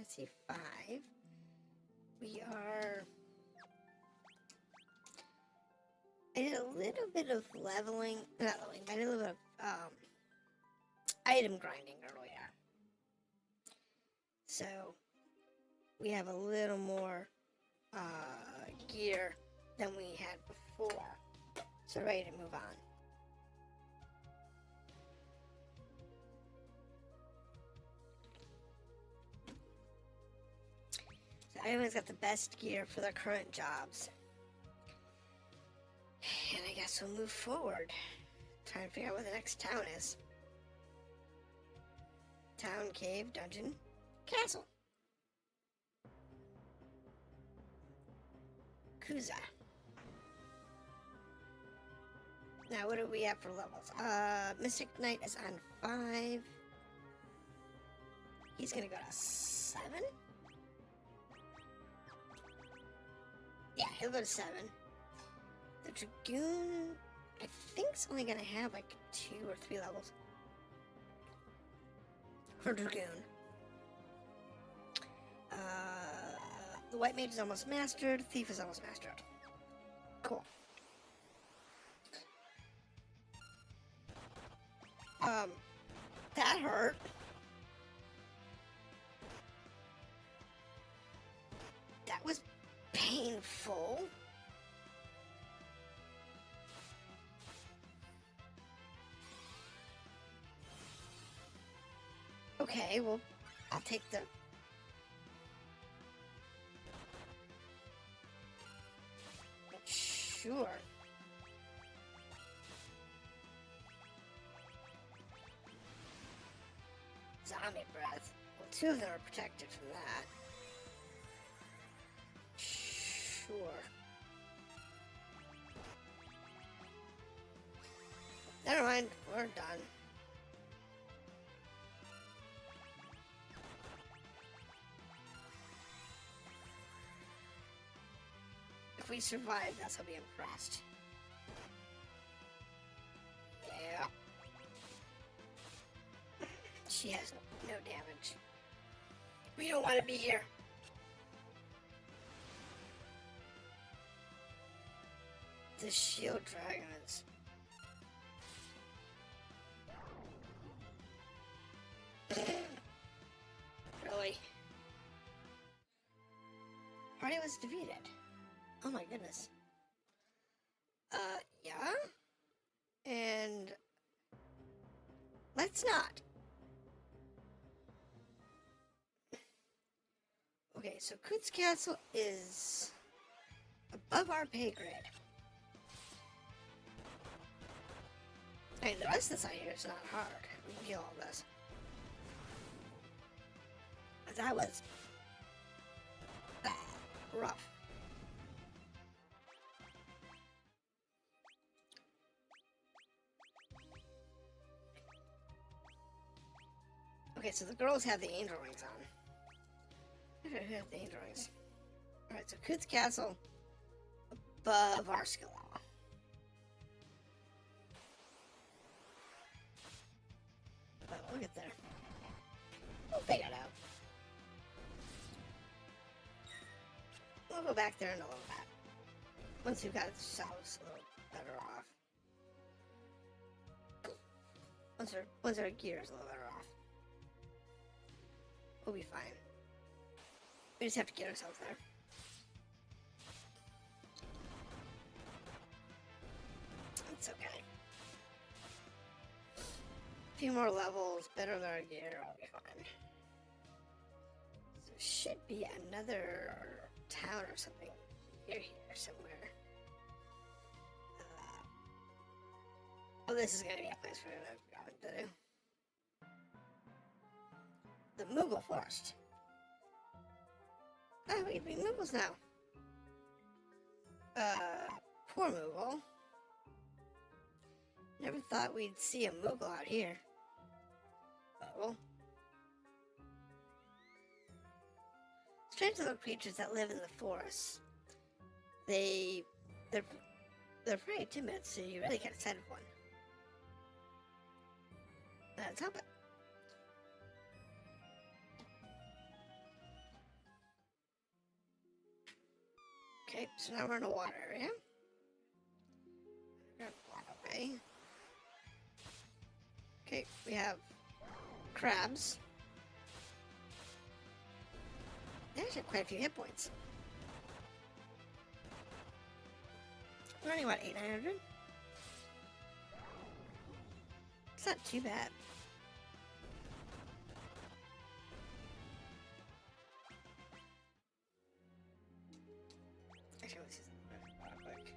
I see 5. We are... I did a little bit of leveling, not leveling, I did a little bit of item grinding earlier. So, we have a little more gear than we had before. So ready to move on. So everyone's got the best gear for their current jobs. And I guess we'll move forward. Trying to figure out where the next town is. Town, cave, dungeon, castle. Kuza. Now, what do we have for levels? Mystic Knight is on 5. He's gonna go to 7? Yeah, he'll go to 7. The Dragoon, I think, is only gonna have like 2 or 3 levels. For Dragoon. The White Mage is almost mastered. Thief is almost mastered. Cool. That hurt. That was painful. Okay, well, I'll take the... Sure. Zombie breath. Well, 2 of them are protected from that. Sure. Never mind, we're done. If we survive, that's I'll be impressed. Yeah. She has no damage. We don't want to be here. The shield dragons. Really? Party was defeated. Oh my goodness. Yeah? And... let's not. Okay, so Coot's Castle is above our pay grade. I mean, the rest of this out here is not hard. We can kill all this. But that was bad, rough. Okay, so the girls have the angel rings on. Who have the angel rings? Alright, so Coot's Castle above our skill level. But we'll get there. We'll figure it out. We'll go back there in a little bit. Once we've got ourselves a little better off. Once our gear is a little better off. We'll be fine. We just have to get ourselves there. It's okay. A few more levels, better than our gear, we'll be fine. So should be another town or something near here somewhere. Oh, this is gonna be a place we're gonna go to. The Moogle Forest. Oh, we can be Moogles now. Poor Moogle. Never thought we'd see a Moogle out here. Moogle. Strange little creatures that live in the forest. They're pretty timid, so you really get excited for one. Let's help it. Okay, so now we're in a water area. Okay. Okay, we have crabs. They actually have quite a few hit points. We're only, what, 800? It's not too bad. Actually, let's see something real quick.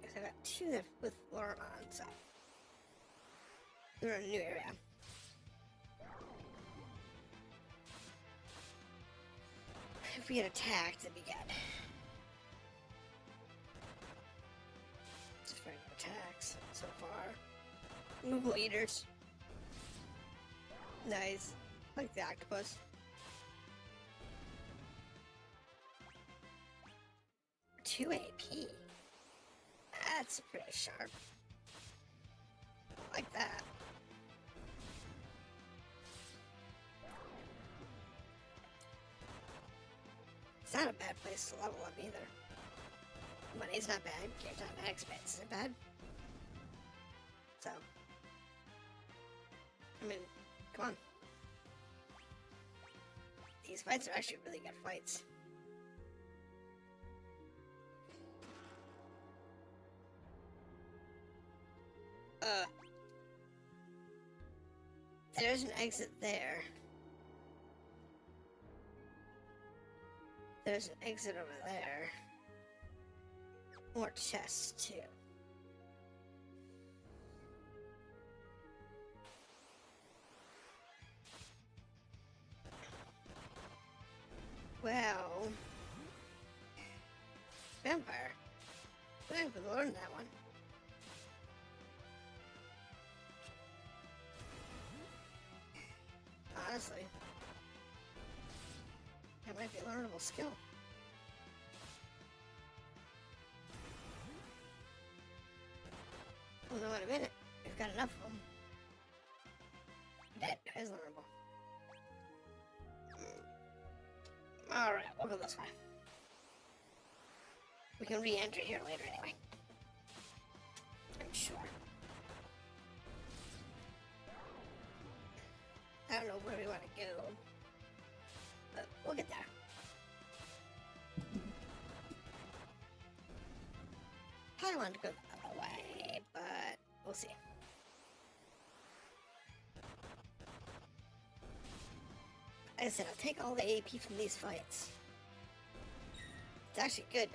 Guess I got two that with Lauren on, so we're in a new area. If we get attacked, it'd be good. Just regular attacks so far. Google eaters. Nice. Like the octopus. 2 AP. That's pretty sharp. I like that. It's not a bad place to level up either. Money's not bad, game's not bad, expense isn't bad. So, I mean, come on. These fights are actually really good fights. There's an exit there. There's an exit over there. More chests, too. Well... Vampire. I think we learned that one. Honestly. That might be a learnable skill. We'll know in a minute. We've got enough of them. That is learnable. Alright, we'll go this way. We can re-enter here later anyway. I'm sure. I don't know where we want to go. But we'll get there. I wanted to go the other way, but we'll see. Like I said, I'll take all the AP from these fights. It's actually good.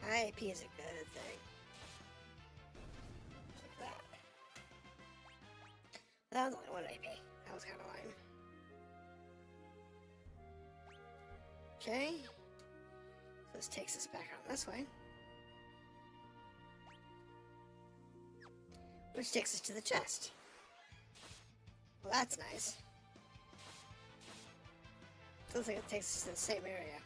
High AP is a good thing. Like that. That was only 1 AP. That was kind of lame. Okay. So this takes us back on this way. Which takes us to the chest. Well, that's nice. Feels like it takes us to the same area.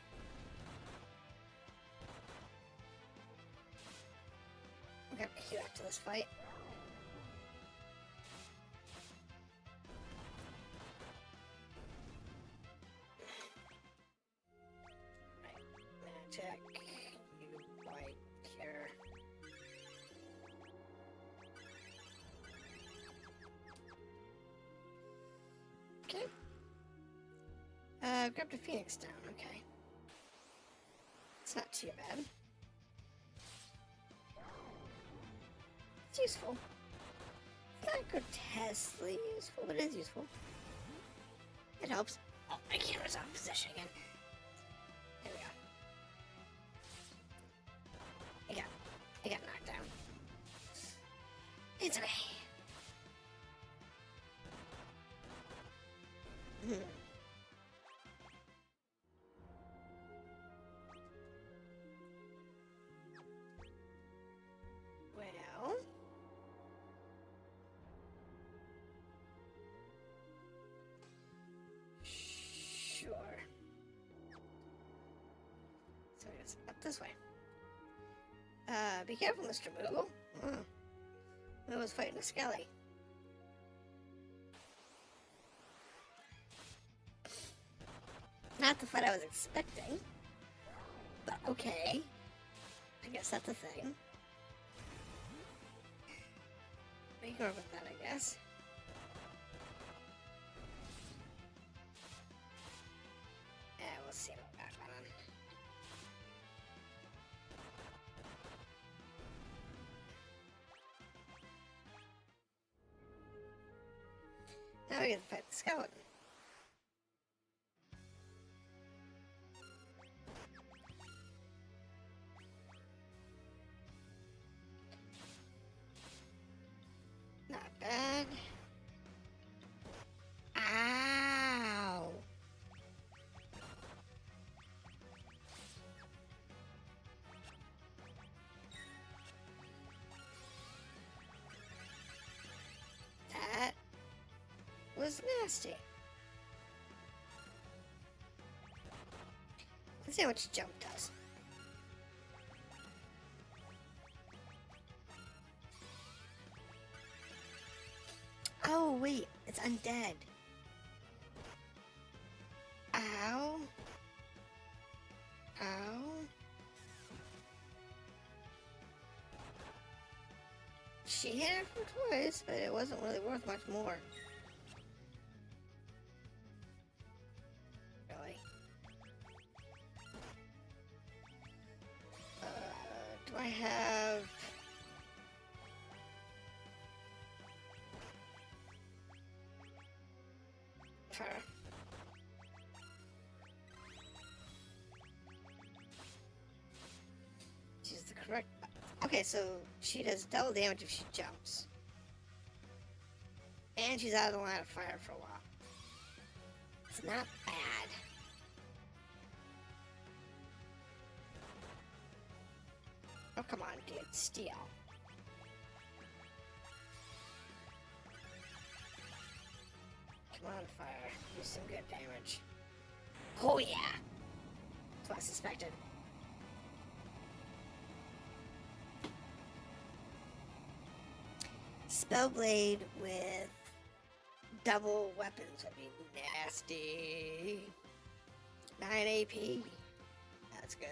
We're gonna queue after this fight. Right, magic. You white here. Okay. Grabbed a phoenix down, okay. It's not too bad. It's useful. It's not grotesquely useful, but it is useful. It helps. Oh, my camera's out of position again. There we go. I got knocked down. It's okay. Well, this way. Be careful, Mr. Moogle. Moogle's fighting a Skelly. Not the fight I was expecting. But okay. I guess that's a thing. We can work with that, I guess. Yeah, we'll see what we got going on. Now we get to fight the skeleton. Not bad. Ow! That was nasty. Let's see how much jump does. Oh, wait, it's undead. Ow. Ow. She hit it for twice, but it wasn't really worth much more. Really? Do I have... Fire. She's the correct... Okay, so she does double damage if she jumps. And she's out of the line of fire for a while. It's not bad. Oh, come on, dude. Steal. Come on, fire. Do some good damage. Oh, yeah. That's what I suspected. Spellblade with double weapons would be nasty. 9 AP. That's good.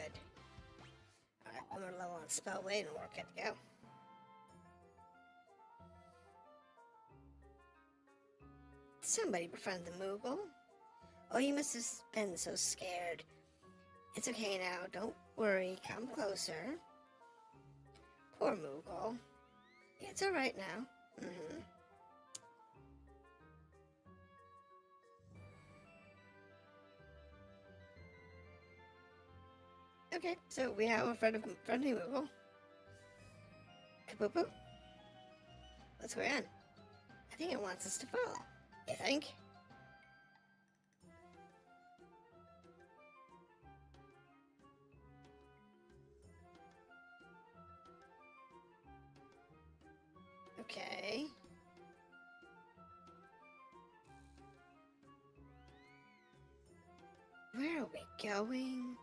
Alright, I'm gonna level on Spellblade and we're good to go. Somebody befriend the Moogle. Oh, you must have been so scared. It's okay now. Don't worry. Come closer. Poor Moogle. It's alright now. Okay, so we have a friendly Moogle. Kaboopoo. Let's go on. I think it wants us to follow. You think? Okay. Where are we going?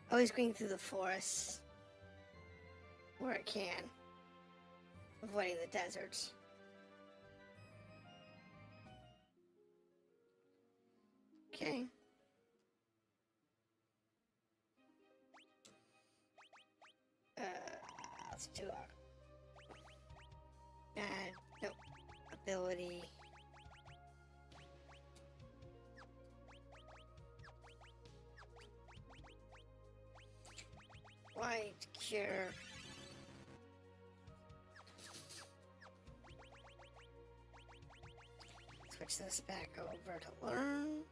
Oh, he's going through the forest. Where it can. Avoiding the deserts. Okay. Let's do our nope, ability. White cure. Switch this back over to learn.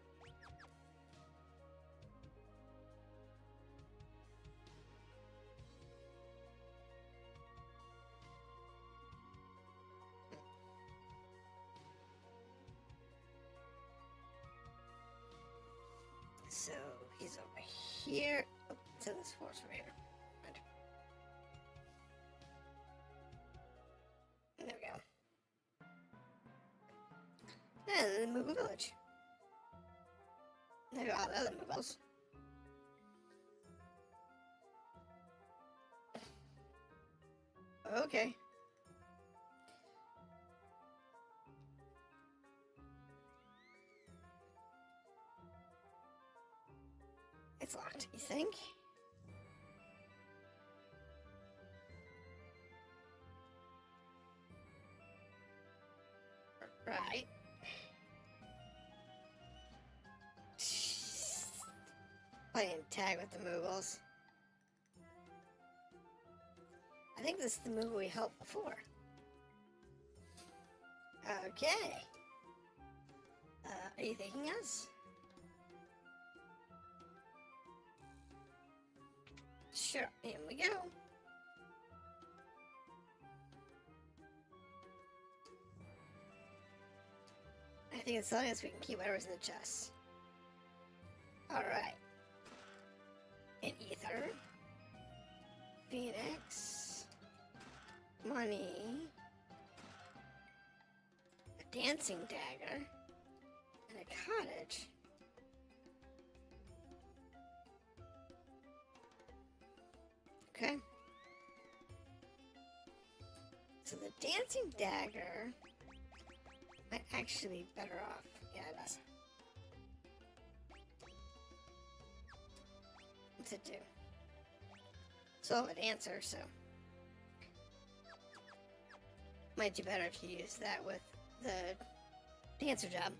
So he's over here. Oh, it's in this forest over here. Right. There we go. And then move a village. There go all the other moogles. Okay. It's locked, you think? Right. Playing tag with the Moogles. I think this is the Moogle we helped before. Okay. Are you thanking us? Sure, in we go. I think as long as we can keep whatever's in the chest. Alright. An ether. Phoenix. Money. A dancing dagger. And a cottage. Okay. So the dancing dagger might actually be better off. Yeah, it does. What's it do? So an answer, so might do better to use that with the dancer job.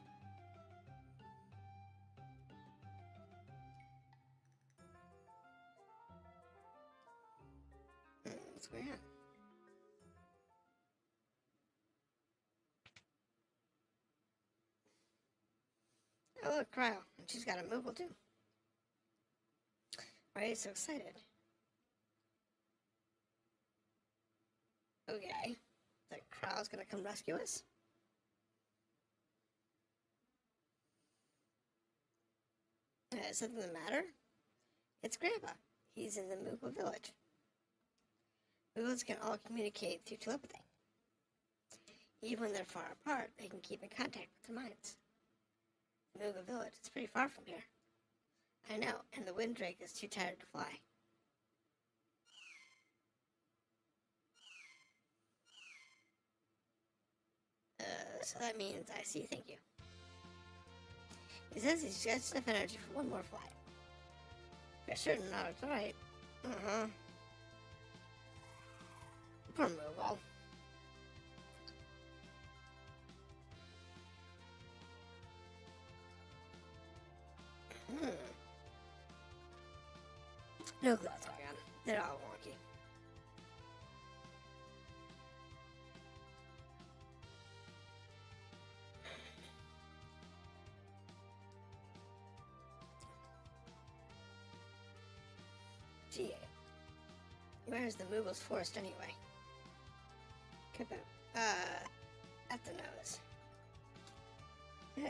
What's going on? Oh look, Cryo, and she's got a Moogle too. Why are you so excited? Okay, that Cryo's gonna come rescue us. Is something the matter? It's Grandpa. He's in the Moogle village. Moogles can all communicate through telepathy. Even when they're far apart, they can keep in contact with their minds. The Moogle village is pretty far from here. I know, and the wind drake is too tired to fly. So that means I see, thank you. He says he's got enough energy for one more flight. You're certain not it's right. Uh-huh. Poor Moogle. No clue what's going on. They're all wonky. Gee, where's the Moogle's forest anyway? At the nose. Yeah.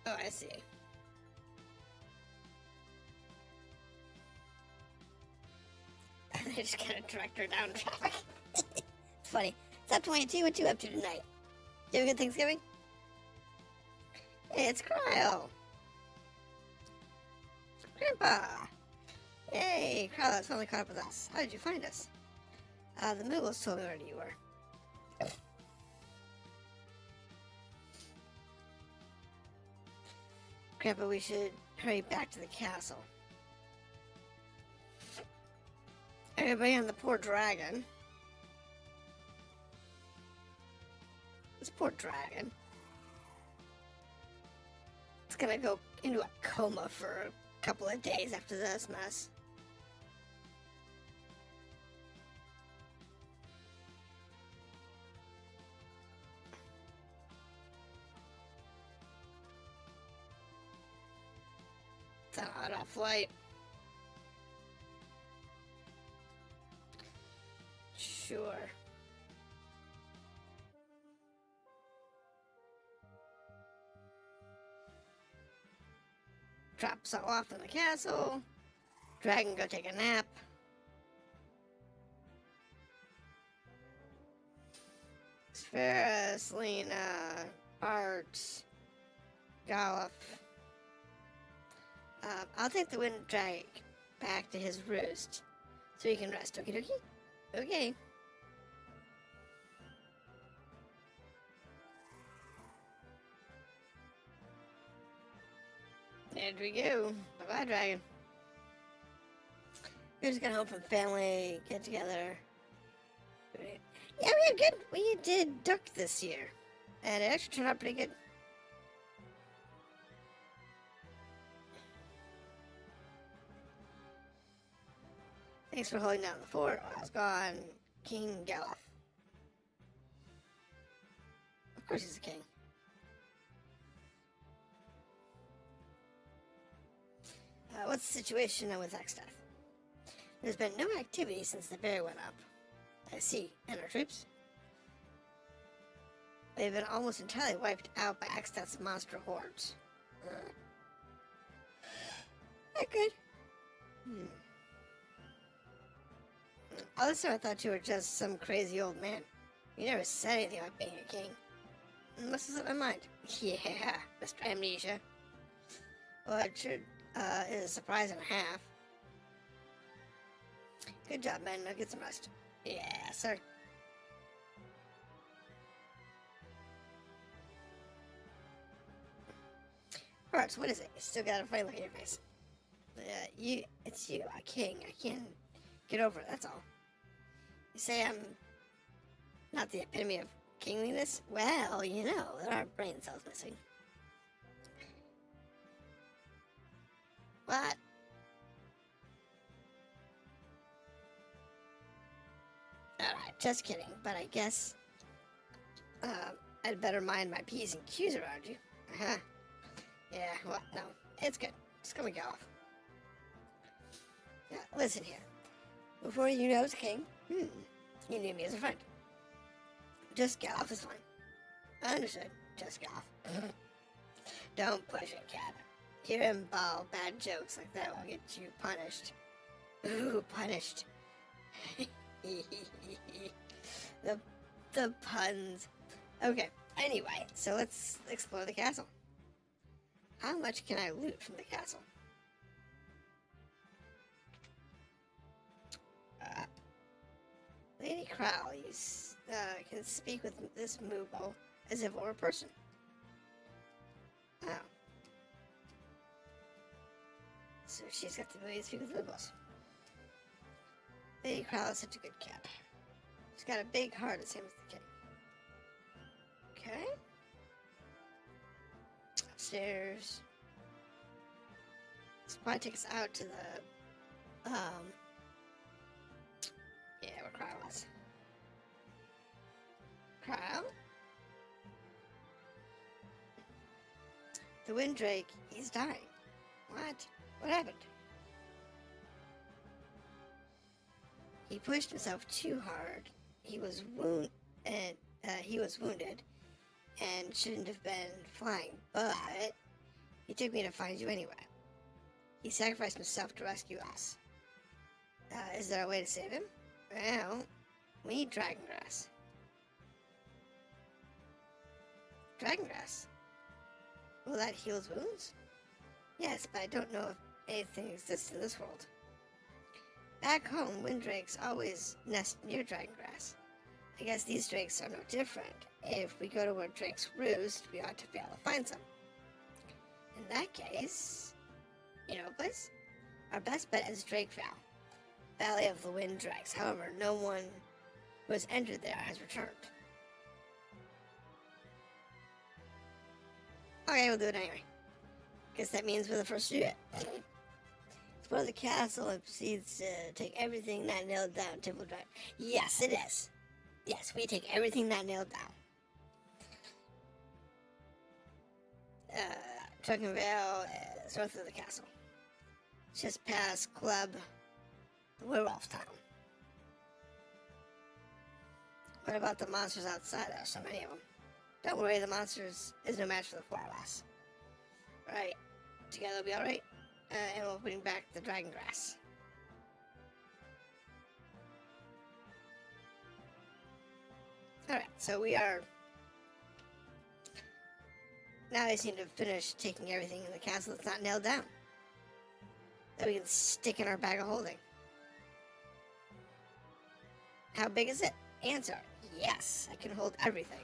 Oh, I see. They just kind of direct her down traffic. It's funny. It's up 22. What you up to tonight? You have a good Thanksgiving? Hey, it's Cryo. Grandpa. Hey, Cryo's finally caught up with us. How did you find us? The Moogles told me where you were. Grandpa, we should hurry back to the castle. Everybody on the poor dragon. This poor dragon. It's gonna go into a coma for a couple of days after this mess. It's an auto flight. Sure. Drops all off in the castle. Dragon go take a nap. Ferris, Lena, Art, Golf. I'll take the wind drag back to his roost so he can rest. Okie dokie? Okay. There we go. Bye-bye, dragon. We just got home from family, get together. Yeah, we had good. We did duck this year. And it actually turned out pretty good. Thanks for holding down the fort. I was gone. King Galuf. Of course he's a king. What's the situation with Exdeath? There's been no activity since the bear went up. I see. And our troops? They've been almost entirely wiped out by Exdeath's monster hordes. Not good. All this time I thought you were just some crazy old man. You never said anything about being a king. Must have slipped my mind. Yeah, Mr. Amnesia. Well, it should is a surprise and a half. Good job, man. Now get some rest. Yeah, sir. Alright, so what is it? You still got a funny look in your face. It's you, a king. I can't get over it, that's all. You say I'm not the epitome of kingliness? Well, you know, there are brain cells missing. What? Alright, just kidding, but I guess I'd better mind my P's and Q's around you. Uh-huh. Yeah, well, no, it's good. Just gonna go off. Now, listen here. Before you know I was king, you knew me as a friend. Just get off is fine. Understood. Just get off. Don't push it, cat. Hear him bawl bad jokes like that will get you punished. Ooh, punished. the puns. Okay, anyway, so let's explore the castle. How much can I loot from the castle? Lady Crow, you can speak with this Moobo as if it were a person. Oh. So she's got the ability to speak with Moobos. Lady Crow is such a good cat. She's got a big heart, the same as the king. Okay. Upstairs. This probably takes us out to the, yeah, where Crow was. Crow? The Windrake, he's dying. What? What happened? He pushed himself too hard. He was wounded and shouldn't have been flying, but he took me to find you anyway. He sacrificed himself to rescue us. Is there a way to save him? Well, we need dragon grass. Dragon grass? Will that heal his wounds? Yes, but I don't know if anything exists in this world. Back home, windrakes always nest near dragon grass. I guess these drakes are no different. If we go to where drakes roost, we ought to be able to find some. In that case, you know a place? Our best bet is Drakevale, Valley of the Wind Drakes. However, no one who has entered there has returned. Okay, we'll do it anyway. Guess that means we're the first to do it. Explore the castle and proceeds to take everything not nailed down. Temple Drive. Yes, it is. Yes, we take everything not nailed down. Chocobo is north of the castle. Just past Club, the Werewolf Town. What about the monsters outside? There's so many of them. Don't worry, the monsters is no match for the four of us. Right, together we'll be alright. And we'll bring back the dragon grass. Alright, so we are Now they seem to have finished taking everything in the castle that's not nailed down, that we can stick in our bag of holding. How big is it? Answer: yes, I can hold everything.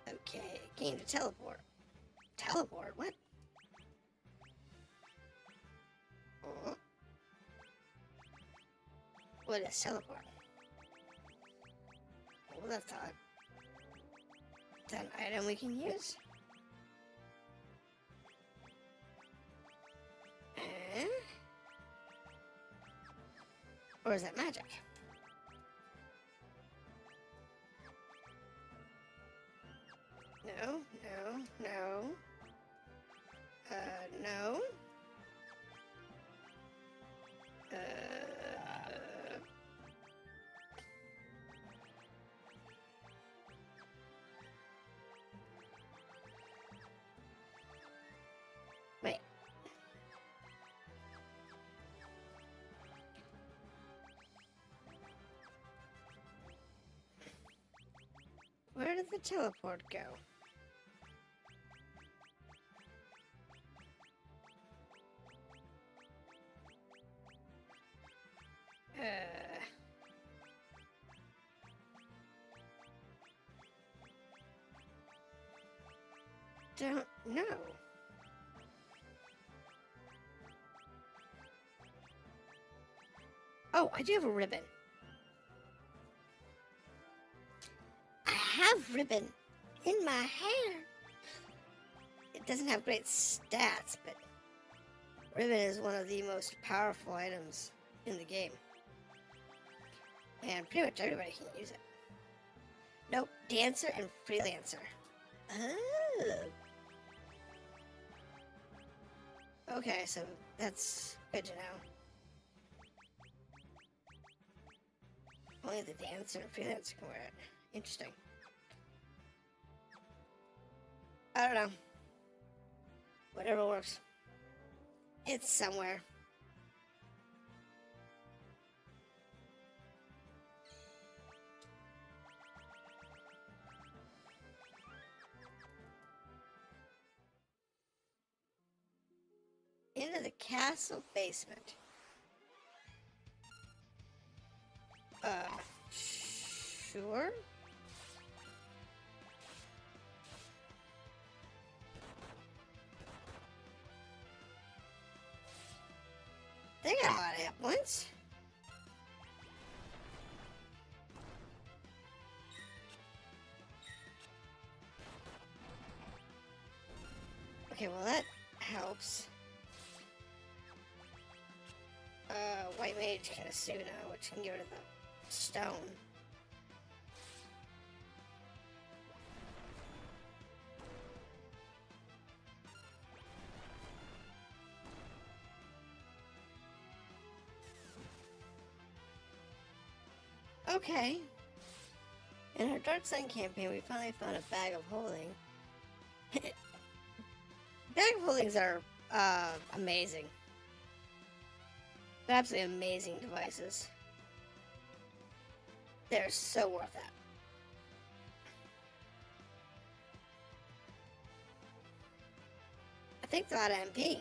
Okay, gain to teleport. Teleport? What? Oh. What is teleport? What was that thought? Is that an item we can use? Or is that magic? No, no, no. No. Wait. Where did the teleport go? Don't know. Oh, I do have a ribbon. I have ribbon in my hair. It doesn't have great stats, but ribbon is one of the most powerful items in the game. And pretty much everybody can use it. Nope, dancer and freelancer. Oh. Okay, so that's good to know. Only the dancer and freelancer can wear it. Interesting. I don't know. Whatever works. It's somewhere. Into the castle basement. Sure. They got a lot of hit points. Okay, well that helps. White mage kind of Suna, which can get rid of the stone. Okay. In our Dark Sun campaign, we finally found a bag of holding. Bag of holdings are amazing. They're absolutely amazing devices. They're so worth it. I think they're out of MP.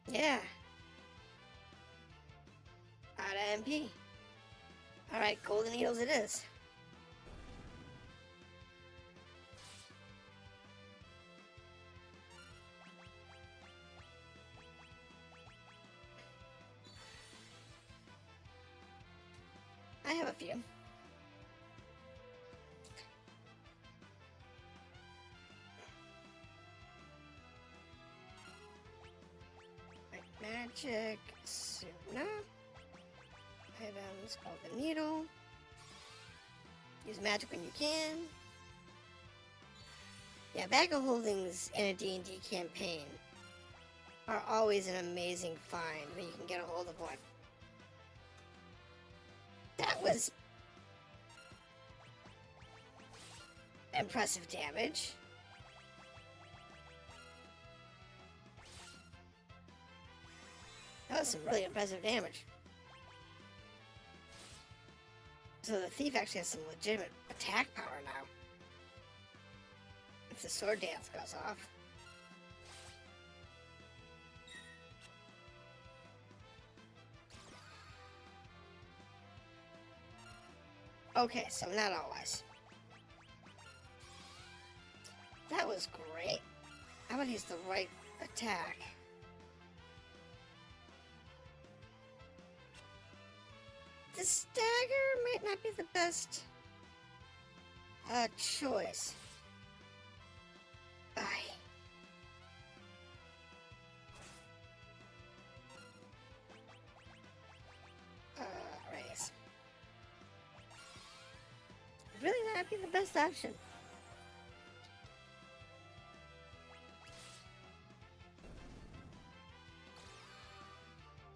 Yeah. Out of MP. Alright, golden needles it is. I have a few. Magic Suna. Items called the needle. Use magic when you can. Yeah, bag of holdings in a D&D campaign are always an amazing find when you can get a hold of one. That was impressive damage. That was some really impressive damage. So the thief actually has some legitimate attack power now. If the sword dance goes off. Okay, so not always. That was great. I'm gonna use the right attack. The stagger might not be the best choice. Aye. Raise. Really not be the best option.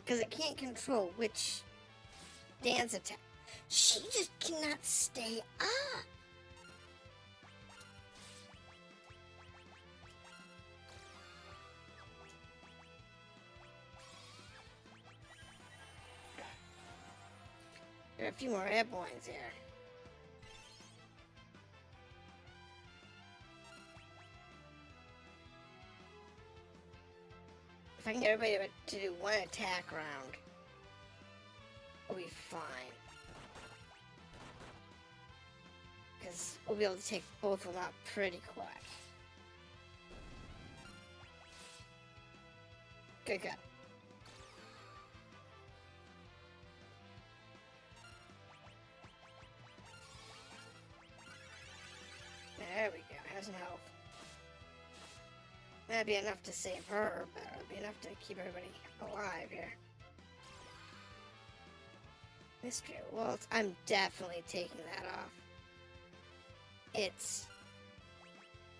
Because it can't control which dance attack. She just cannot stay up. There are a few more airbornes here. If I can get everybody to do one attack round, we'll be fine. Because we'll be able to take both of them out pretty quick. Good, good. There we go. Have some health. That'd be enough to save her, but it'll be enough to keep everybody alive here. Mystery Waltz. I'm definitely taking that off. It's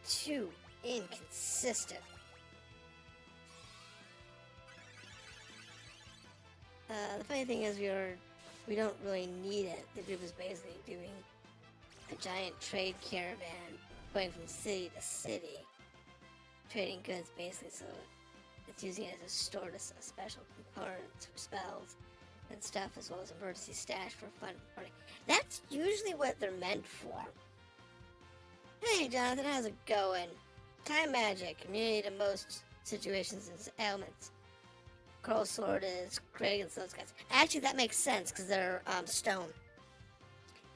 too inconsistent. The funny thing is we don't really need it. The group is basically doing a giant trade caravan going from city to city, trading goods basically, so it's using it as a store to sell special components for spells and stuff, as well as emergency stash for fun party. That's usually what they're meant for. Hey Jonathan, how's it going? Time magic, immunity to most situations and ailments. Coral sword is great against those guys. Actually, that makes sense because they're stone.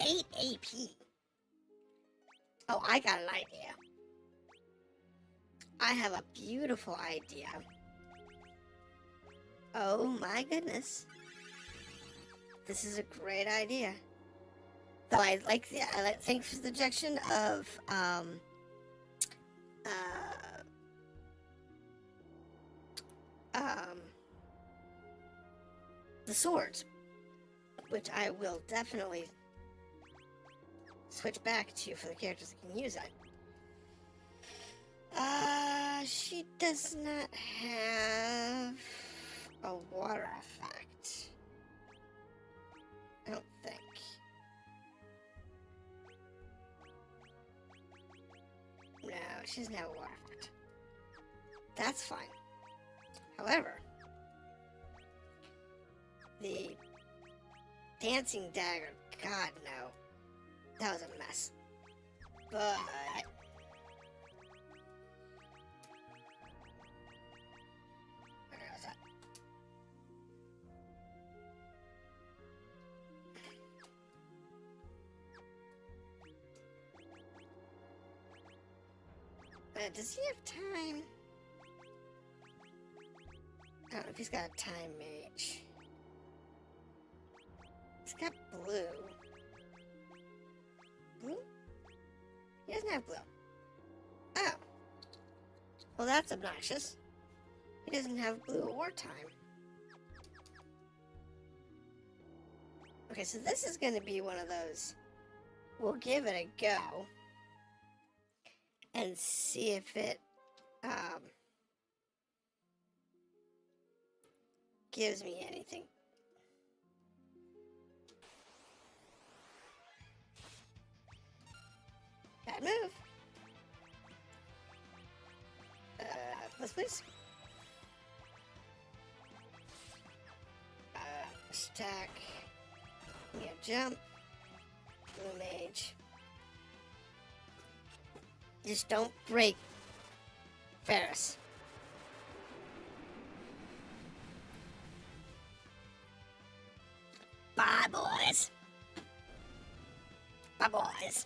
8 AP. Oh, I got an idea. I have a beautiful idea. Oh my goodness. This is a great idea. Though I like thanks for the suggestion of the swords, which I will definitely switch back to for the characters that can use it. She does not have a water effect. I don't think. No, she doesn't have a water effect. That's fine. However, the dancing dagger, God no. That was a mess. But where is that? Does he have time? I don't know if he's got a time mage. He's got blue. Blue? He doesn't have blue. Oh. Well, that's obnoxious. He doesn't have blue or time. Okay, so this is going to be one of those. We'll give it a go. And see if it, gives me anything. Bad move. Please. Stack. Yeah, jump. Blue Mage. Just don't break Ferris. Bye, boys. Bye, boys.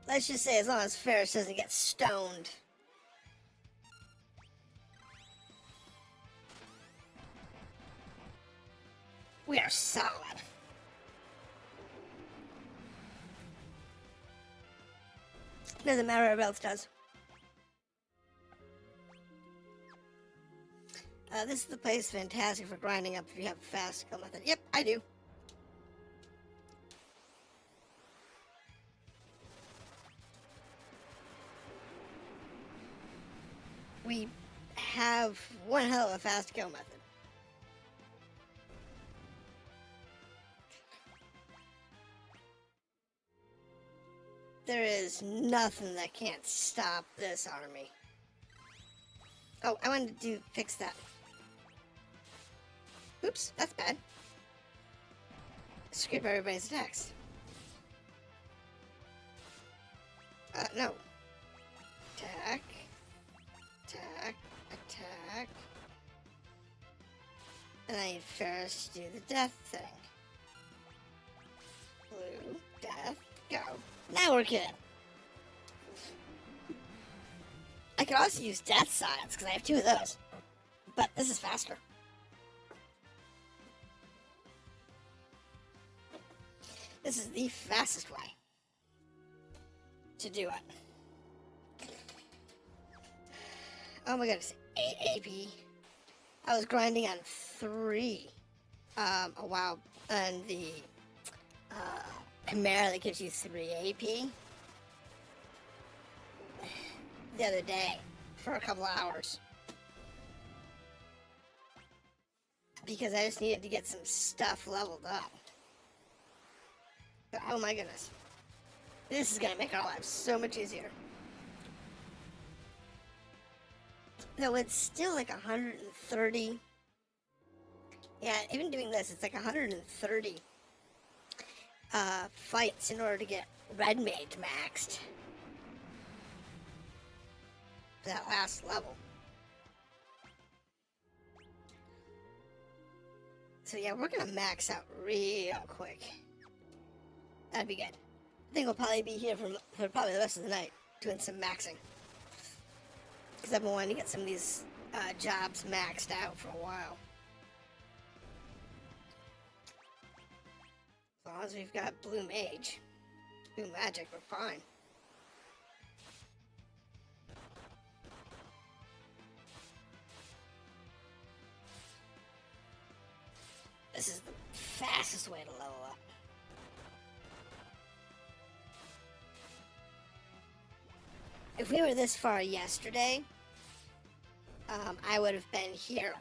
Let's just say as long as Ferris doesn't get stoned. We are solid. Doesn't matter what else does. This is the place fantastic for grinding up if you have a fast skill method. Yep, I do. We have one hell of a fast kill method. There is nothing that can't stop this army. Oh, I wanted to fix that. Oops, that's bad. Scrape everybody's attacks. No. Attack. Attack. Attack. And I need Ferris to do the death thing. Blue, death, go. Now we're good. I could also use death science because I have 2 of those. But this is faster. This is the fastest way to do it. Oh my goodness, 8 AP. I was grinding on 3 a while, and the Chimera that gives you 3 AP the other day for a couple of hours. Because I just needed to get some stuff leveled up. But, oh my goodness. This is going to make our lives so much easier. Though it's still like 130. Yeah, even doing this, it's like 130 fights in order to get Red Mage maxed. For that last level. So yeah, we're going to max out real quick. That'd be good. I think we'll probably be here for probably the rest of the night doing some maxing. Because I've been wanting to get some of these jobs maxed out for a while. As long as we've got Blue Mage, Blue Magic, we're fine. This is the fastest way to level up. If we were this far yesterday, I would have been here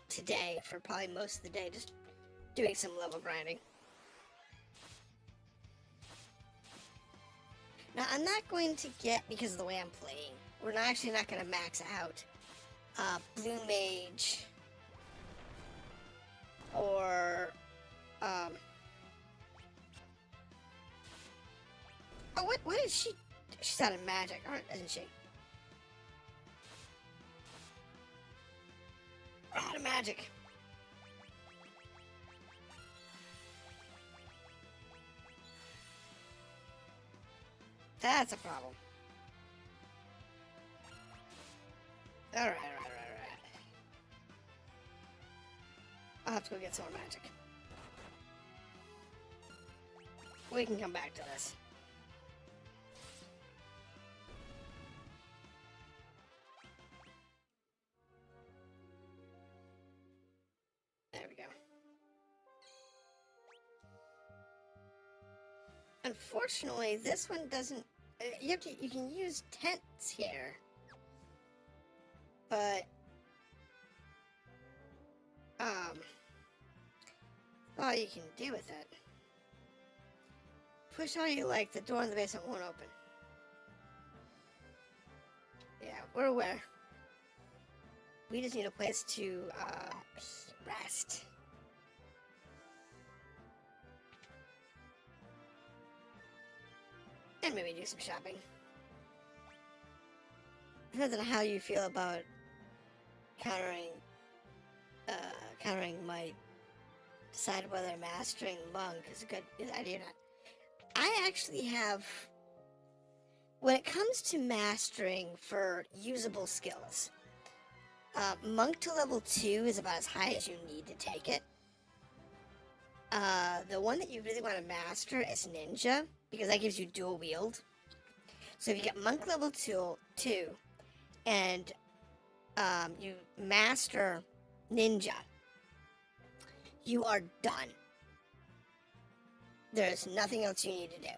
today for probably most of the day, just doing some level grinding. Now, I'm not going to get, because of the way I'm playing, we're actually not going to max out Blue Mage or oh, what is she? She's out of magic, isn't she? Out of magic. That's a problem. Alright. I'll have to go get some more magic. We can come back to this. There we go. Unfortunately, this one doesn't. You can use tents here, but all you can do with it. Push all you like, the door in the basement won't open. Yeah, we're aware. We just need a place to rest. and maybe do some shopping. Depends on how you feel about countering, might decide whether mastering monk is a good idea or not. I actually have, when it comes to mastering for usable skills, monk to level 2 is about as high as you need to take it. The one that you really want to master is ninja, because that gives you dual wield. So if you get monk level 2 and you master ninja, you are done. There's nothing else you need to do,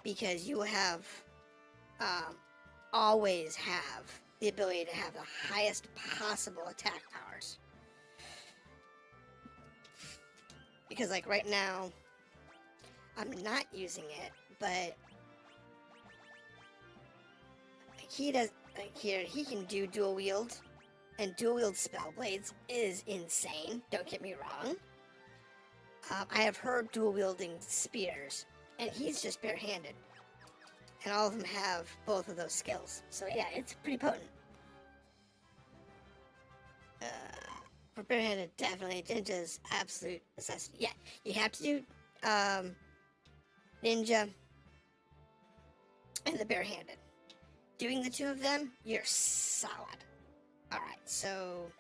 because you have always have the ability to have the highest possible attack powers. Because like right now, I'm not using it, but like he does. Like here, he can do dual wield, and dual wield spell blades is insane. Don't get me wrong. I have heard dual wielding spears, and he's just barehanded, and all of them have both of those skills. So yeah, it's pretty potent. For barehanded, definitely ninja's absolute necessity. Yeah, you have to do ninja and the barehanded. Doing the two of them, you're solid. Alright, so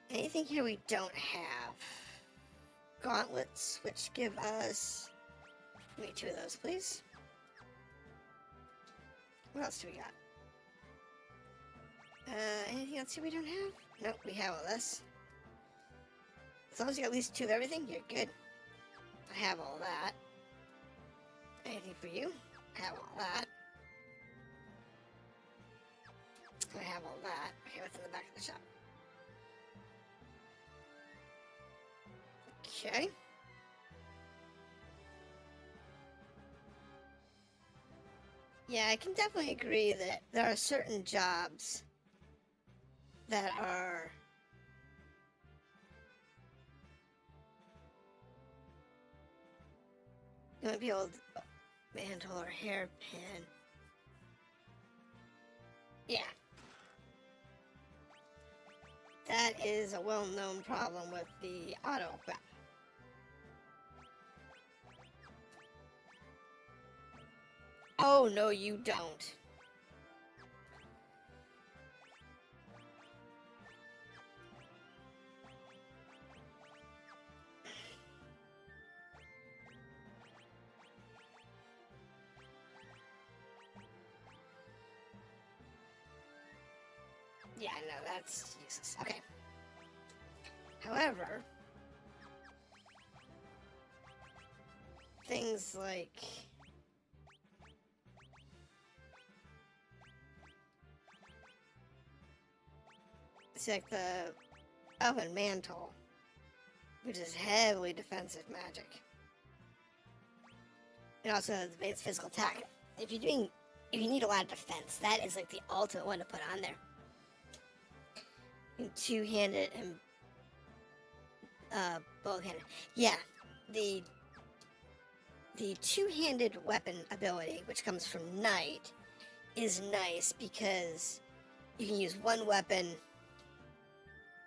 anything here we don't have? Gauntlets, which give us, give me 2 of those, please. What else do we got? Anything else here we don't have? Nope, we have all this. As long as you got at least 2 of everything, you're good. I have all that. Anything for you? I have all that. I have all that. Okay, what's in the back of the shop? Okay. Yeah, I can definitely agree that there are certain jobs that are you might be able to mantle or hairpin. Yeah. That is a well-known problem with the auto equip. Oh, no, you don't. Yeah, no, that's useless. Okay. However, things like it's like the oven mantle, which is heavily defensive magic. It also has advanced physical attack. If you need a lot of defense, that is like the ultimate one to put on there. You can two-hand it and both-handed. Yeah, the two-handed weapon ability, which comes from Knight, is nice because you can use one weapon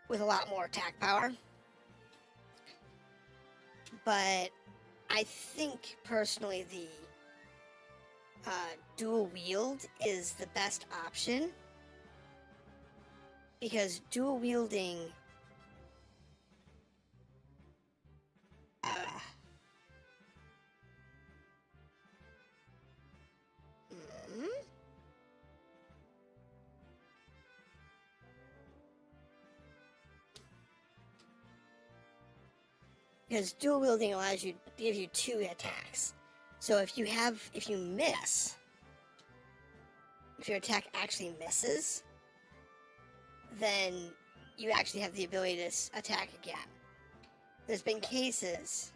with a lot more attack power. But I think personally the dual wield is the best option, because dual wielding because dual wielding allows you to give you 2 attacks. So if you miss, if your attack actually misses, then you actually have the ability to attack again. There's been cases.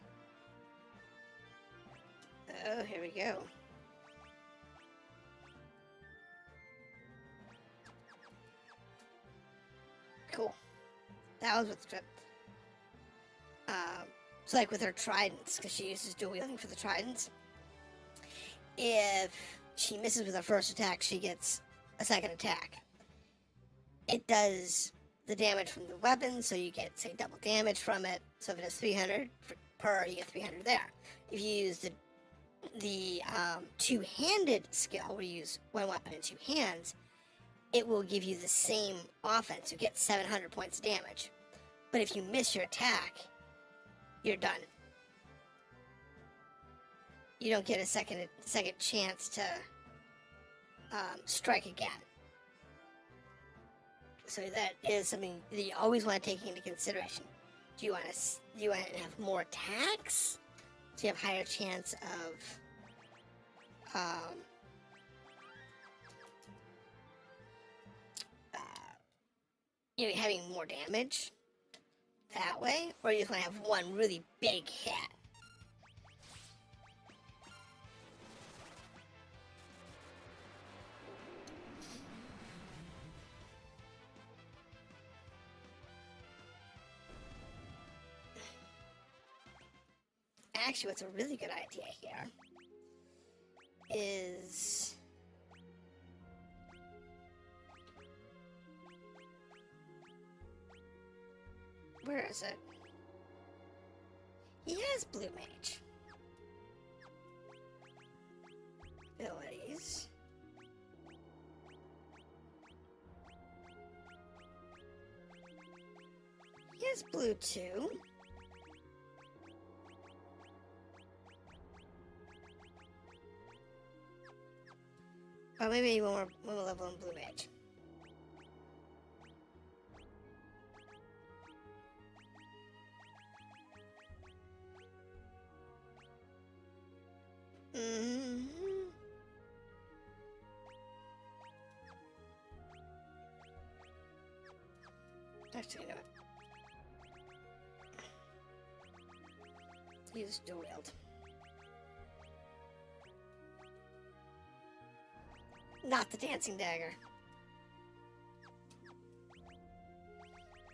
Oh, here we go. Cool. That was with the trip. So like with her tridents, because she uses dual wielding for the tridents. if she misses with her first attack, she gets a second attack. It does the damage from the weapon, so you get, say, double damage from it. So if it has 300 per, you get 300 there. If you use the two-handed skill, where you use one weapon in two hands, it will give you the same offense. You get 700 points of damage. But if you miss your attack, you're done. You don't get a second chance to strike again. So that is something that you always want to take into consideration. Do you want to have more attacks? So you have higher chance of having more damage that way, or you just want to have one really big hit. Actually, what's a really good idea here is where is it? He has Blue Mage abilities. He has Blue too. Oh, maybe one more level in Blue Mage. Actually, you know what? Use dual wield. Not the dancing dagger.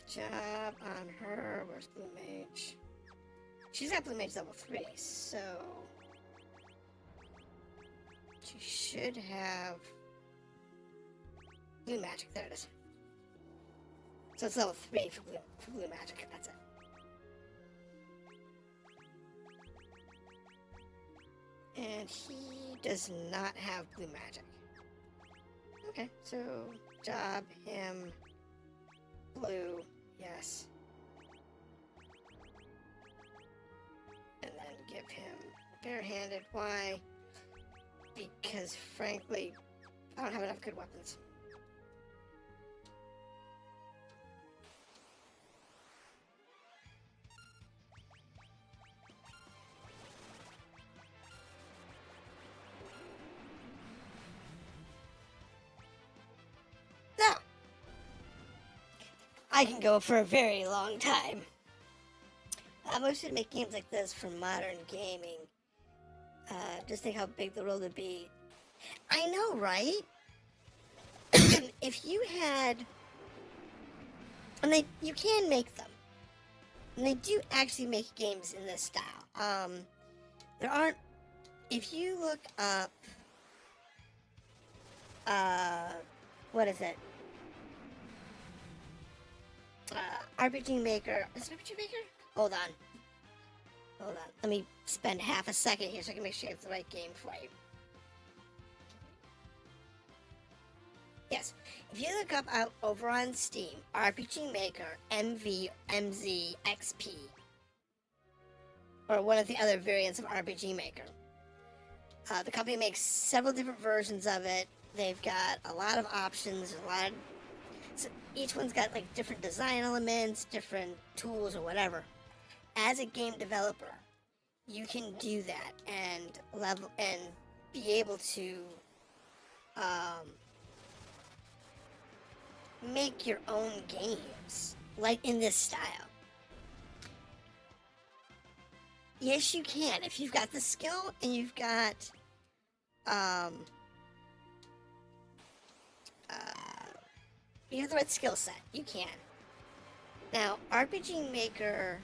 Job on her. Where's Blue Mage? She's got Blue Mage level 3, so she should have Blue Magic. There it is. So it's level 3 for Blue Magic. That's it. And he does not have Blue Magic. Okay, so job him Blue, yes. And then give him barehanded. Why? Because frankly, I don't have enough good weapons. I can go for a very long time. I wish to make games like this for modern gaming. Just think how big the world would be. I know, right? If you had... And you can make them. And they do actually make games in this style. There aren't... If you look up... what is it? RPG Maker. Is it RPG Maker? Hold on. Let me spend half a second here so I can make sure it's the right game for you. Yes. If you look up over on Steam, RPG Maker, MV, MZ, XP, or one of the other variants of RPG Maker. The company makes several different versions of it. They've got a lot of options, so each one's got like different design elements, different tools or whatever. As a game developer, you can do that and be able to make your own games, like in this style. Yes, you can. If you've got the skill and you've got you have the right skill set, you can. Now, RPG Maker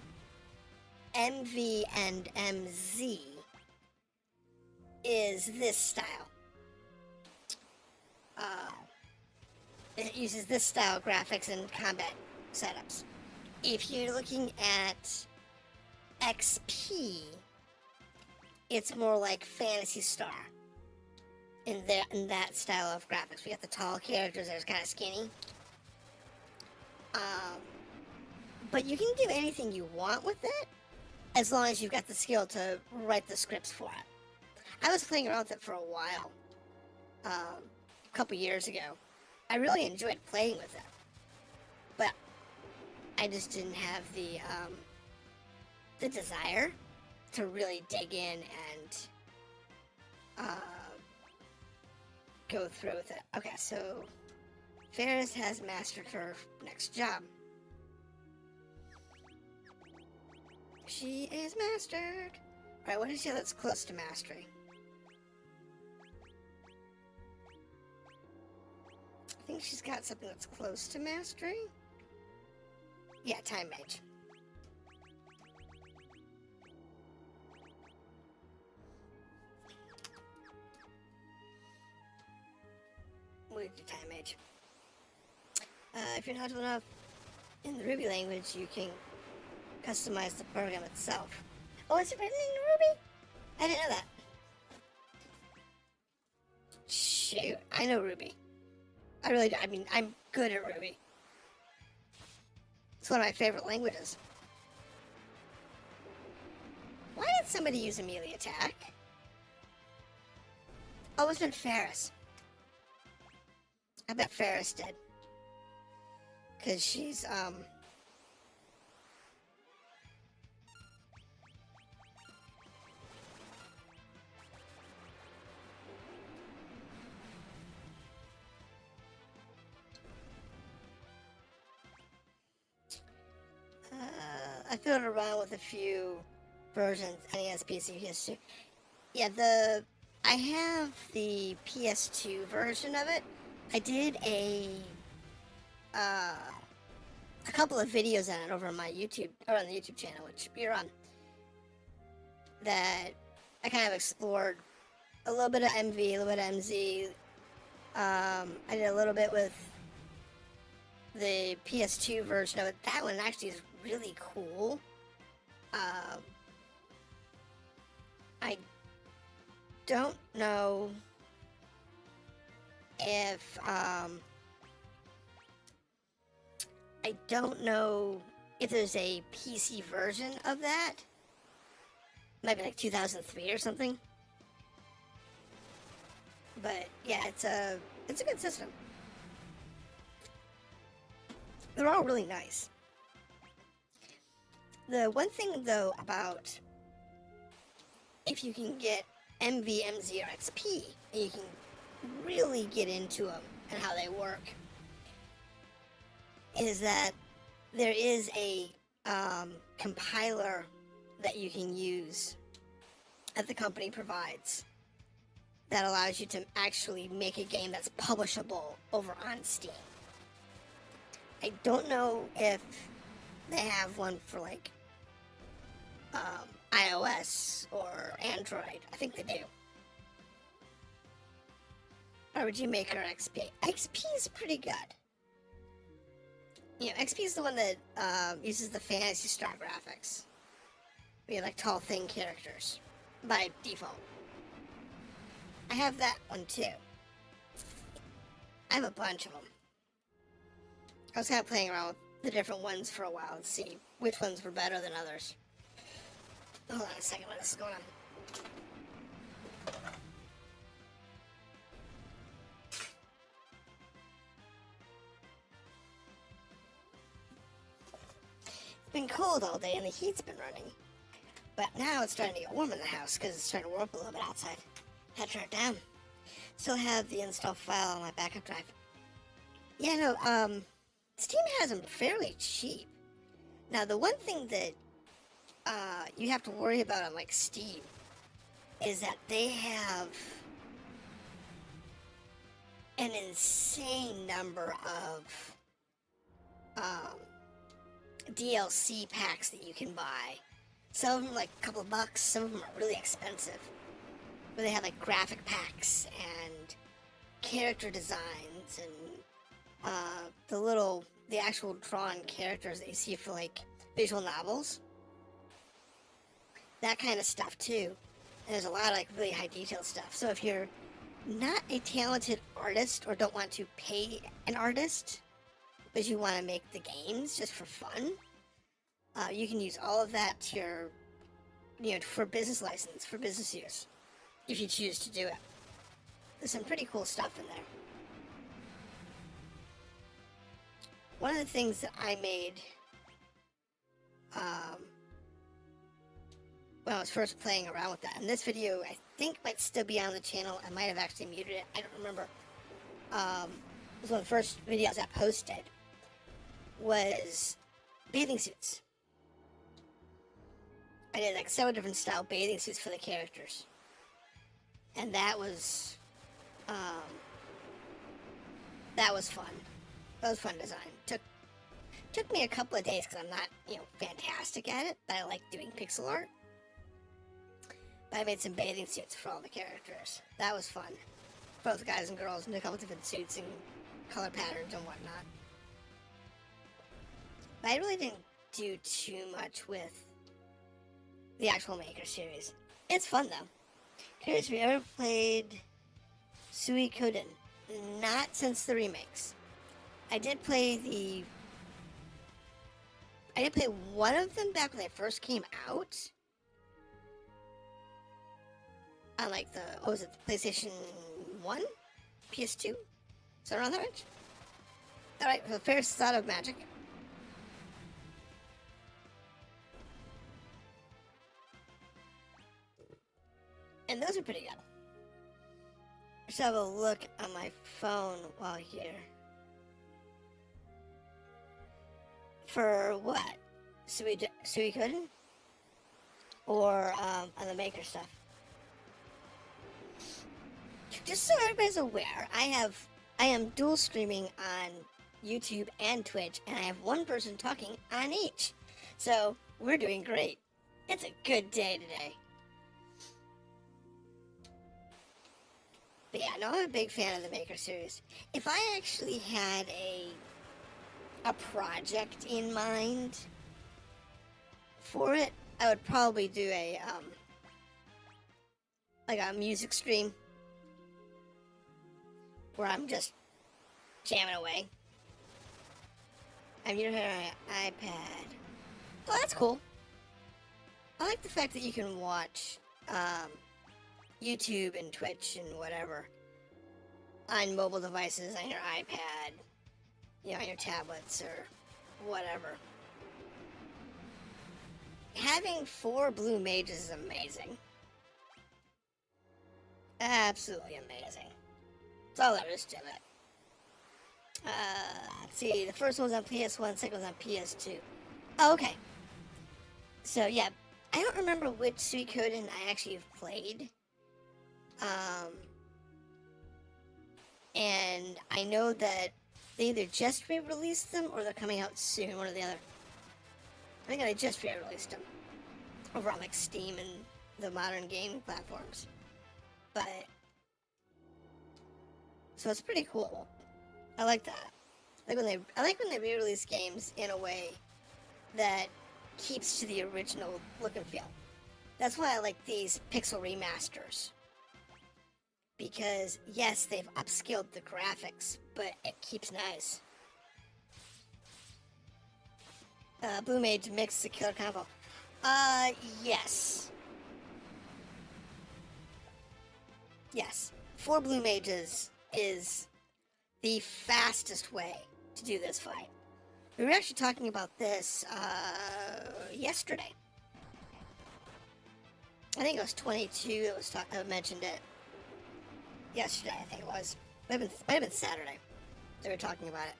MV and MZ is this style. It uses this style of graphics and combat setups. If you're looking at XP, it's more like Phantasy Star in that style of graphics. We got the tall characters that are kind of skinny. But you can do anything you want with it, as long as you've got the skill to write the scripts for it. I was playing around with it for a while, a couple years ago. I really enjoyed playing with it, but I just didn't have the desire to really dig in and go through with it. Okay, so Ferris has mastered her next job. She is mastered. Alright, what is she that's close to mastery? I think she's got something that's close to mastery. Yeah, Time Mage. We'll do Time Mage. If you're not enough in the Ruby language, you can customize the program itself. Oh, it's written in Ruby? I didn't know that. Shoot, I know Ruby. I really do. I mean, I'm good at Ruby. It's one of my favorite languages. Why did somebody use a melee attack? Oh, it's been Ferris. I bet Ferris did. Because she's, I fiddled around with a few versions, NES, PC, PS2. Yeah, I have the PS2 version of it. I did a couple of videos on it over on my YouTube, or on the YouTube channel, which you're on, that I kind of explored a little bit of MV, a little bit of MZ. I did a little bit with the PS2 version of it. That one actually is really cool. I don't know if there's a PC version of that. Might be like 2003 or something. But yeah, it's a good system. They're all really nice. The one thing though about if you can get MV, MZ, or XP, you can really get into them and how they work, is that there is a compiler that you can use that the company provides that allows you to actually make a game that's publishable over on Steam. I don't know if they have one for like iOS or Android. I think they do. RG Maker XP. XP is pretty good. You know, XP is the one that uses the Phantasy Star graphics. We have like tall, thin characters by default. I have that one too. I have a bunch of them. I was kind of playing around with the different ones for a while to see which ones were better than others. Hold on a second, what is going on? It's been cold all day and the heat's been running. But now it's starting to get warm in the house because it's starting to warm up a little bit outside. Had to turn it down. Still have the install file on my backup drive. Yeah, no, Steam has them fairly cheap. Now, the one thing that you have to worry about on like Steam is that they have an insane number of DLC packs that you can buy. Some of them are like a couple of bucks, some of them are really expensive. where they have like graphic packs and character designs and the actual drawn characters that you see for like visual novels. That kind of stuff too. And there's a lot of like really high detail stuff. So if you're not a talented artist or don't want to pay an artist, but you want to make the games just for fun, you can use all of that to your, for business license, for business use, if you choose to do it. There's some pretty cool stuff in there. One of the things that I made when I was first playing around with that, and this video I think might still be on the channel. I might have actually muted it. I don't remember. It was one of the first videos I posted. Was bathing suits. I did like several different style bathing suits for the characters, and that was fun. That was fun design. Took me a couple of days because I'm not fantastic at it, but I like doing pixel art. But I made some bathing suits for all the characters. That was fun. Both guys and girls, and a couple different suits and color patterns and whatnot. But I really didn't do too much with the actual Maker series. It's fun though. Curious if you ever played Suikoden. Not since the remakes. I did play one of them back when they first came out. On like the PlayStation 1? PS2? Is that around that range? Alright, so First Thought of Magic. And those are pretty good. Let's have a look on my phone while here. For what? Suikoden? Or on the Maker stuff? Just so everybody's aware, I am dual streaming on YouTube and Twitch, and I have one person talking on each. So we're doing great. It's a good day today. But yeah, no, I'm a big fan of the Maker series. If I actually had a project in mind for it, I would probably do a music stream where I'm just jamming away. I'm using an iPad. Oh, that's cool. I like the fact that you can watch YouTube and Twitch and whatever on mobile devices, on your iPad, on your tablets or whatever. Having 4 blue mages is amazing. Absolutely amazing. That's all there is to it. Let's see, the first one's on PS1, second one's on PS2. Oh, okay. So, yeah, I don't remember which Suikoden I actually have played. And I know that they either just re-released them or they're coming out soon, one or the other. I think they just re-released them over on like Steam and the modern gaming platforms. But so it's pretty cool. I like that. I like when they re-release games in a way that keeps to the original look and feel. That's why I like these pixel remasters. Because, yes, they've upscaled the graphics, but it keeps nice. Blue Mage mix the killer combo. Yes. Yes. 4 Blue Mages is the fastest way to do this fight. We were actually talking about this, yesterday. I think it was 22 that mentioned it. Yesterday, I think it was. Might have been Saturday. They were talking about it.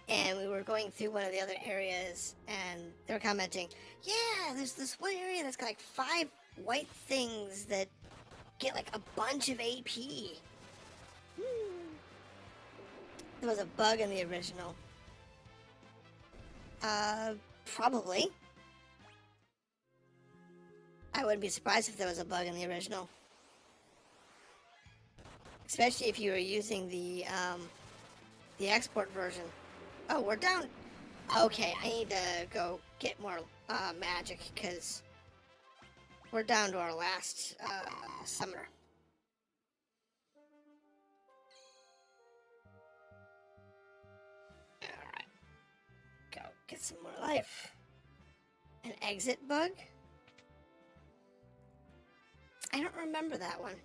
And we were going through one of the other areas, and they were commenting, yeah, there's this one area that's got like 5 white things that get like a bunch of AP. There was a bug in the original. Probably. I wouldn't be surprised if there was a bug in the original. Especially if you were using the export version. Oh, we're down. Okay, I need to go get more magic because we're down to our last summoner. Alright. Go get some more life. An exit bug? I don't remember that one.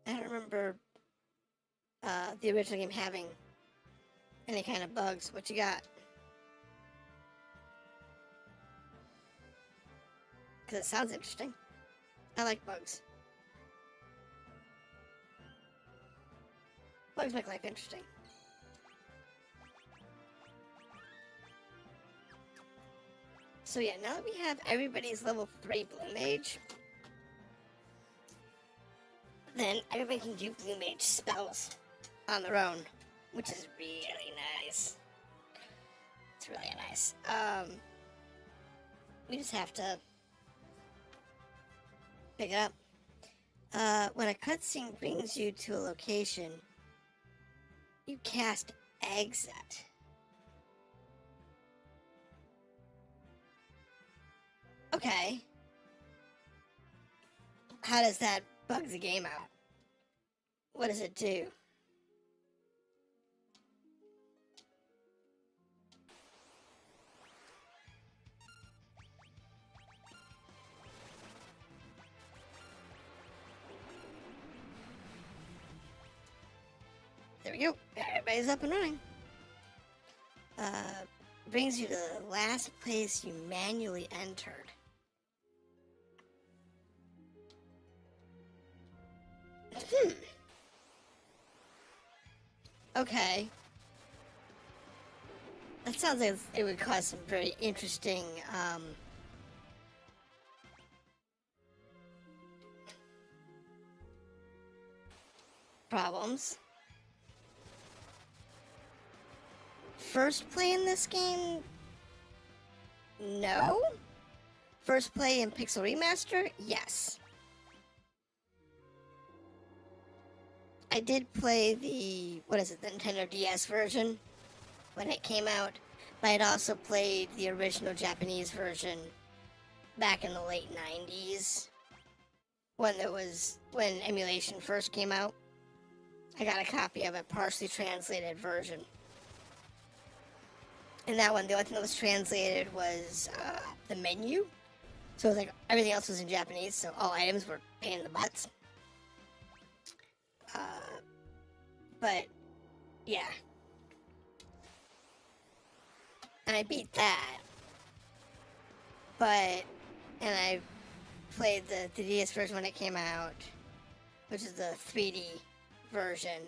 I don't remember the original game having any kind of bugs. What you got? Because it sounds interesting. I like bugs. Bugs make life interesting. So yeah, now that we have everybody's level 3 Blue Mage, then everybody can do Blue Mage spells on their own, which is really nice. It's really nice. We just have to pick it up. When a cutscene brings you to a location, you cast Exit. Okay. How does that bug the game out? What does it do? There we go. Everybody's up and running. Brings you to the last place you manually entered. Okay. That sounds like it would cause some very interesting, problems. First play in this game? No. First play in Pixel Remaster? Yes. I did play the Nintendo DS version when it came out, but I'd also played the original Japanese version back in the late 90s when emulation first came out. I got a copy of a partially translated version. And that one, the only thing that was translated was the menu. So it was like everything else was in Japanese, so all items were pain in the butts. But yeah. And I beat that. And I played the DS version when it came out, which is the 3D version.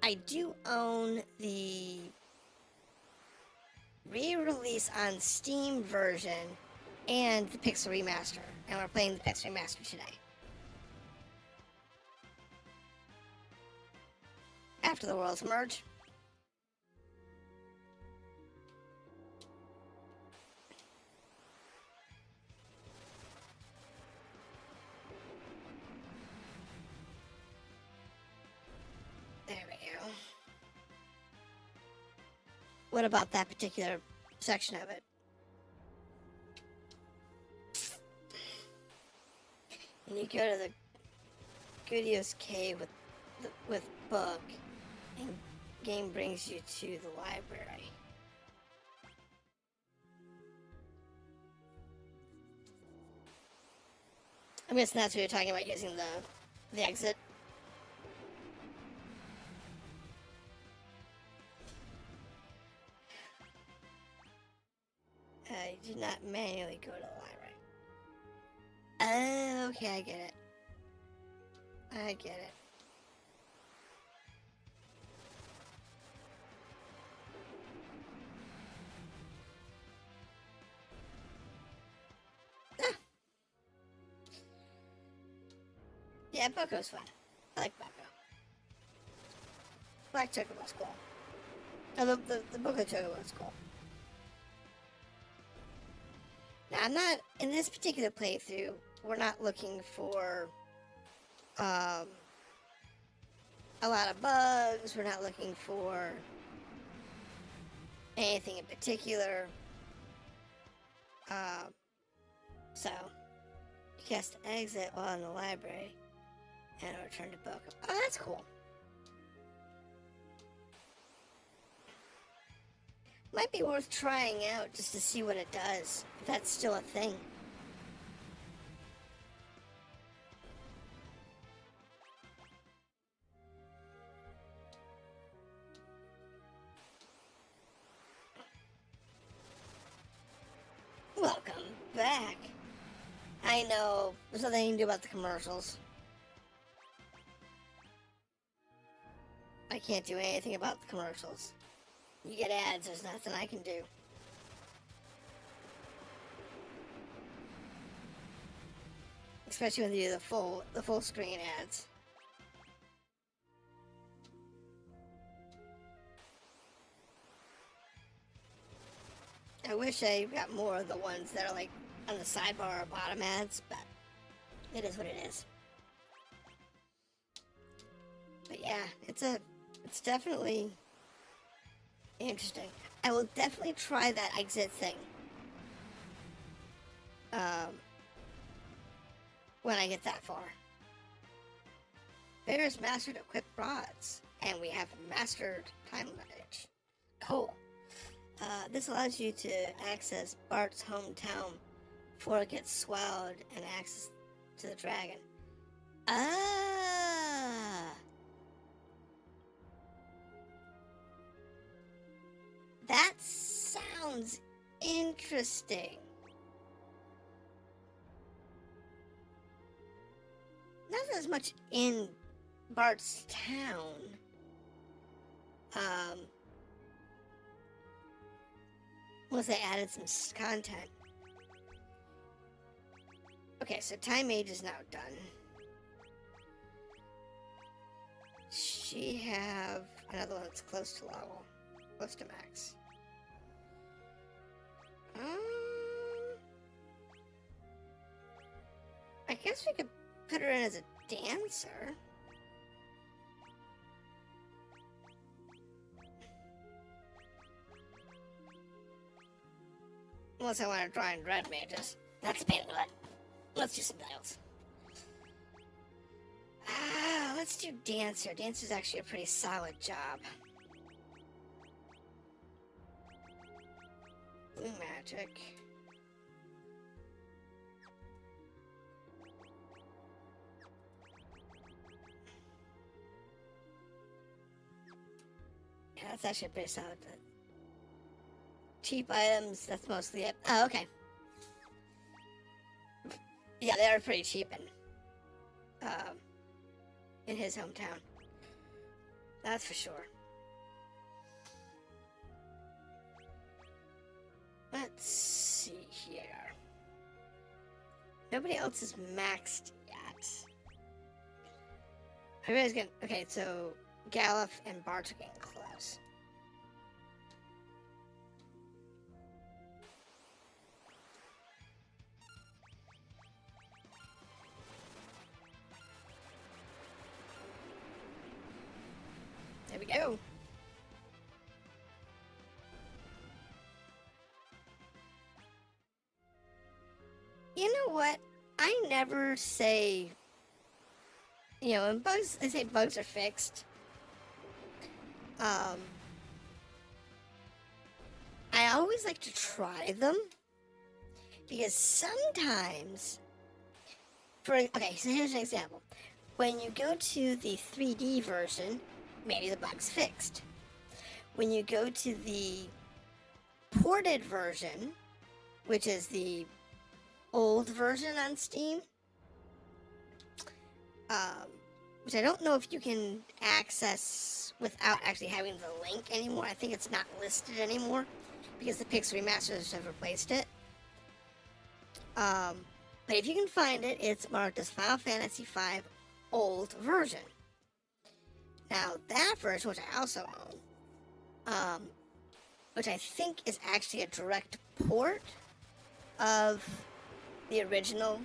I do own the re-release on Steam version and the Pixel Remaster, and we're playing the Pixel Remaster today. After the worlds merge. There we go. What about that particular section of it? And you go to the Goodio's Cave with book, and game brings you to the library. I'm guessing that's what you're talking about, using the exit. You did not manually go to the library. Okay, I get it. I get it. Ah. Yeah, Boko's fun. I like Boko. Black Chocobo's cool. Oh, the Boko Chocobo's cool. Now, I'm not, in this particular playthrough, we're not looking for a lot of bugs. We're not looking for anything in particular. So, you cast exit while in the library and return to book. Oh, that's cool. Might be worth trying out just to see what it does, if that's still a thing. Welcome back. I know, there's nothing you can do about the commercials. I can't do anything about the commercials. You get ads, there's nothing I can do. Especially when they do the full screen ads. I wish I got more of the ones that are like on the sidebar or bottom ads, but it is what it is. But yeah, it's definitely interesting. I will definitely try that exit thing. When I get that far. Bear's mastered equipped rods, and we have mastered time lineage. Cool. This allows you to access Bart's hometown before it gets swallowed and access to the dragon. Ah! That sounds interesting. Not as much in Bart's town. Once they added some content. Okay, so Time Mage is now done. She have another one that's close to level. Close to max. I guess we could put her in as a dancer. Unless I want to draw in red mages. That's a pain in the butt. Let's do something else. Let's do dancer. Dancer's actually a pretty solid job. Blue magic. Yeah, that's actually pretty solid. Cheap items, that's mostly it. Oh, okay. Yeah, they are pretty cheap in his hometown. That's for sure. Let's see here. Nobody else is maxed yet. Everybody's getting... Okay, so Galuf and Bart are getting close. There we go. You know what? I never say, you know, when bugs, I say bugs are fixed. I always like to try them because sometimes, okay, so here's an example. When you go to the 3D version, maybe the bug's fixed. When you go to the ported version, which is the old version on Steam, which I don't know if you can access without actually having the link anymore. I think it's not listed anymore because the Pix Remasters have replaced it. But if you can find it, it's marked as Final Fantasy V old version. Now that version, which I also own, which I think is actually a direct port of the original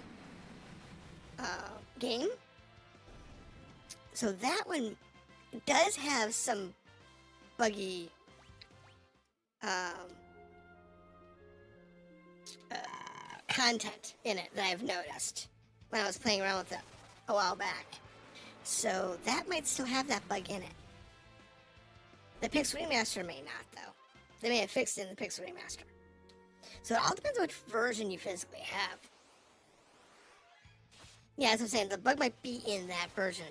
game. So that one does have some buggy content in it that I've noticed when I was playing around with it a while back. So that might still have that bug in it. The Pix Remaster may not, though. They may have fixed it in the Pix Remaster. So it all depends on which version you physically have. Yeah, that's what I'm saying. The bug might be in that version.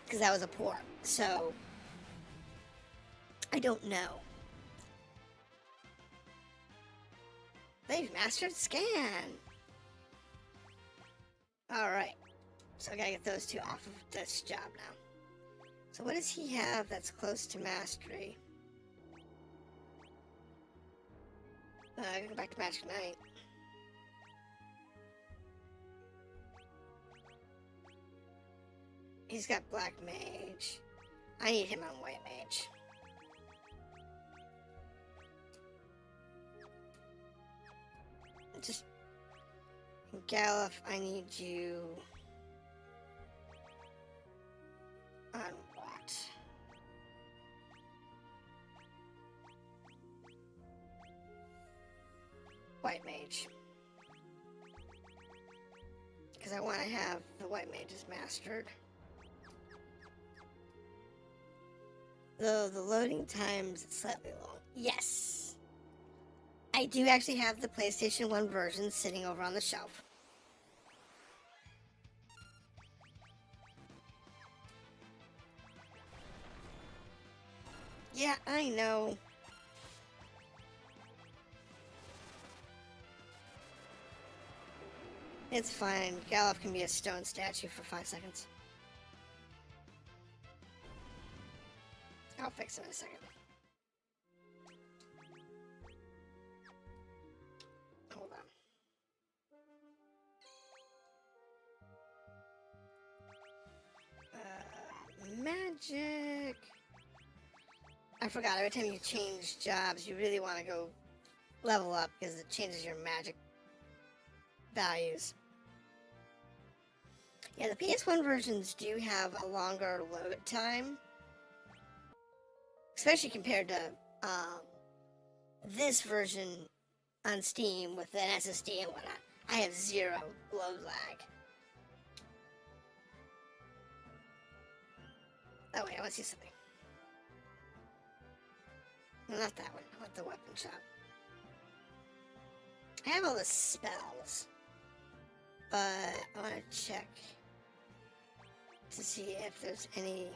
Because that was a port. So, I don't know. They've mastered scan. Alright. So I gotta get those two off of this job now. So what does he have that's close to mastery? I gotta go back to Magic Knight. He's got Black Mage. I need him on White Mage. Just... Galuf, I need you... on what? White Mage. Because I want to have the White Mages mastered. Though the loading times is slightly long. Yes! I do actually have the PlayStation 1 version sitting over on the shelf. Yeah, I know. It's fine. Galuf can be a stone statue for 5 seconds. I'll fix him in a second. Hold on. Magic. I forgot, every time you change jobs, you really want to go level up because it changes your magic values. Yeah, the PS1 versions do have a longer load time. Especially compared to this version on Steam with an SSD and whatnot. I have 0 load lag. Oh wait, I want to see something. No, not that one. I want the weapon shop. I have all the spells. But I want to check to see if there's any...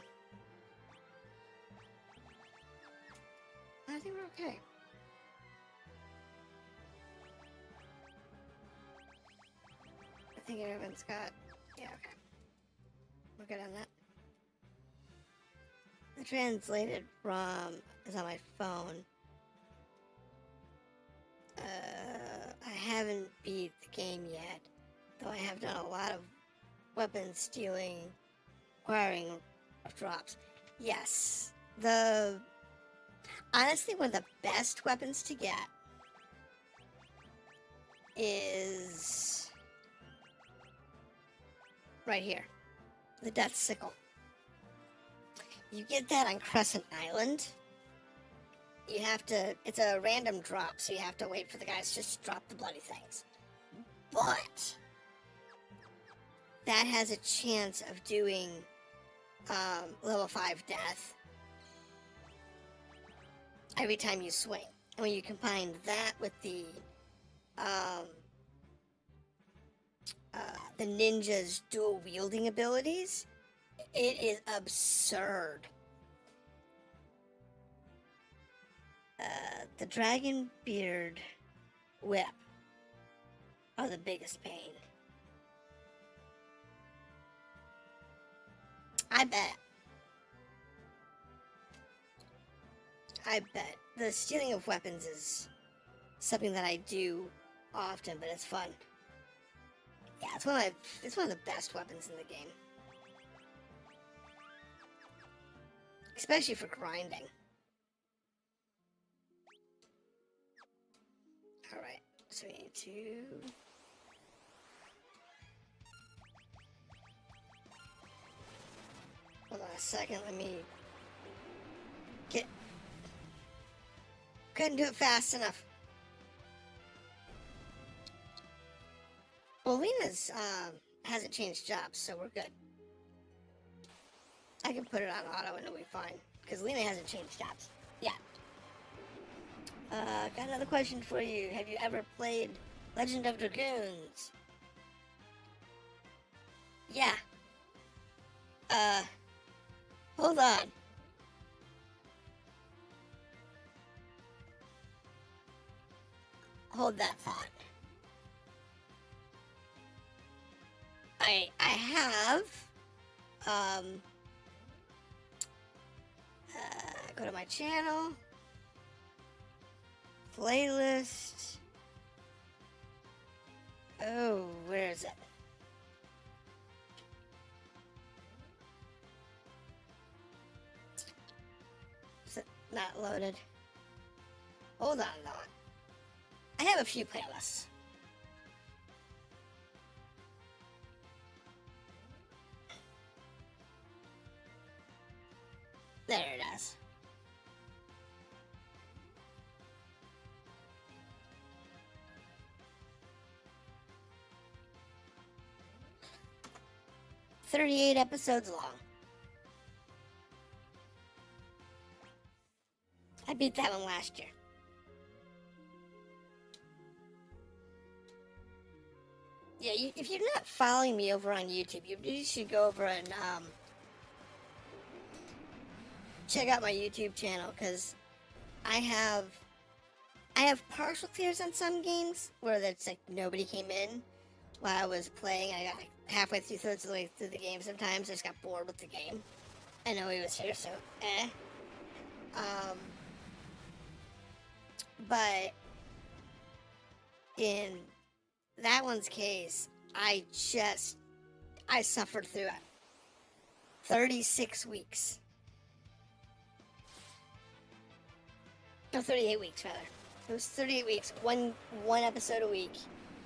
I think we're okay. I think everyone's got... Yeah, okay. We're good on that. The translated ROM is on my phone. I haven't beat the game yet, though I have done a lot of weapon stealing, acquiring of drops. Yes, honestly, one of the best weapons to get is right here, the Death Sickle. You get that on Crescent Island. You have to, it's a random drop, so you have to wait for the guys to just drop the bloody things. But that has a chance of doing level 5 death every time you swing. And when you combine that with the ninja's dual wielding abilities, it is absurd. The Dragon Beard Whip are the biggest pain. I bet. The stealing of weapons is something that I do often, but it's fun. Yeah, it's one of the best weapons in the game. Especially for grinding. Alright, So we need to... Hold on a second, let me get... Couldn't do it fast enough. Well, Lena's hasn't changed jobs, so we're good. I can put it on auto and it'll be fine. Because Lena hasn't changed jobs. Yeah. Got another question for you. Have you ever played Legend of Dragoons? Yeah. Hold on. Hold that thought. I have, go to my channel, playlist, oh, where is it? Is it not loaded? Hold on, though. I have a few playlists. There it is. "38 episodes long. I beat that one last year. Yeah, if you're not following me over on YouTube, you should go over and check out my YouTube channel, because I have partial clears on some games where it's like nobody came in while I was playing. I got like halfway through, thirds of the way through the game. Sometimes I just got bored with the game. I know he was here, so but in that one's case, I suffered through it. 36 weeks. No, 38 weeks, rather. It was 38 weeks, one episode a week,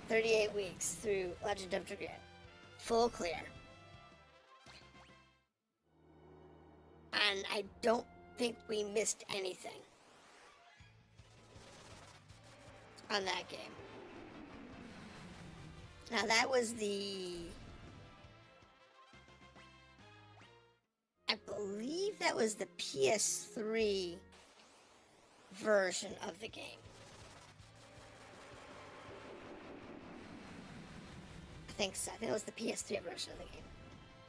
38 weeks through Legend of Dragoon. Full clear. And I don't think we missed anything on that game. Now that was I believe that was the PS3 version of the game. I think so. I think it was the PS3 version of the game.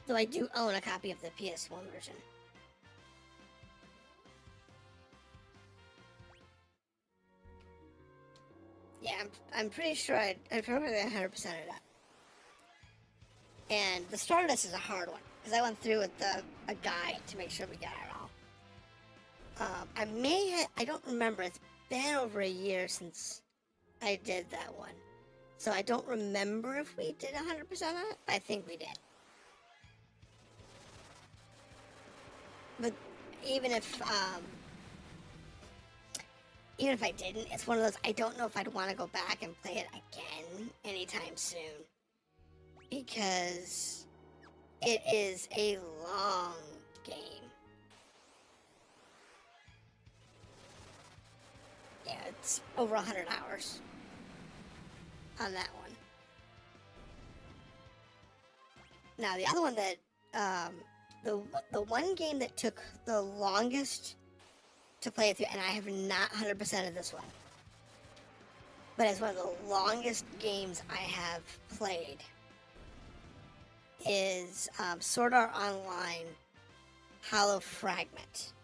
Though I do own a copy of the PS1 version. Yeah, I'm pretty sure I probably 100%ed it up. And the Stardust is a hard one, because I went through with a guide to make sure we got it all. I don't remember, it's been over a year since I did that one. So I don't remember if we did 100% on it, but I think we did. But even if I didn't, it's one of those, I don't know if I'd want to go back and play it again anytime soon. Because it is a long game. Yeah, it's over 100 hours on that one. Now, the other one that, the one game that took the longest to play through, and I have not 100% of this one, but it's one of the longest games I have played, is Sword Art Online Hollow Fragment,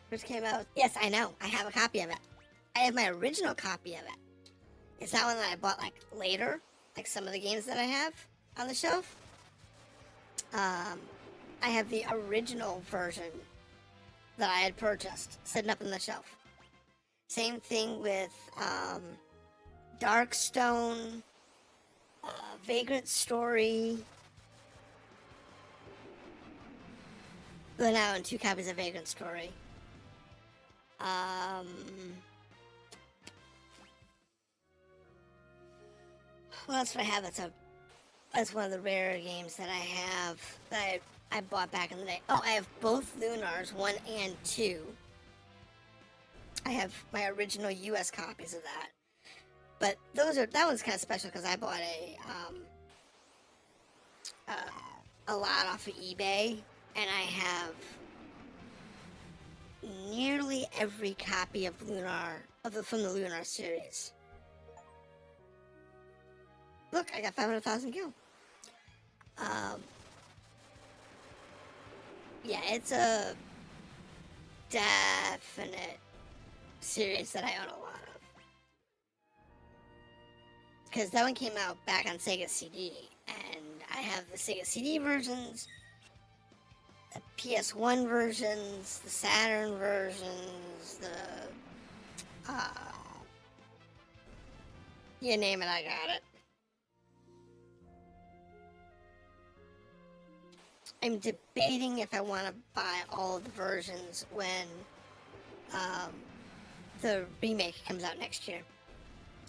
which came out. Yes, I know. I have a copy of it. I have my original copy of it. It's not one that I bought like later, like some of the games that I have on the shelf. I have the original version that I had purchased sitting up on the shelf. Same thing with Darkstone, Vagrant Story. But now I own 2 copies of Vagrant Story. What else do I have? That's one of the rarer games that I have that I bought back in the day. Oh, I have both Lunars, 1 and 2. I have my original US copies of that. But that one's kind of special because I bought a lot off of eBay, and I have nearly every copy of from the Lunar series. Look, I got 500,000 gil. Yeah, it's a definite series that I own a lot of. Because that one came out back on Sega CD, and I have the Sega CD versions, the PS1 versions, the Saturn versions, you name it, I got it. I'm debating if I want to buy all of the versions when the remake comes out next year.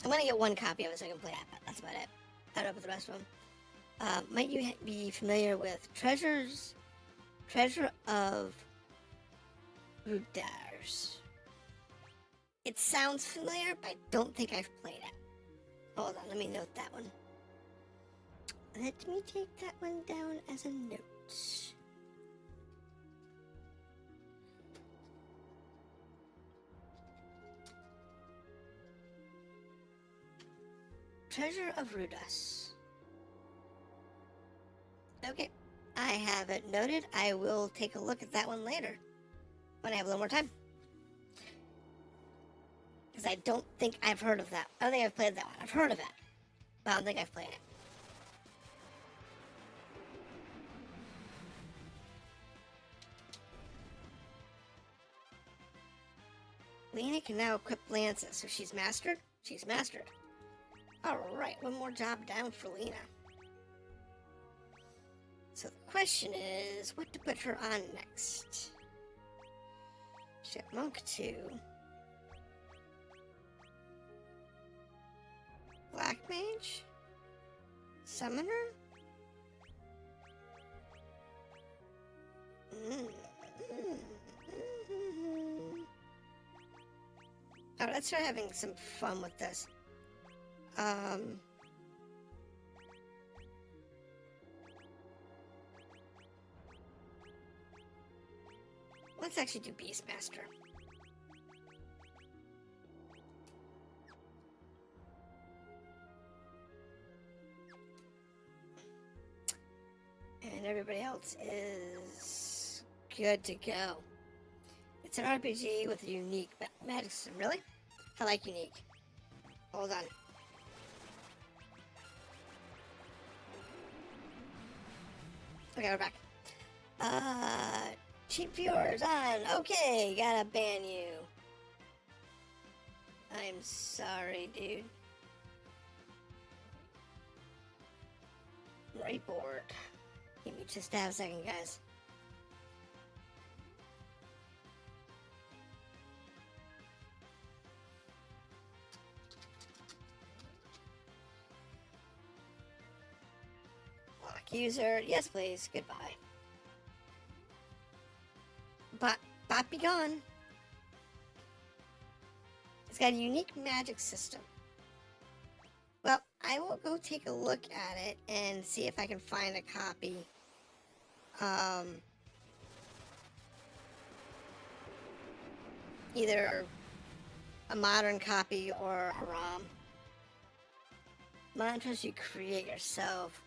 I'm going to get one copy of it so I can play it, but that's about it. I don't know about the rest of them. Might you be familiar with Treasure of Rudars? It sounds familiar, but I don't think I've played it. Hold on, let me note that one. Let me take that one down as a note. Treasure of Rudas. Okay, I have it noted. I will take a look at that one later when I have a little more time. Because I don't think I've heard of that. I don't think I've played that one. I've heard of it, but I don't think I've played it. Lena can now equip lances, so she's mastered? She's mastered. Alright, one more job down for Lena. So the question is, what to put her on next? She got Monk 2. Black Mage? Summoner? Oh, let's try having some fun with this. Let's actually do Beastmaster. And everybody else is good to go. It's an RPG with a unique magic system. Really? I like unique. Hold on. Okay, we're back. Cheap viewers on. Okay, gotta ban you. I'm sorry, dude. Right board. Give me just a second, guys. Lock user. Yes, please. Goodbye. Bot be gone. It's got a unique magic system. Well, I will go take a look at it and see if I can find a copy. Either a modern copy or a ROM. Mantras you create yourself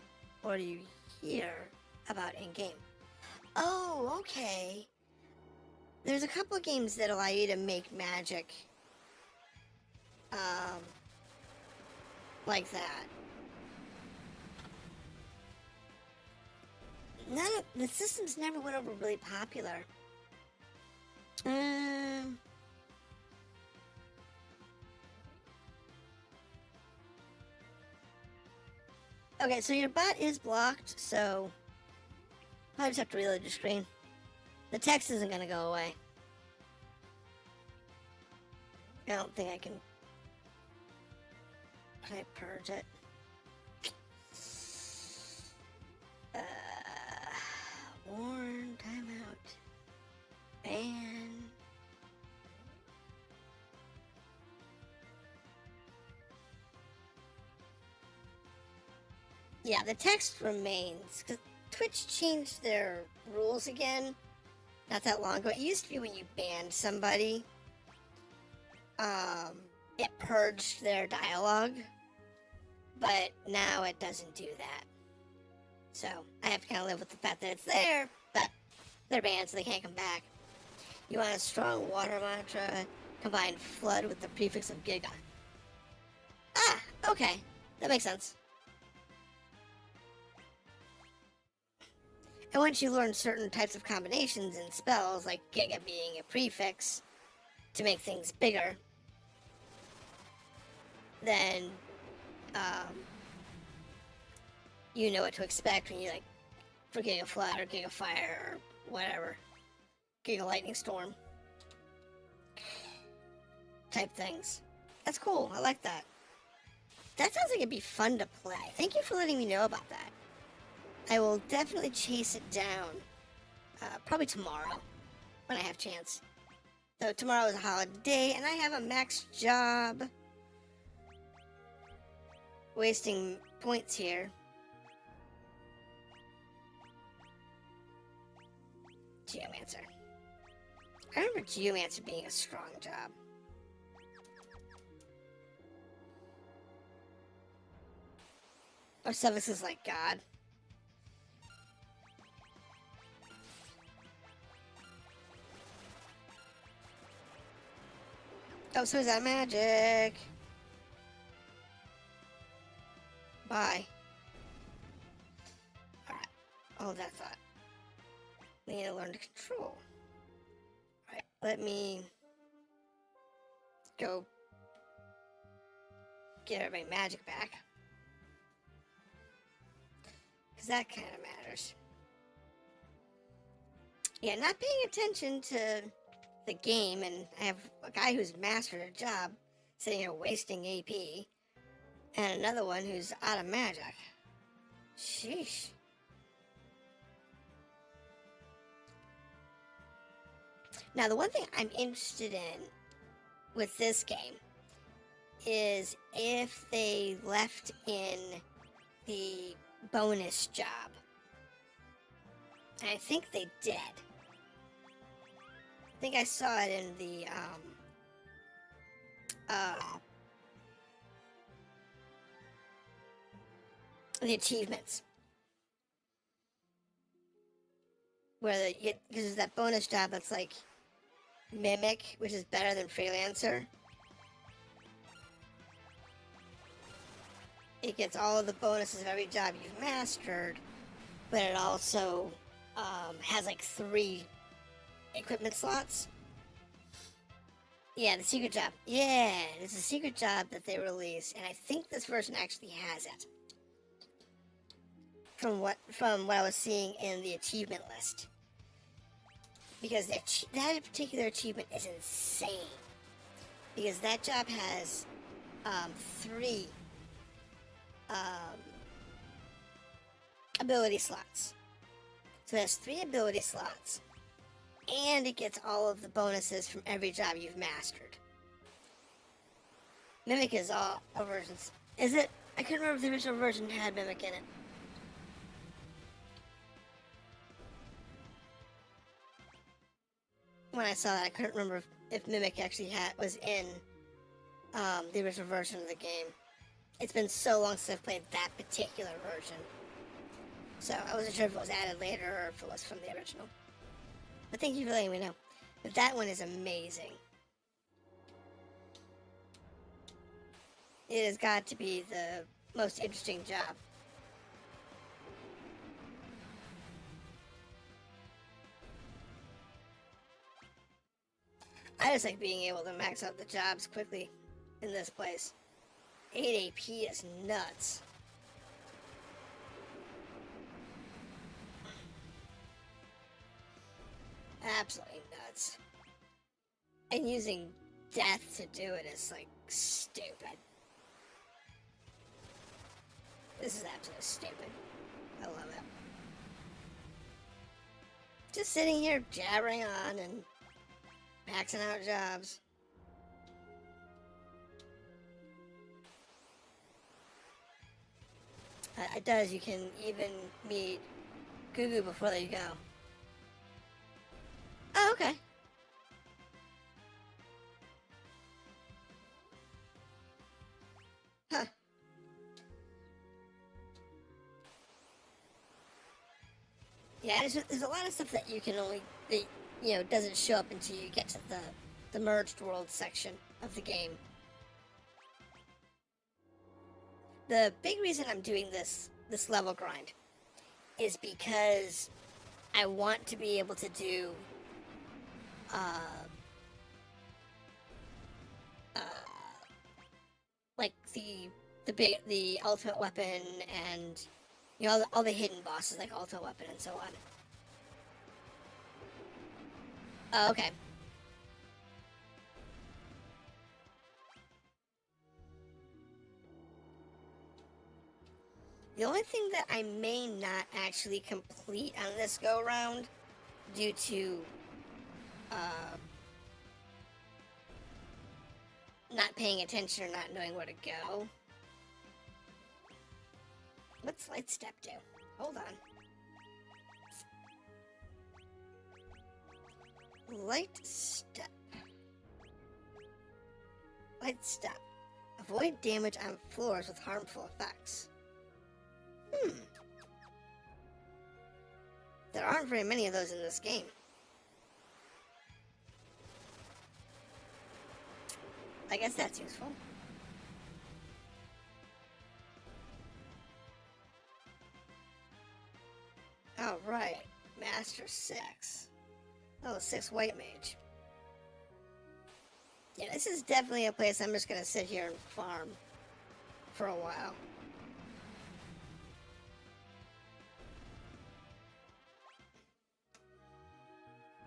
or you hear about in-game. Oh, okay. There's a couple of games that allow you to make magic like that. The systems never went over really popular. Okay, so your bot is blocked, so I just have to reload your screen. The text isn't going to go away. I don't think I can... Can I purge it? Warn, timeout, ban. Yeah, the text remains, because Twitch changed their rules again not that long ago. It used to be when you banned somebody, it purged their dialogue, but now it doesn't do that. So I have to kind of live with the fact that it's there, but they're banned, so they can't come back. You want a strong water mantra, combine flood with the prefix of giga. Ah, okay, that makes sense. And once you learn certain types of combinations and spells, like giga being a prefix to make things bigger, then you know what to expect when you, like, for Giga Flood or Giga Fire or whatever, Giga Lightning Storm type things. That's cool. I like that. That sounds like it'd be fun to play. Thank you for letting me know about that. I will definitely chase it down, probably tomorrow when I have chance. So tomorrow is a holiday and I have a max job. Wasting points here. Geomancer. I remember Geomancer being a strong job. Or Suffix is like God. Oh, so is that magic? Bye. Alright. Oh, that thought. We need to learn to control. Alright, let me go get everybody magic back. Because that kind of matters. Yeah, not paying attention to the game, and I have a guy who's mastered a job sitting here wasting AP, and another one who's out of magic. Sheesh. Now, the one thing I'm interested in with this game is if they left in the bonus job. And I think they did. I think I saw it in the achievements. Where because there's that bonus job that's like Mimic, which is better than Freelancer. It gets all of the bonuses of every job you've mastered, but it also has like 3 equipment slots. Yeah, the secret job. Yeah, it's a secret job that they released, and I think this version actually has it. From what I was seeing in the achievement list. Because that particular achievement is insane. Because that job has 3 ability slots. So it has 3 ability slots. And it gets all of the bonuses from every job you've mastered. Mimic is all versions. Is it? I couldn't remember if the original version had Mimic in it. When I saw that, I couldn't remember if Mimic actually was in the original version of the game. It's been so long since I've played that particular version. So I wasn't sure if it was added later or if it was from the original. But thank you for letting me know. But that one is amazing. It has got to be the most interesting job. I just like being able to max out the jobs quickly in this place. 8 AP is nuts. Absolutely nuts. And using death to do it is like stupid. This is absolutely stupid. I love it. Just sitting here jabbering on and maxing out jobs. It does. You can even meet Goo before they go. Oh, okay. Huh. Yeah, there's a lot of stuff that you can only, that, doesn't show up until you get to the merged world section of the game. The big reason I'm doing this level grind is because I want to be able to do like the ultimate weapon and all the hidden bosses like ultimate weapon and so on. Oh, okay. The only thing that I may not actually complete on this go round due to not paying attention or not knowing where to go. What's Light Step do? Hold on. Light Step. Light Step. Avoid damage on floors with harmful effects. There aren't very many of those in this game. I guess that's useful. Oh, right. Master 6. Oh, 6 White Mage. Yeah, this is definitely a place I'm just gonna sit here and farm for a while.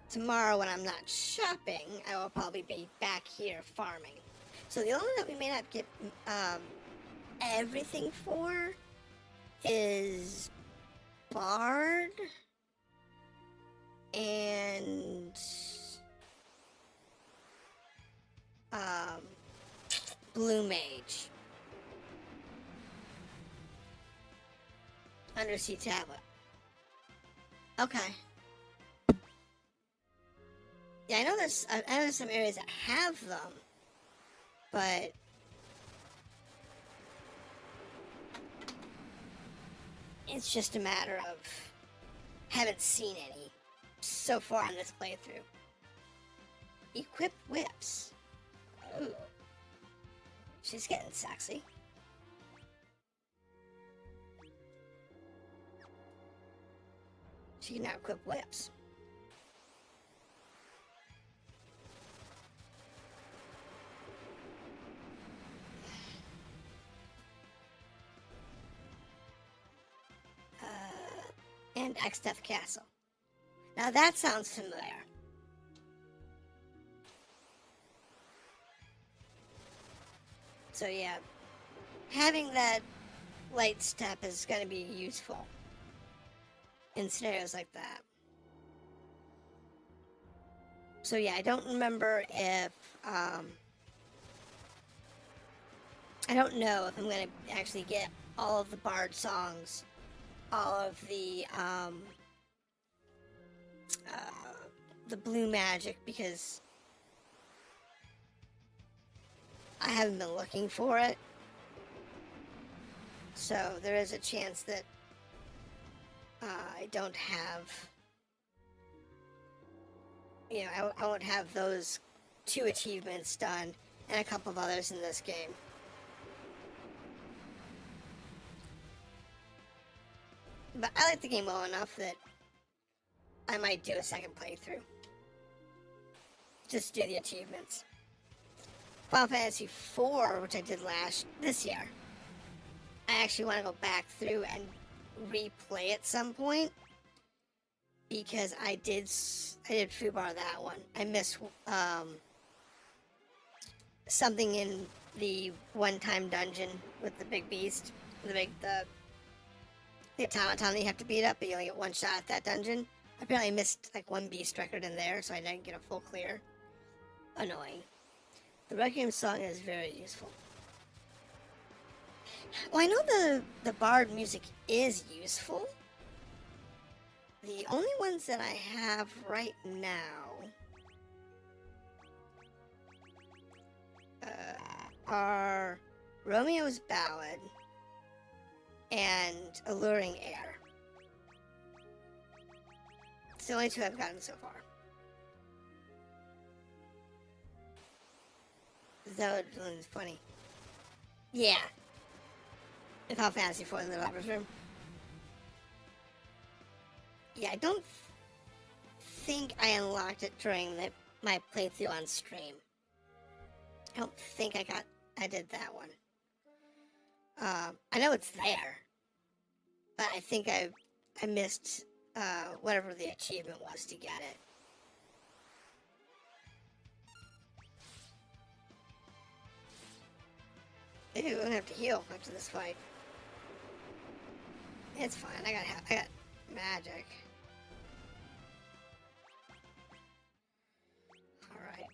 Tomorrow, when I'm not shopping, I will probably be back here farming. So the only one that we may not get everything for is Bard and Blue Mage. Undersea Tablet. Okay. Yeah, I know there's some areas that have them, but it's just a matter of haven't seen any so far in this playthrough. Equip whips. Ooh. She's getting sexy. She can now equip whips. And Exdeath Castle. Now that sounds familiar. So yeah, having that light step is going to be useful in scenarios like that. So yeah, I don't remember if I don't know if I'm going to actually get all of the Bard songs, all of the blue magic, because I haven't been looking for it. So there is a chance that I don't have, I won't have those 2 achievements done and a couple of others in this game. But I like the game well enough that I might do a second playthrough. Just do the achievements. Final Fantasy IV, which I did this year, I actually want to go back through and replay at some point, because I did foobar that one. I missed something in the one-time dungeon with the big beast, the automaton that you have to beat up, but you only get one shot at that dungeon. Apparently missed like one beast record in there, so I didn't get a full clear. Annoying. The Requiem song is very useful. Well, I know the bard music is useful. The only ones that I have right now are Romeo's Ballad and Alluring Air. It's the only two I've gotten so far. That was funny. Yeah. In Final Fantasy IV in the developer's room. Yeah, I don't think I unlocked it during my playthrough on stream. I don't think I did that one. I know it's there, but I think I missed whatever the achievement was to get it. Ew, I'm gonna have to heal after this fight. It's fine. I got magic. All right.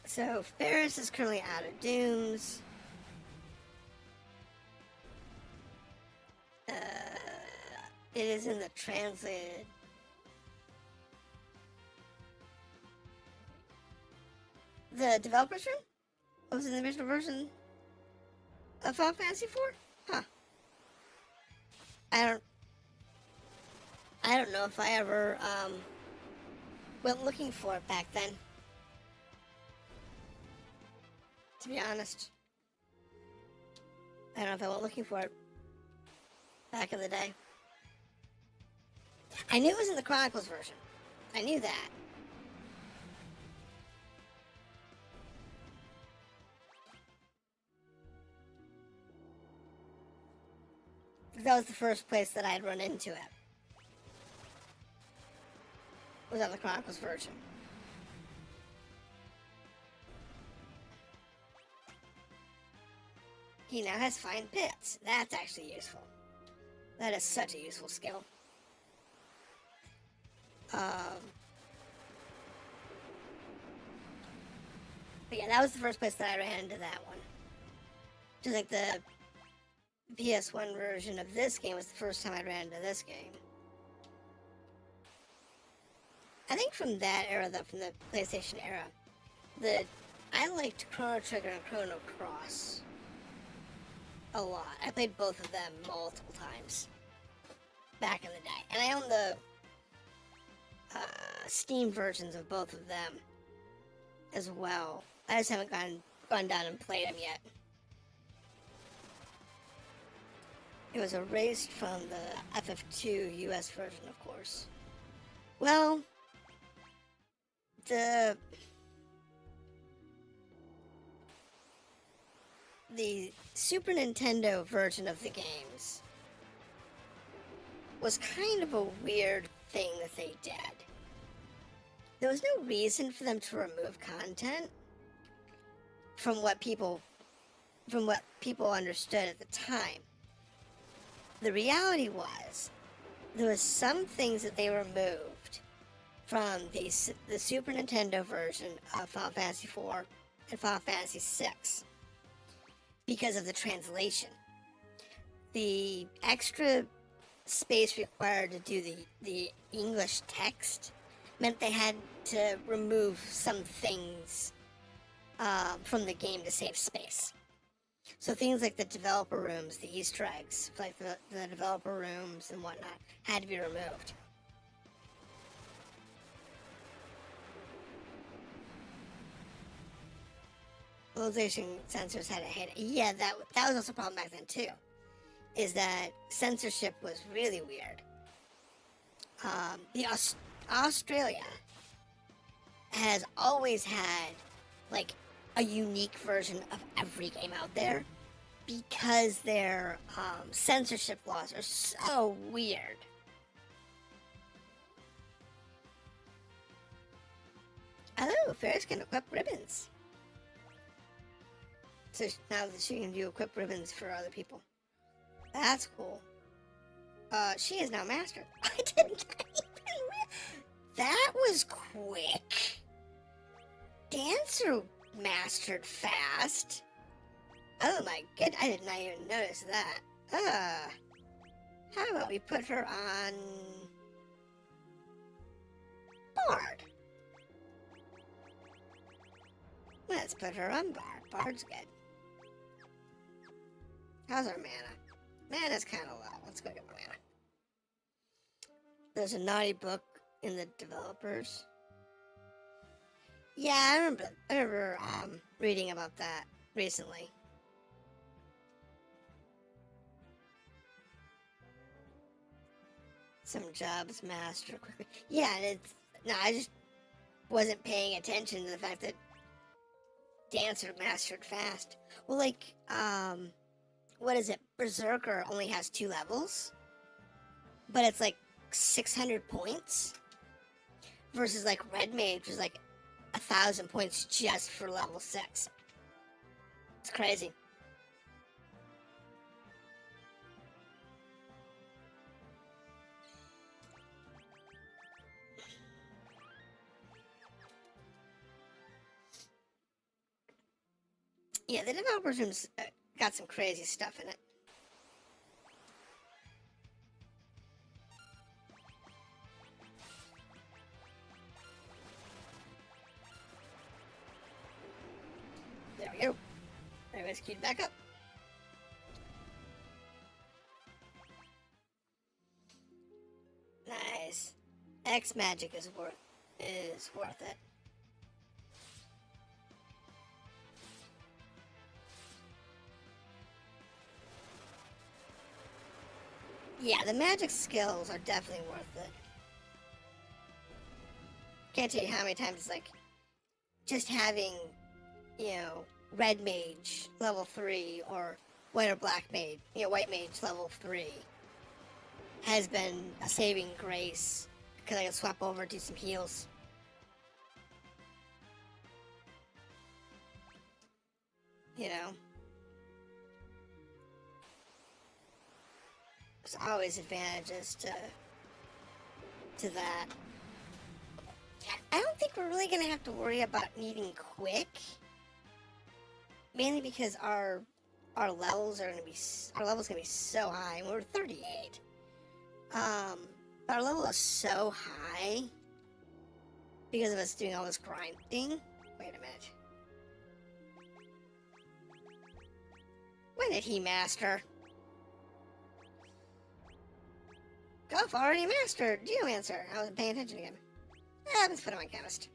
So Ferris is currently out of Dooms. It is in the translated. The developer's room? What was in the original version of Final Fantasy IV? Huh. I don't know if I ever went looking for it back then. To be honest. I don't know if I went looking for it back in the day. I knew it was in the Chronicles version. I knew that. That was the first place that I'd run into it. Was on the Chronicles version. He now has fine pits. That's actually useful. That is such a useful skill. But yeah, that was the first place that I ran into that one. Just like the PS1 version of this game was the first time I ran into this game. I think from that era, though, from the PlayStation era, I liked Chrono Trigger and Chrono Cross a lot. I played both of them multiple times back in the day. And I own the Steam versions of both of them as well. I just haven't gone down and played them yet. It was erased from the FF2 US version, of course. Well, the Super Nintendo version of the games was kind of a weird thing that they did. There was no reason for them to remove content from what people understood at the time. The reality was there was some things that they removed from the Super Nintendo version of Final Fantasy IV and Final Fantasy VI because of the translation. The extra space required to do the English text meant they had to remove some things from the game to save space. So things like the developer rooms, the Easter eggs, like the developer rooms and whatnot, had to be removed. Localization censors had to hit it. Yeah, that was also a problem back then too. Is that censorship was really weird. Australia has always had like a unique version of every game out there because their censorship laws are so weird. Oh, fairies can equip ribbons. So now that she can do equip ribbons for other people. That's cool. She is now mastered. I did not even that was quick. Dancer mastered fast. Oh my god, I did not even notice that. How about we put her on Bard? Let's put her on Bard. Bard's good. How's our mana? Mana's kind of low. Let's go get mana. There's a naughty book in the developers. Yeah, I remember reading about that recently. Some jobs master quickly. Yeah, I just wasn't paying attention to the fact that Dancer mastered fast. Well, like, what is it? Berserker only has 2 levels, but it's like 600 points versus like Red Mage, which is like 1,000 points just for level 6. It's crazy. Yeah, the developers room's got some crazy stuff in it. There we go. Everybody's queued back up. Nice. X magic is worth it. Yeah, the magic skills are definitely worth it. Can't tell you how many times it's like just having, red mage level 3 or white or black mage, white mage level 3 has been a saving grace because I can swap over and do some heals. There's always advantages to that. I don't think we're really gonna have to worry about needing quick, mainly because our levels gonna be so high. We're 38. Our level is so high because of us doing all this grinding. Wait a minute. When did he master? Golf already mastered. Geomancer. I wasn't paying attention again. Let's put him on chemist.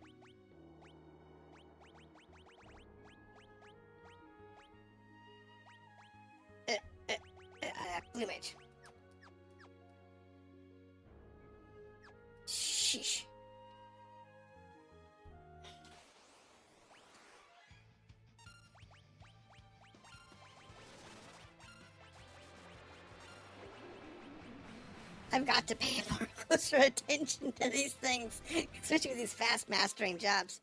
Blue mage. Sheesh. I've got to pay more closer attention to these things, especially with these fast mastering jobs.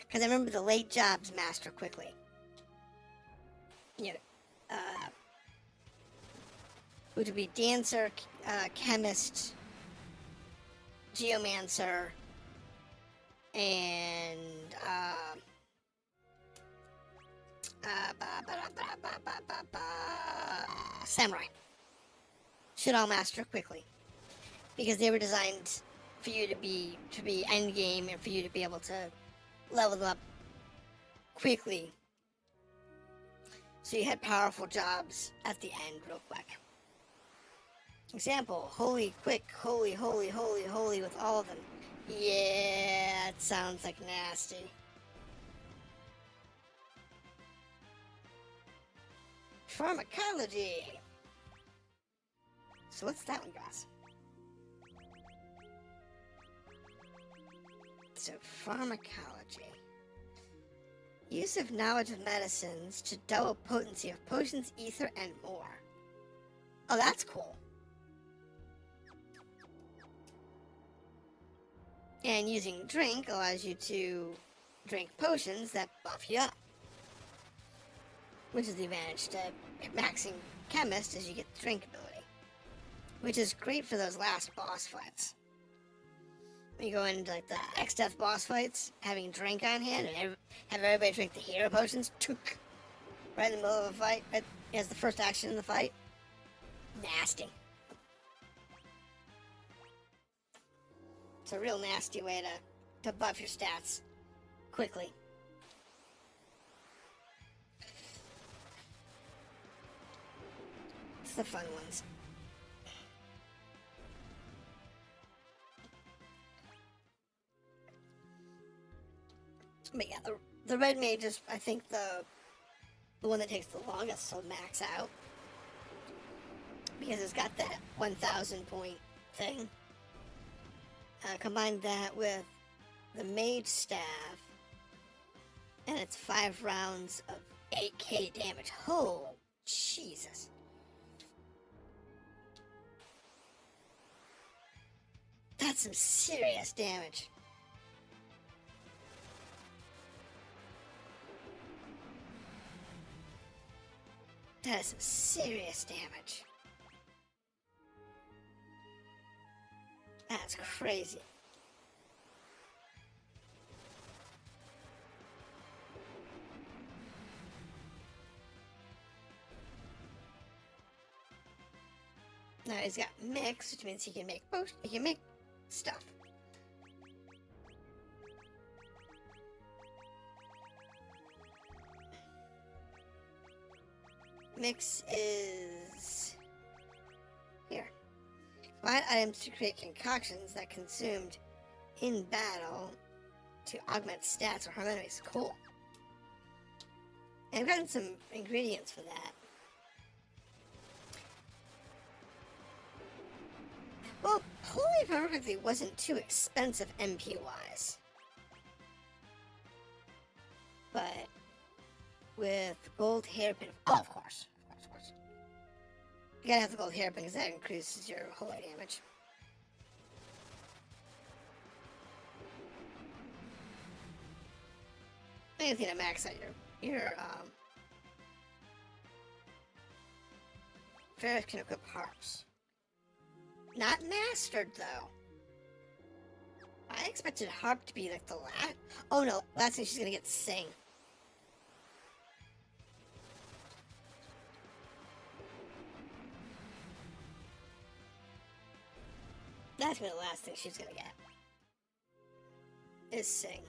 Because I remember the late jobs master quickly. Which would be Dancer, Chemist, Geomancer, and Samurai. Should all master quickly. Because they were designed for you to be end game and for you to be able to level them up quickly. So you had powerful jobs at the end real quick. Example, holy quick, holy with all of them. Yeah, it sounds like nasty. Pharmacology. So what's that one, guys? So pharmacology. Use of knowledge of medicines to double potency of potions, ether, and more. Oh, that's cool. And using drink allows you to drink potions that buff you up. which is the advantage to maxing Chemist, is you get the drink ability, which is great for those last boss fights. When you go into like the X-Death boss fights, having drink on hand and have everybody drink the hero potions, right in the middle of a fight, right as the first action in the fight. Nasty. It's a real nasty way to buff your stats quickly. It's the fun ones. But yeah, the red mage is, I think, the one that takes the longest to max out. Because it's got that 1,000 point thing. Combine that with the mage staff, and it's 5 rounds of 8k damage. Oh, Jesus. That's some serious damage. That is some serious damage. That's crazy. Now he's got mix, which means he can make stuff. Mix is here. Find items to create concoctions that consumed in battle to augment stats or harm enemies. Cool. And I've gotten some ingredients for that. Well, Holy Perfectly wasn't too expensive MP-wise. But with gold hairpin, oh, of course. You gotta have the gold hairpin because that increases your holy damage. I think to max out your Ferris can equip harps. Not mastered though. I expected harp to be like the last. Oh no, last thing she's gonna get sing. That's gonna be the last thing she's gonna get. Is sing.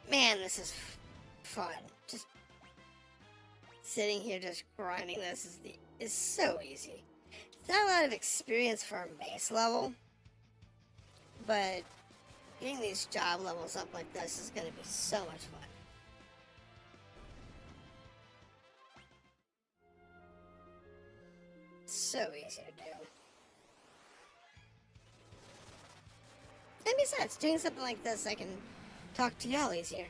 Man, this is fun. Just sitting here, just grinding this is so easy. It's not a lot of experience for a base level, but getting these job levels up like this is gonna be so much fun. So easy to do. And besides, doing something like this, I can talk to y'all easier.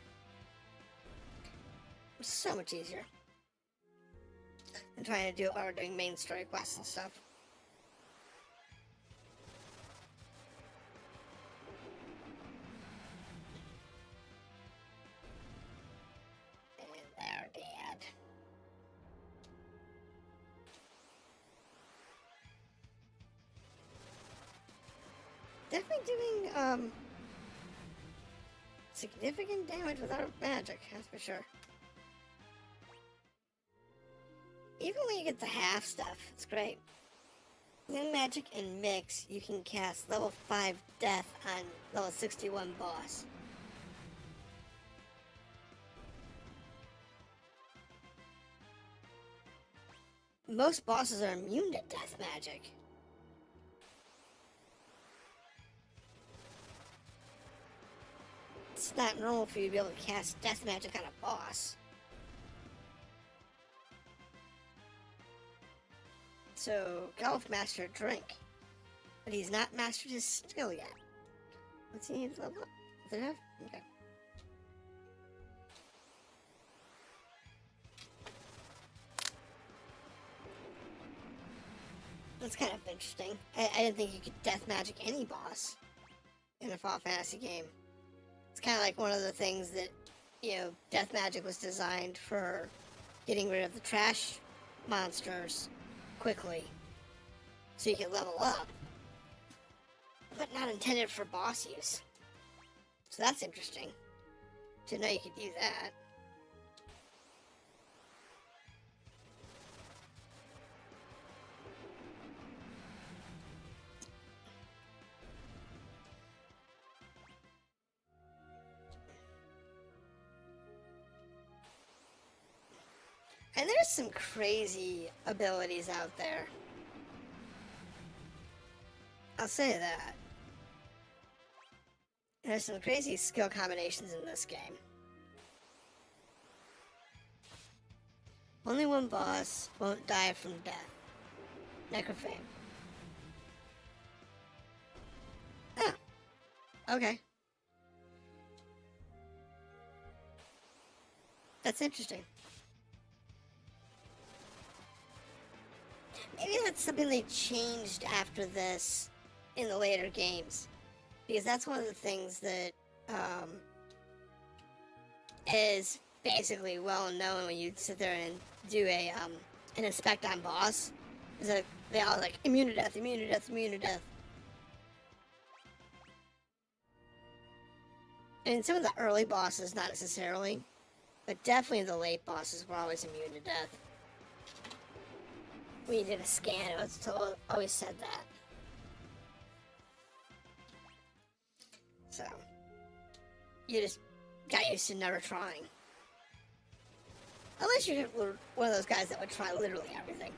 So much easier than trying to do it while we're doing main story quests and stuff. And they're dead. Definitely doing significant damage without magic, that's for sure. Even when you get the half stuff, it's great. With magic and mix, you can cast level 5 death on level 61 boss. Most bosses are immune to death magic. It's not normal for you to be able to cast death magic on a boss. So, Golf mastered drink, but he's not mastered his skill yet. Let's see his level up. Does it have? Okay. That's kind of interesting. I didn't think you could death magic any boss in a Final Fantasy game. It's kind of like one of the things that, death magic was designed for getting rid of the trash monsters quickly so you can level up, but not intended for boss use. So that's interesting to know you could do that. And there's some crazy abilities out there. I'll say that. There's some crazy skill combinations in this game. Only one boss won't die from death. Necrophage. Oh. Okay. That's interesting. Maybe that's something they changed after this in the later games. Because that's one of the things that is basically well known when you sit there and do an inspect on boss. Is that they all like immune to death, immune to death, immune to death. And some of the early bosses, not necessarily, but definitely the late bosses were always immune to death. When you did a scan, it was always said that. So, you just got used to never trying. Unless you're one of those guys that would try literally everything.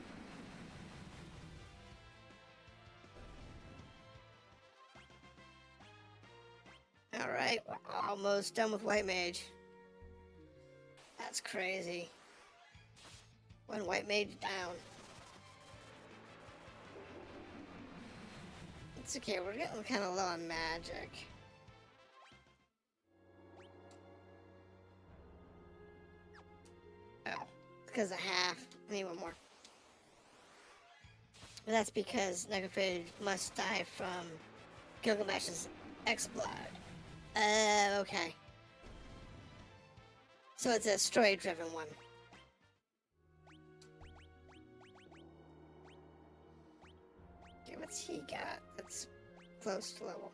Alright, we're almost done with White Mage. That's crazy. One White Mage down. It's okay, we're getting kind of low on magic. Oh, because of half. I need one more. But that's because Necrophage must die from Gilgamesh's X-Blood. Okay. So it's a story-driven one. Okay, what's he got that's close to level?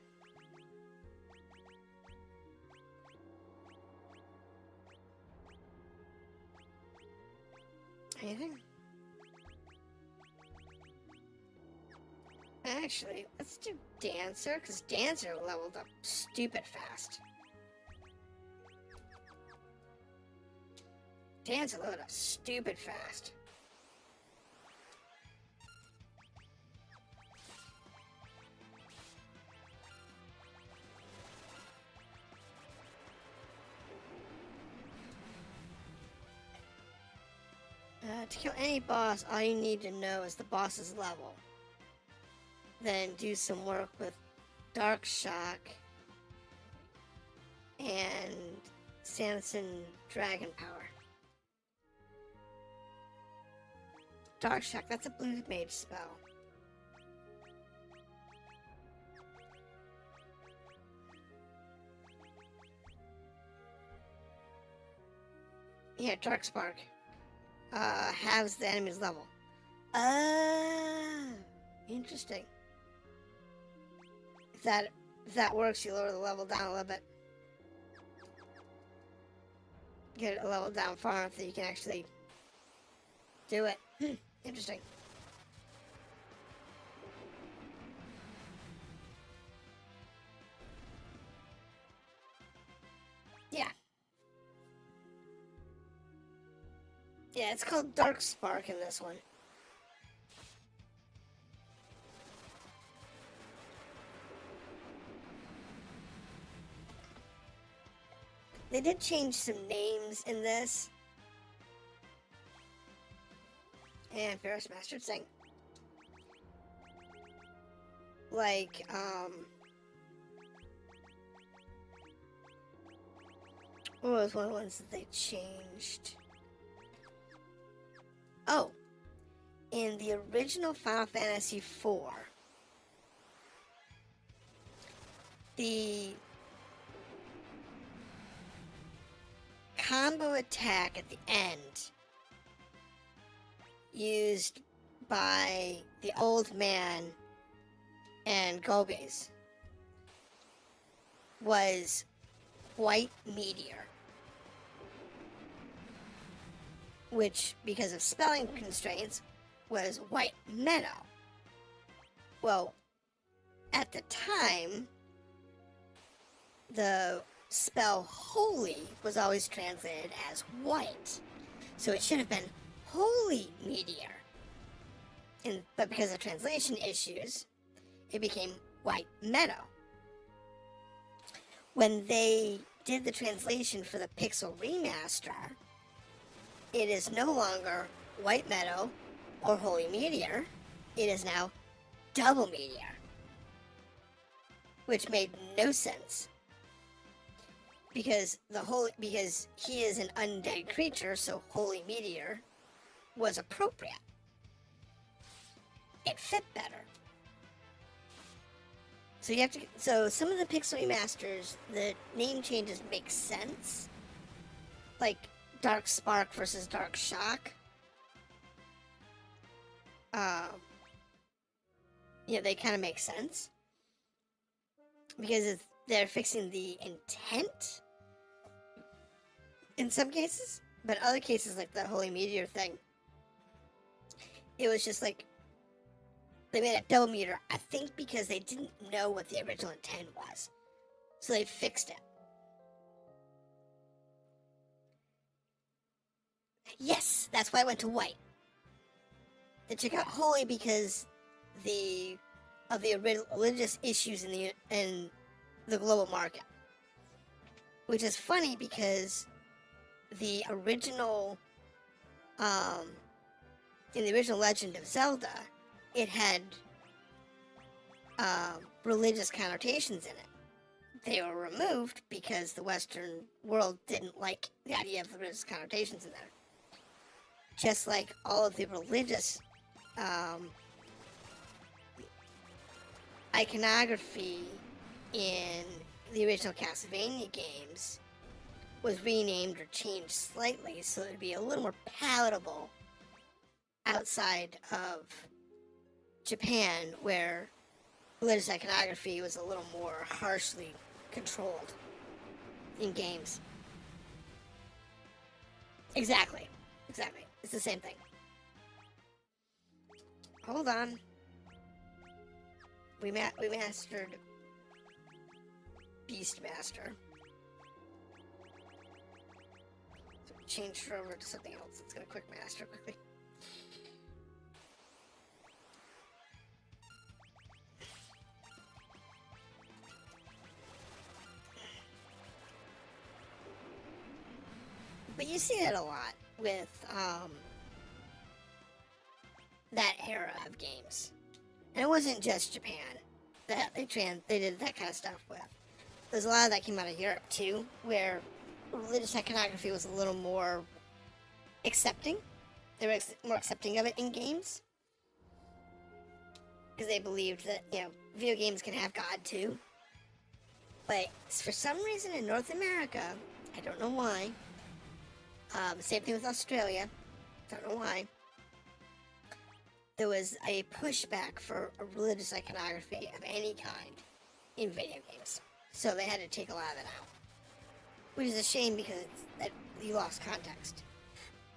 Anything? Actually, let's do Dancer, because Dancer leveled up stupid fast. Dancer leveled up stupid fast. To kill any boss, all you need to know is the boss's level. Then do some work with Dark Shock and Samson Dragon Power. Dark Shock, that's a blue mage spell. Yeah, Dark Spark. Halves the enemy's level. Interesting. If that works, you lower the level down a little bit. Get it a level down far enough that you can actually do it. Interesting. Yeah. Yeah, it's called Dark Spark in this one. They did change some names in this. And Ferris Master saying, like, what was one of the ones that they changed? Oh, in the original Final Fantasy IV, the combo attack at the end used by the old man and Gobes was White Meteor, which, because of spelling constraints, was White Meadow. Well, at the time, the spell holy was always translated as white, so it should have been Holy Meteor. But because of translation issues, it became White Meadow. When they did the translation for the Pixel Remaster, it is no longer White Meadow or Holy Meteor. It is now Double Meteor, which made no sense because he is an undead creature, so Holy Meteor was appropriate. It fit better. So some of the Pixel Remasters, the name changes make sense. Like Dark Spark versus Dark Shock. They kind of make sense. Because they're fixing the intent in some cases. But other cases, like the Holy Meteor thing, it was just like, they made it Double Meteor, I think because they didn't know what the original intent was. So they fixed it. Yes, that's why I went to white. They took out Holy because of the religious issues in the global market. Which is funny because the original, in the original Legend of Zelda, it had religious connotations in it. They were removed because the Western world didn't like the idea of the religious connotations in there. Just like all of the religious iconography in the original Castlevania games was renamed or changed slightly so it would be a little more palatable outside of Japan, where religious iconography was a little more harshly controlled in games. Exactly. It's the same thing. Hold on. We mastered Beastmaster. So change over to something else. Let's get a quick master quickly. But you see that a lot with that era of games. And it wasn't just Japan that they did that kind of stuff with. There's a lot of that came out of Europe too, where religious iconography was a little more accepting. They were more accepting of it in games. Because they believed that, video games can have God too. But for some reason in North America, I don't know why, same thing with Australia, don't know why, there was a pushback for a religious iconography of any kind in video games. So they had to take a lot of it out. Which is a shame because that you lost context.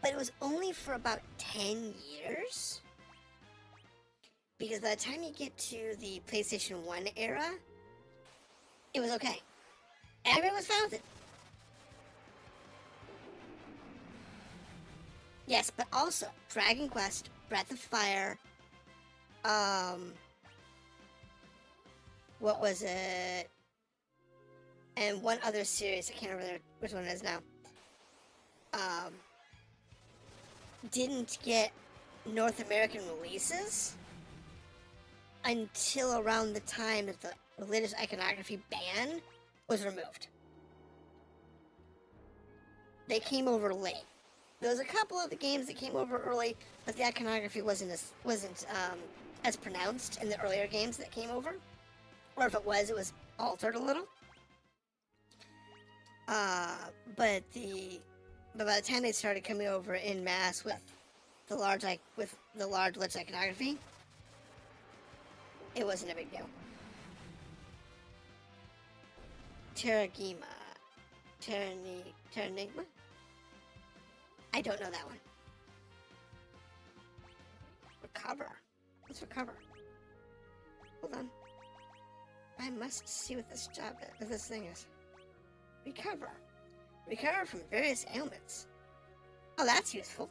But it was only for about 10 years. Because by the time you get to the PlayStation 1 era, it was okay. Everyone was fine with it. Yes, but also Dragon Quest, Breath of Fire, what was it? And one other series, I can't remember which one it is now, didn't get North American releases until around the time that the religious iconography ban was removed. They came over late. There was a couple of the games that came over early, but the iconography wasn't as pronounced in the earlier games that came over. Or if it was altered a little. But by the time they started coming over in mass with the large lich iconography, it wasn't a big deal. Terranigma. I don't know that one. Recover. Let's recover. Hold on. I must see what this thing is. Recover. Recover from various ailments. Oh, that's useful.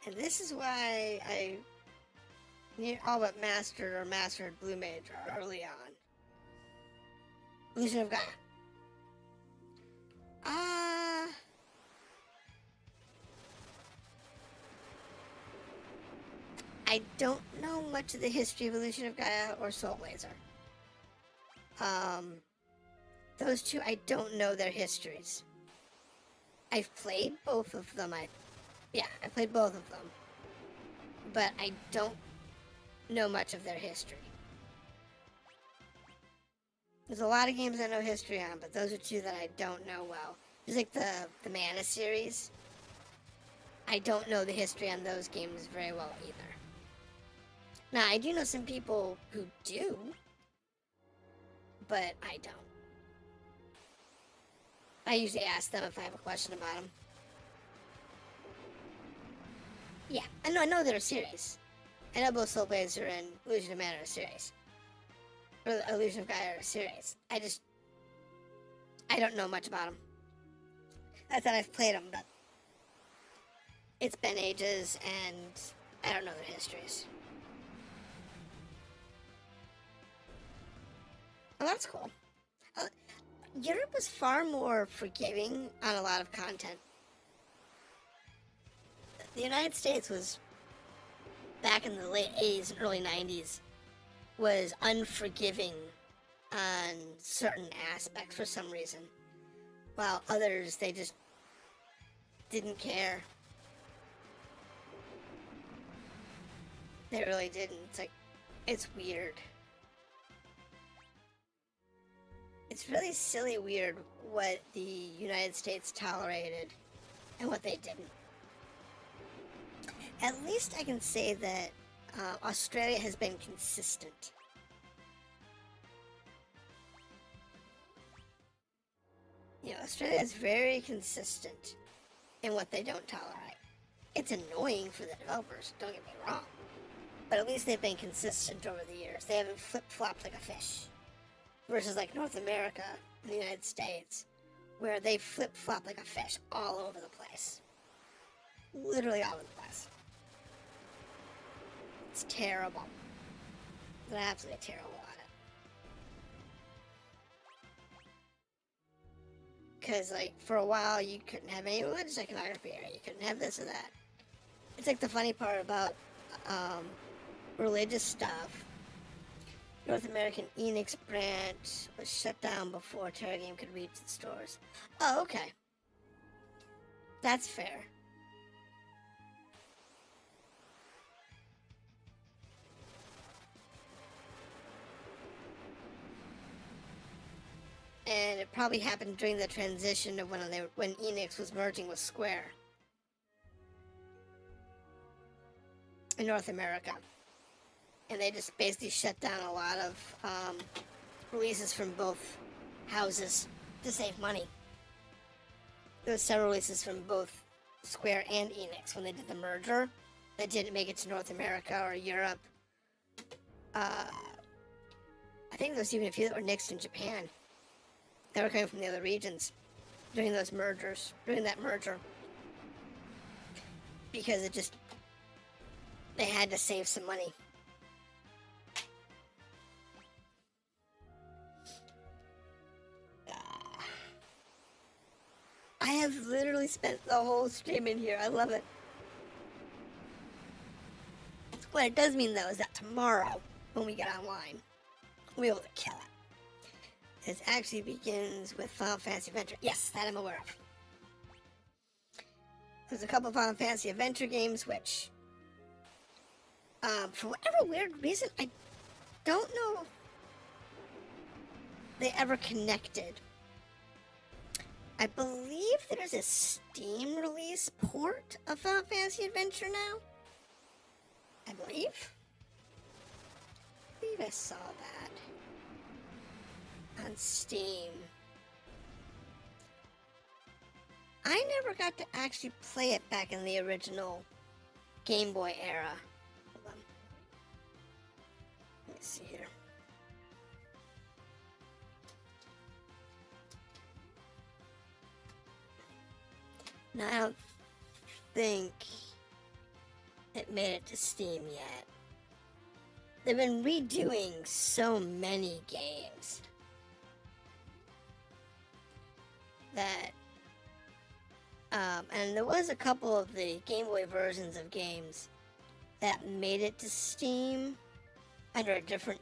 And this is why I all but mastered Blue Mage early on. Illusion of Gaia. I don't know much of the history of Illusion of Gaia or Soul Blazer. Those two, I don't know their histories. I've played both of them. I played both of them. But I don't know much of their history. There's a lot of games I know history on, but those are two that I don't know well. There's like the Mana series. I don't know the history on those games very well either. Now, I do know some people who do, but I don't. I usually ask them if I have a question about them. Yeah, I know they're a series. I know both Soul Blazer and Illusion of Mana are a series. Or Illusion of Gaia are a series. I don't know much about them. I thought I've played them, but it's been ages, and I don't know their histories. Oh, that's cool. Europe was far more forgiving on a lot of content. The United States was, back in the late 80s and early 90s, was unforgiving on certain aspects for some reason. While others, they just didn't care. They really didn't. It's like, it's weird. It's really silly weird what the United States tolerated and what they didn't. At least I can say that Australia has been consistent. You know, Australia is very consistent in what they don't tolerate. It's annoying for the developers, don't get me wrong. But at least they've been consistent over the years. They haven't flip-flopped like a fish. Versus like North America and the United States, where they flip-flop like a fish all over the place. Literally all over the place. It's terrible. They're absolutely terrible at it. Because, like, for a while, you couldn't have any religious iconography, or you couldn't have this or that. It's like the funny part about religious stuff. North American Enix branch was shut down before Terra Game could reach the stores. Oh, okay. That's fair. And it probably happened during the transition of when Enix was merging with Square in North America. And they just basically shut down a lot of releases from both houses to save money. There were several releases from both Square and Enix when they did the merger that didn't make it to North America or Europe. I think there was even a few that were nixed in Japan. They were coming from the other regions during that merger. Because they had to save some money. I I've literally spent the whole stream in here. I love it. What it does mean, though, is that tomorrow, when we get online, we'll be able to kill it. It actually begins with Final Fantasy Adventure. Yes, that I'm aware of. There's a couple of Final Fantasy Adventure games, which, for whatever weird reason, I don't know if they ever connected. I believe there's a Steam release port of Final Fantasy Adventure now. I believe I saw that on Steam. I never got to actually play it back in the original Game Boy era. Hold on. Let me see here. No, I don't think it made it to Steam yet. They've been redoing so many games that, and there was a couple of the Game Boy versions of games that made it to Steam under a different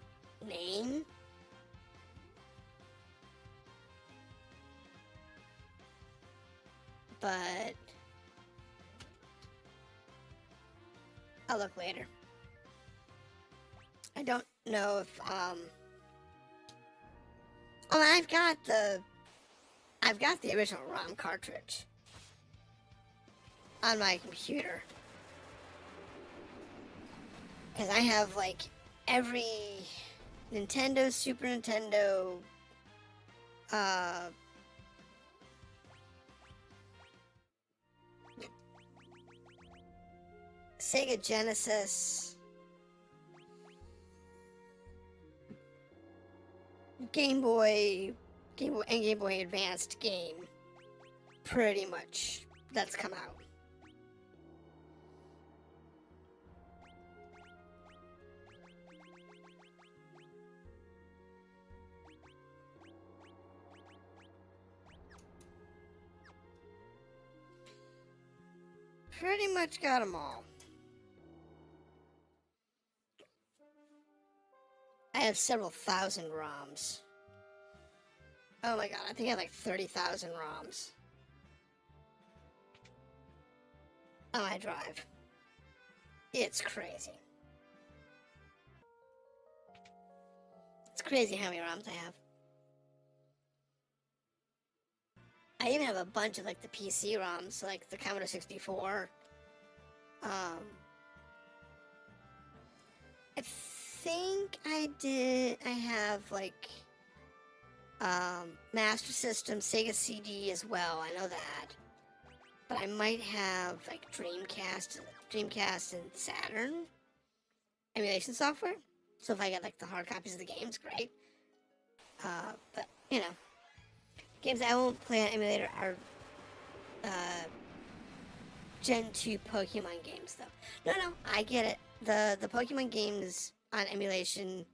name. But I'll look later. I don't know if oh, I've got the original ROM cartridge on my computer, because I have like every Nintendo, Super Nintendo, Sega Genesis, Game Boy, and Game Boy Advanced game, pretty much, that's come out. Pretty much got them all. I have several thousand ROMs. Oh my god, I think I have like 30,000 ROMs on my drive. It's crazy. It's crazy how many ROMs I have. I even have a bunch of like the PC ROMs, like the Commodore 64. I think I have like Master System, Sega CD as well, I know that. But I might have like Dreamcast and Saturn emulation software. So if I get like the hard copies of the games, great. But you know, games I won't play on emulator are Gen 2 Pokemon games though. No, I get it. The Pokemon games on emulation,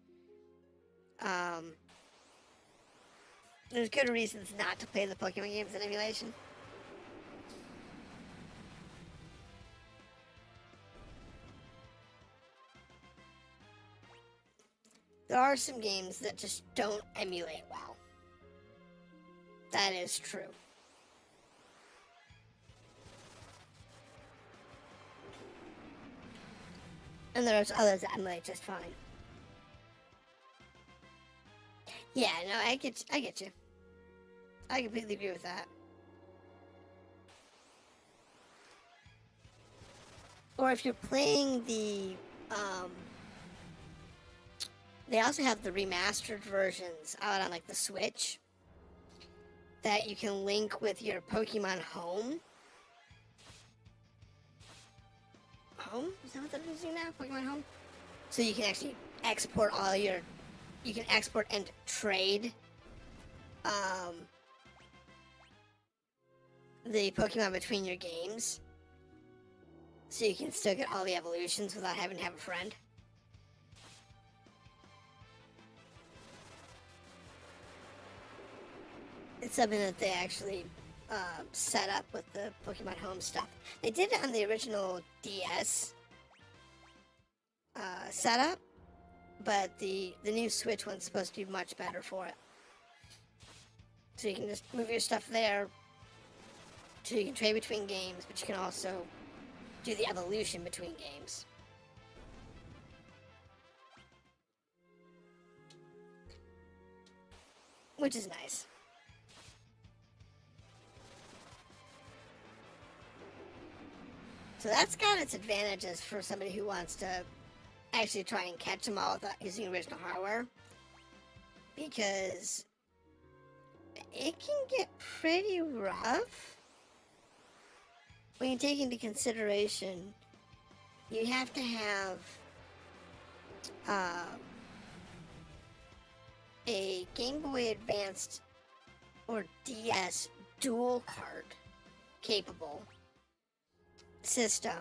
there's good reasons not to play the Pokemon games on emulation. There are some games that just don't emulate well. That is true. And there's others that emulate just fine. Yeah, no, I get you. I completely agree with that. Or if you're playing the, they also have the remastered versions out on like the Switch that you can link with your Pokemon Home. Home? Is that what they're using now? Pokemon Home? So you can actually export all your, you can export and trade the Pokemon between your games. So you can still get all the evolutions without having to have a friend. It's something that they actually setup with the Pokemon Home stuff. They did it on the original DS setup, but the new Switch one's supposed to be much better for it. So you can just move your stuff there, so you can trade between games, but you can also do the evolution between games. Which is nice. So that's got its advantages for somebody who wants to actually try and catch them all without using original hardware. Because it can get pretty rough when you take into consideration you have to have a Game Boy Advanced or DS dual card capable system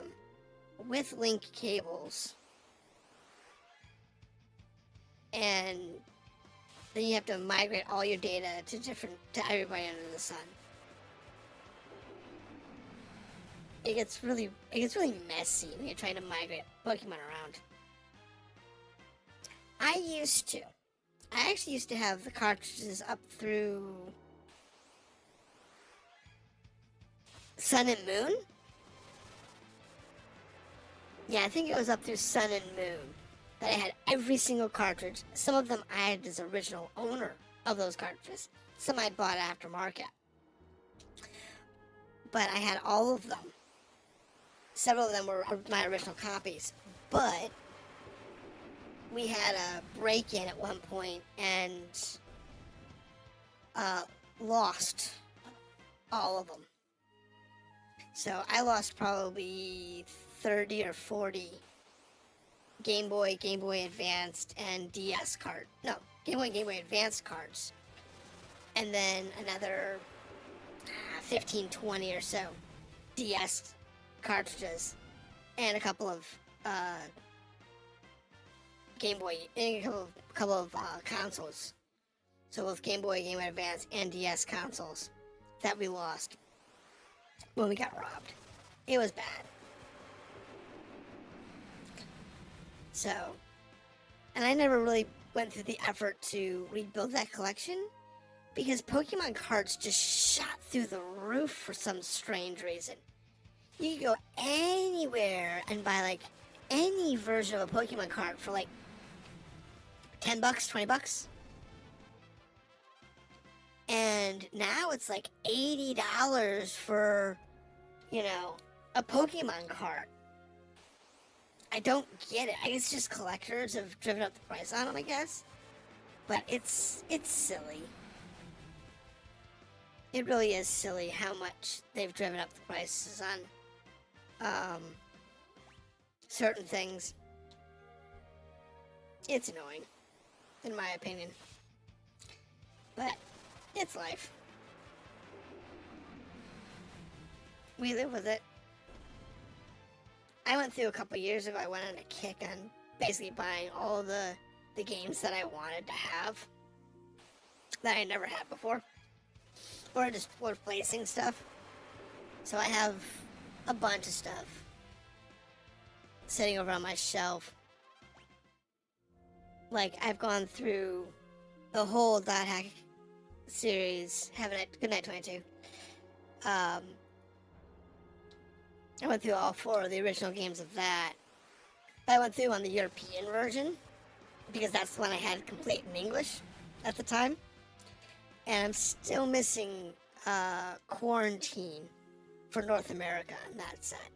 with link cables, and then you have to migrate all your data to everybody under the sun. It gets really messy when you're trying to migrate Pokemon around. I actually used to have the cartridges up through Sun and Moon. Yeah, I think it was up through Sun and Moon that I had every single cartridge. Some of them I had as original owner of those cartridges. Some I'd bought aftermarket. But I had all of them. Several of them were my original copies. But we had a break-in at one point and lost all of them. So I lost probably 30 or 40 Game Boy Advanced, and DS card. No, Game Boy Advanced cards. And then another 15, 20 or so DS cartridges. And a couple of Game Boy, and a couple of consoles. So both Game Boy Advance, and DS consoles that we lost when we got robbed. It was bad. So, and I never really went through the effort to rebuild that collection because Pokemon cards just shot through the roof for some strange reason. You could go anywhere and buy like any version of a Pokemon card for like $10, $20. And now it's like $80 for, a Pokemon card. I don't get it. I guess just collectors have driven up the price on them, I guess. But it's silly. It really is silly how much they've driven up the prices on certain things. It's annoying, in my opinion. But it's life. We live with it. I went through a couple years ago, I went on a kick on basically buying all the games that I wanted to have that I never had before. Or just replacing stuff. So I have a bunch of stuff sitting over on my shelf. Like, I've gone through the whole Dot Hack series. Good night, 22. I went through all 4 of the original games of that. But I went through on the European version, because that's the one I had complete in English at the time. And I'm still missing Quarantine for North America in that set.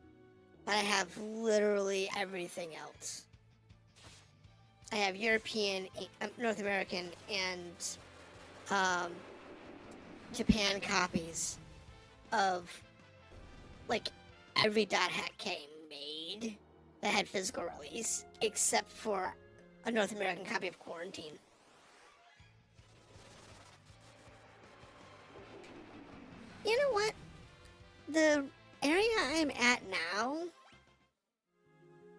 But I have literally everything else. I have European, North American, and Japan copies of, like, every Dot Hack game made that had physical release, except for a North American copy of Quarantine. You know what? The area I'm at now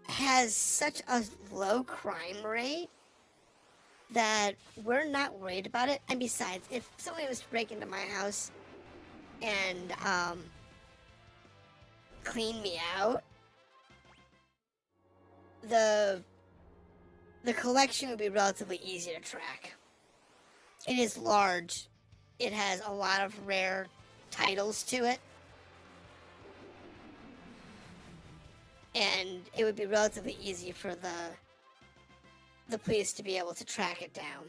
has such a low crime rate that we're not worried about it. And besides, if somebody was to break into my house, and clean me out, the collection would be relatively easy to track. It is large. It has a lot of rare titles to it. And it would be relatively easy for the police to be able to track it down.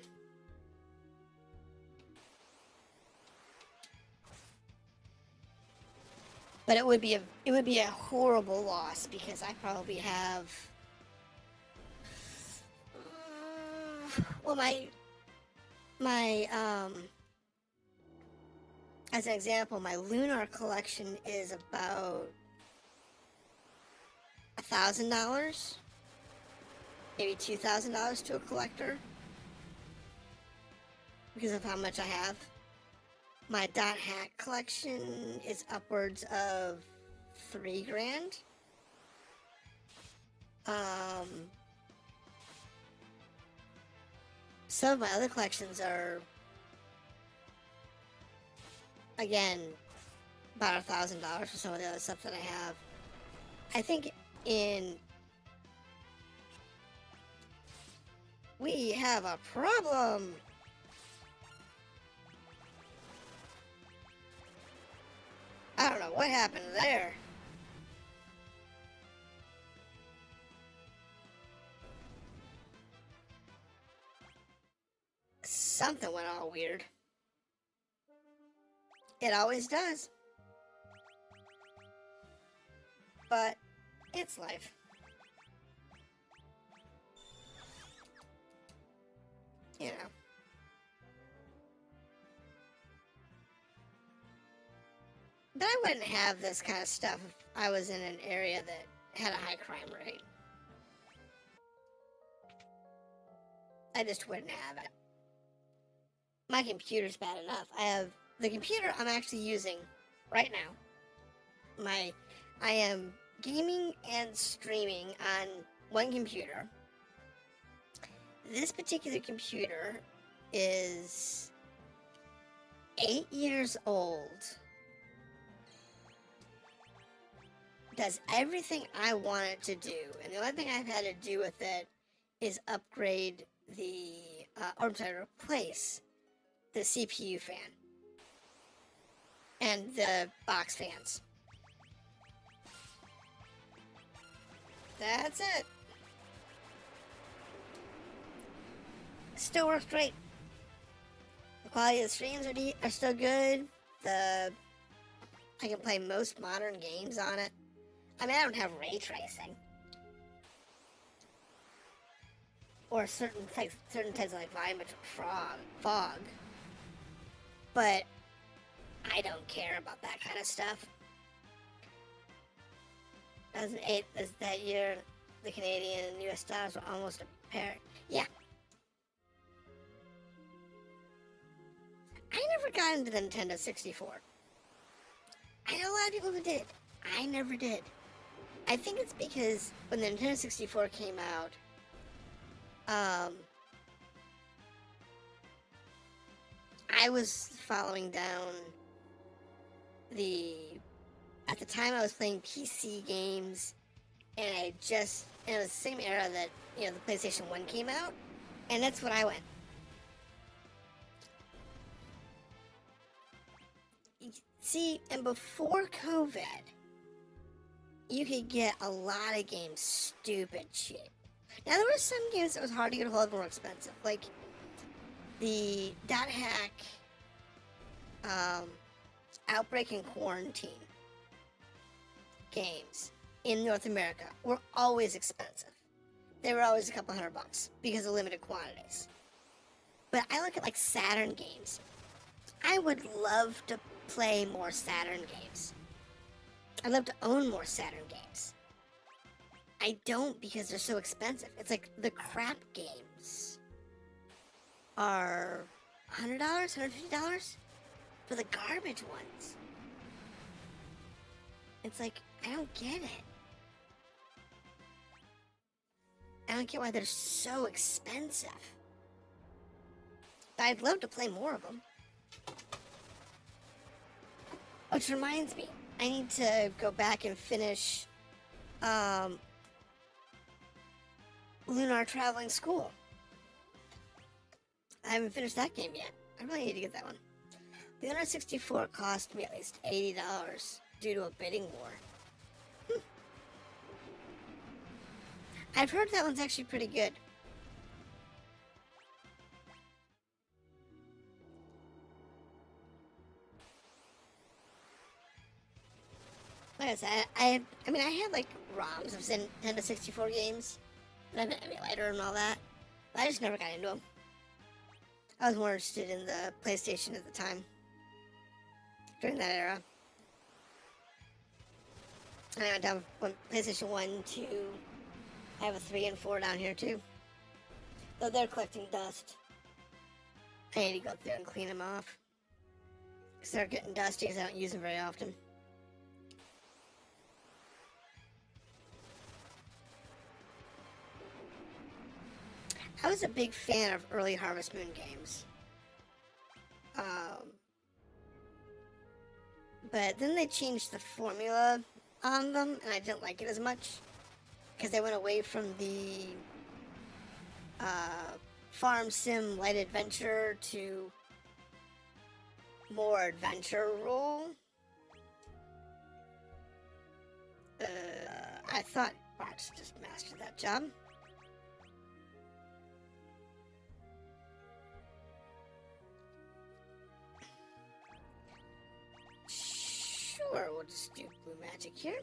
But it would be a horrible loss because I probably have well my as an example, my lunar collection is about $1,000, maybe $2,000 to a collector because of how much I have. My dot hack collection is upwards of $3,000. Some of my other collections are, again, about $1,000 for some of the other stuff that I have. I think we have a problem. I don't know what happened there. Something went all weird. It always does. But it's life. You know. But I wouldn't have this kind of stuff if I was in an area that had a high crime rate. I just wouldn't have it. My computer's bad enough. I have the computer I'm actually using right now. I am gaming and streaming on one computer. This particular computer is 8 years old. Does everything I want it to do, and the only thing I've had to do with it is upgrade replace the CPU fan and the box fans. That's it. Still works great. The quality of the streams are still good. I can play most modern games on it. I mean, I don't have ray tracing. Or certain types of like volumetric fog. But I don't care about that kind of stuff. 2008 is that year the Canadian and US dollars were almost a pair. Yeah. I never got into the Nintendo 64. I know a lot of people who did. I never did. I think it's because when the Nintendo 64 came out, I was following down at the time I was playing PC games, and it was the same era that, the PlayStation 1 came out, and that's when I went. See, and before COVID, you could get a lot of games stupid cheap. Now, there were some games that was hard to get a hold of, more expensive, like the Dot Hack, Outbreak and Quarantine games in North America were always expensive. They were always a couple $100 because of limited quantities. But I look at like Saturn games. I would love to play more Saturn games. I'd love to own more Saturn games. I don't because they're so expensive. It's like the crap games are $100, $150 for the garbage ones. It's like, I don't get it. I don't get why they're so expensive. But I'd love to play more of them. Which reminds me, I need to go back and finish Lunar Traveling School. I haven't finished that game yet. I really need to get that one. Lunar 64 cost me at least $80 due to a bidding war. I've heard that one's actually pretty good. Like I said, I mean, I have like ROMs of Nintendo 64 games, and I have an emulator and all that, but I just never got into them. I was more interested in the PlayStation at the time, during that era. And I went down from PlayStation 1, 2, I have a 3 and 4 down here too. Though they're collecting dust. I need to go through and clean them off. Because they're getting dusty because I don't use them very often. I was a big fan of early Harvest Moon games. But then they changed the formula on them, and I didn't like it as much. Because they went away from the farm sim light adventure to more adventure role. I thought Barks just mastered that job. Sure, we'll just do blue magic here.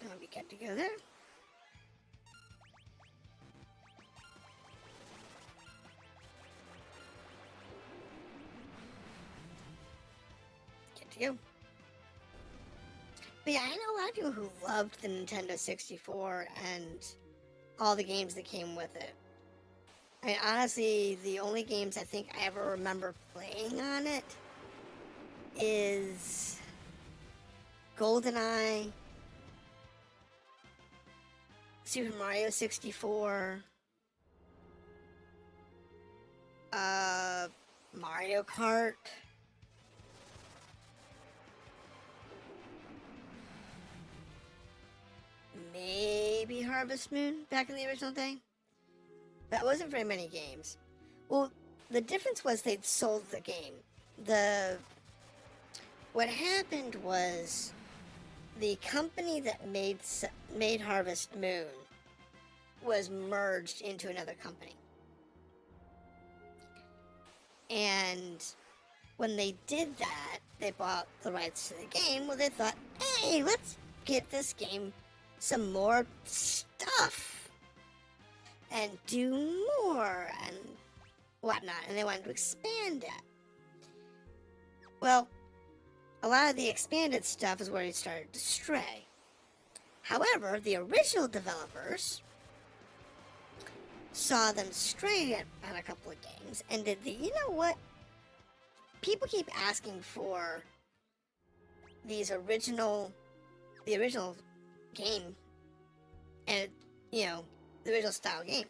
I'll be good to go there. Good to go. But yeah, I know a lot of people who loved the Nintendo 64 and all the games that came with it. I mean, honestly, the only games I think I ever remember playing on it is GoldenEye, Super Mario 64, Mario Kart, maybe Harvest Moon back in the original day. That wasn't very many games. Well, the difference was they'd sold the game. What happened was the company that made Harvest Moon was merged into another company. And when they did that, they bought the rights to the game. Well, they thought, hey, let's get this game some more stuff and do more and whatnot, and they wanted to expand it. Well, a lot of the expanded stuff is where it started to stray. However, the original developers saw them stray on a couple of games and did you know what? People keep asking for the original game, and the original style game.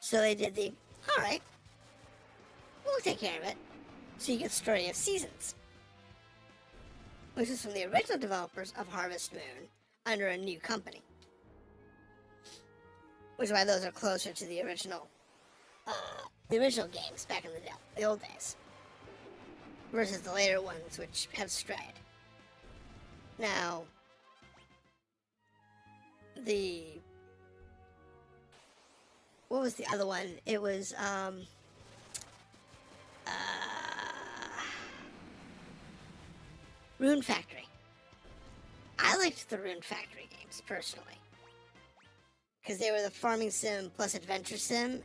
So they did alright, we'll take care of it. So you get Story of Seasons, which is from the original developers of Harvest Moon under a new company. Which is why those are closer to the original games back in the old days. Versus the later ones, which have strayed. Now, what was the other one? It was, Rune Factory. I liked the Rune Factory games, personally. Because they were the farming sim plus adventure sim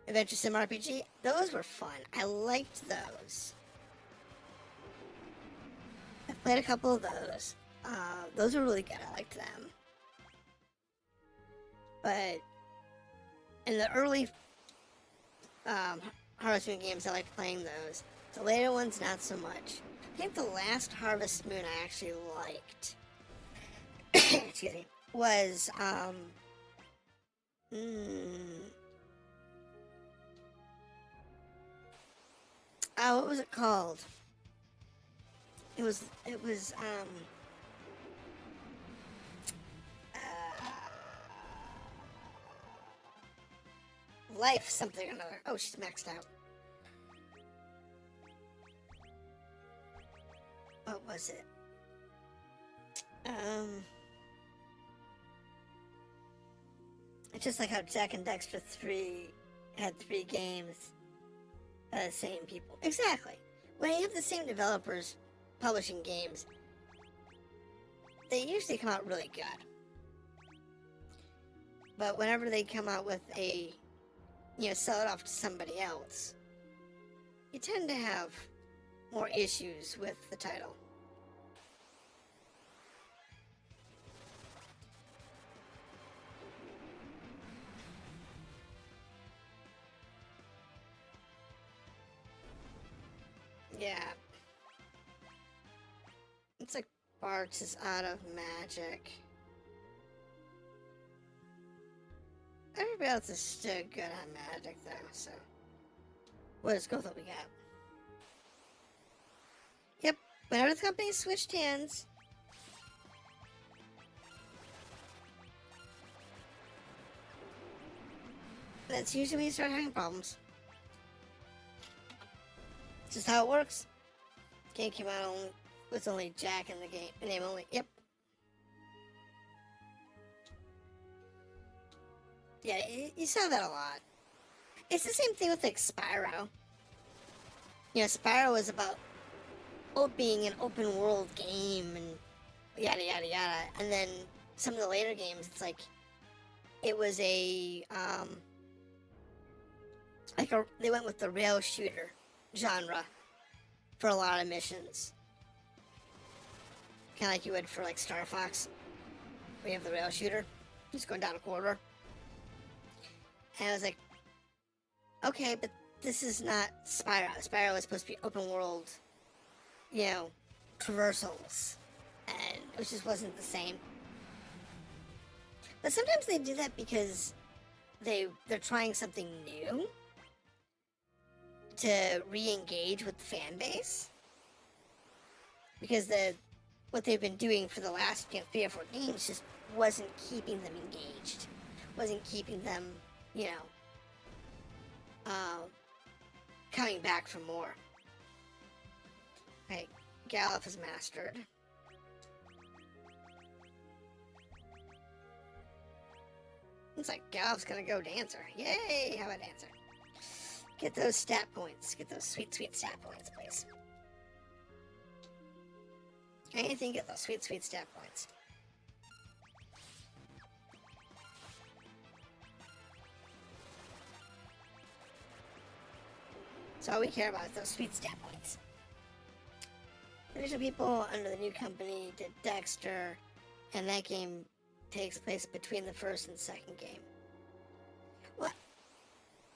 RPG. Those were fun. I liked those. I've played a couple of those. Those were really good. I liked them. But in the early Harvest Moon games, I liked playing those. The later ones, not so much. I think the last Harvest Moon I actually liked, excuse me, was, was it called? It was, Life something or another. Oh, she's maxed out. What was it? It's just like how Jack and Dexter 3 had 3 games by the same people. Exactly. When you have the same developers publishing games, they usually come out really good. But whenever they come out with a, sell it off to somebody else, you tend to have more issues with the title. Yeah. It's like Barks is out of magic. Everybody else is still good on magic though, so let's go with what we got. Yep, whenever the company switched hands, that's usually when you start having problems. It's just how it works. Game came out with only Jack in the game. Name only. Yep. Yeah, you saw that a lot. It's the same thing with like Spyro. Spyro is about being an open world game and yada yada yada. And then some of the later games, it's like it was they went with the rail shooter genre for a lot of missions. Kind of like you would for like Star Fox, where you have the rail shooter, just going down a corridor. And I was like, okay, but this is not Spyro. Spyro is supposed to be open world, traversals, and it just wasn't the same. But sometimes they do that because they're trying something new to re-engage with the fan base, because what they've been doing for the last 3 or 4 games just wasn't keeping them engaged, wasn't keeping them coming back for more. Okay, Galuf is mastered. Looks like Galuf's gonna go Dancer. Yay! How about Dancer? Get those stat points. Get those sweet, sweet stat points, please. Anything, get those sweet, sweet stat points. So all we care about is those sweet stat points. The original people under the new company did Dexter, and that game takes place between the first and second game. Well,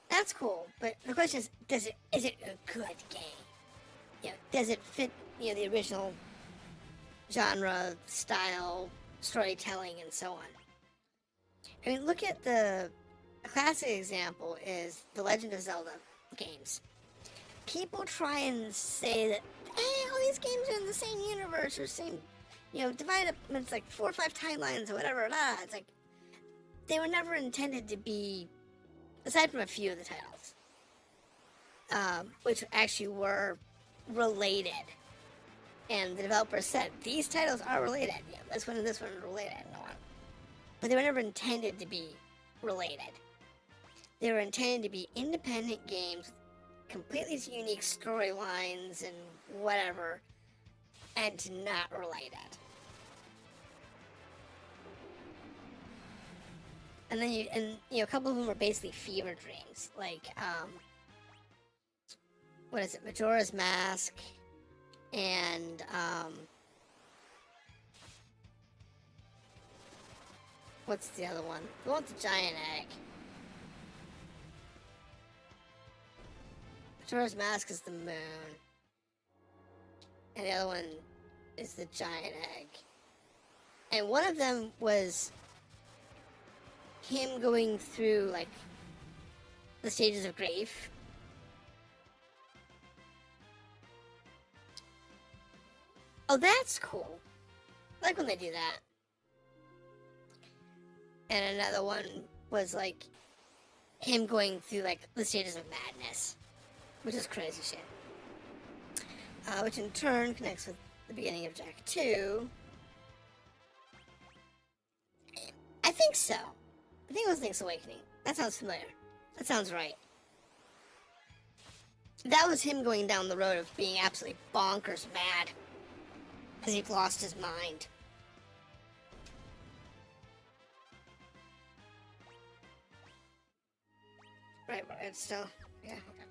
that's cool, but the question is it a good game? Does it fit, the original genre, style, storytelling, and so on? I mean, look at a classic example is the Legend of Zelda games. People try and say that, hey, all these games are in the same universe or same, divide up, it's like 4 or 5 timelines or whatever. It's like, they were never intended to be, aside from a few of the titles, which actually were related. And the developer said, these titles are related. This one and this one are related and so on. But they were never intended to be related. They were intended to be independent games, completely unique storylines and whatever, and not related. And then a couple of them were basically fever dreams, like what is it, Majora's Mask, and what's the other one? The one with the giant egg. Majora's Mask is the moon, and the other one is the giant egg. And one of them was him going through, like, the stages of grief. Oh, that's cool. I like when they do that. And another one was like him going through like the stages of madness, which is crazy shit. Which in turn connects with the beginning of Jak 2. I think so. I think it was Link's Awakening. That sounds familiar. That sounds right. That was him going down the road of being absolutely bonkers mad. Because he lost his mind. Right, it's still... Yeah, okay.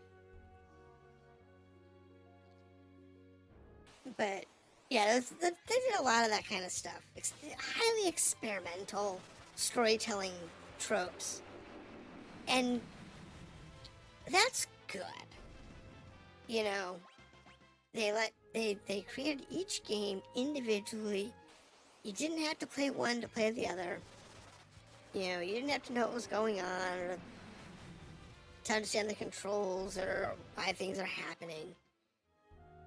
But, yeah, they did a lot of that kind of stuff. Highly experimental storytelling tropes. And that's good. You know, they created each game individually. You didn't have to play one to play the other. You know, you didn't have to know what was going on or to understand the controls or why things are happening.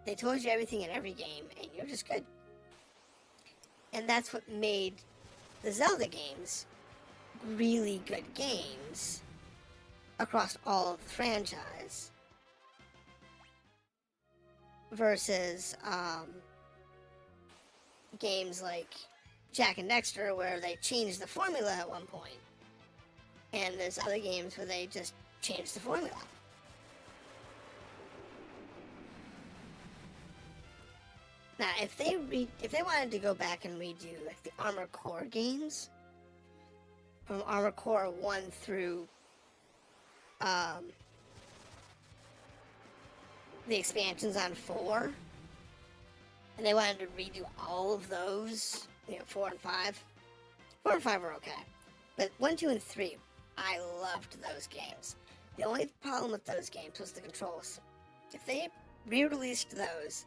They told you everything in every game, and you're just good. And that's what made the Zelda games really good games across all of the franchise. Versus games like Jak and Daxter, where they changed the formula at one point. And there's other games where they just changed the formula. Now, if they wanted to go back and redo like the Armored Core games, from Armored Core 1 through the expansions on 4, and they wanted to redo all of those, you know, 4 and 5. 4 and 5 were okay, but 1, 2, and 3, I loved those games. The only problem with those games was the controls. If they re-released those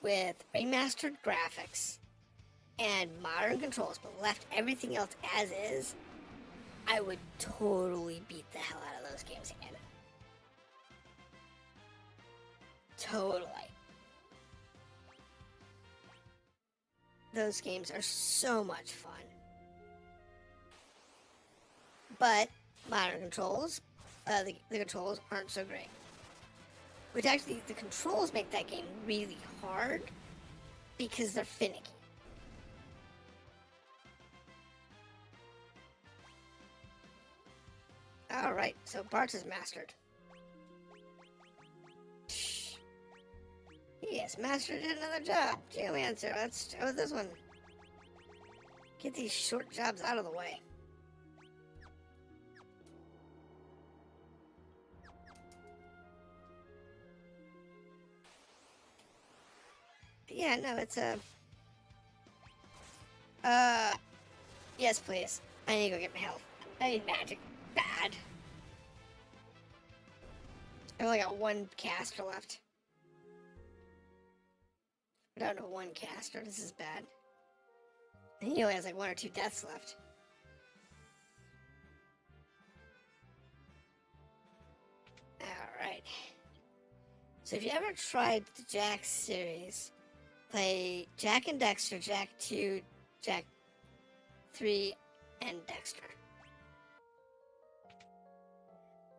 with remastered graphics and modern controls, but left everything else as is, I would totally beat the hell out of those games again. Totally. Those games are so much fun. But modern controls, the controls aren't so great. Which actually, the controls make that game really hard because they're finicky. Alright, so Bart is mastered. He has mastered another job. Geomancer, let's go with this one. Get these short jobs out of the way. Yeah, no, it's a... yes, please. I need to go get my health. I need magic. Bad. I've only got one caster left. I don't know, one caster. This is bad. And he only has like 1 or 2 deaths left. Alright. So if you ever tried the Jak series, play Jak and Daxter, Jak 2, Jak 3, and Daxter.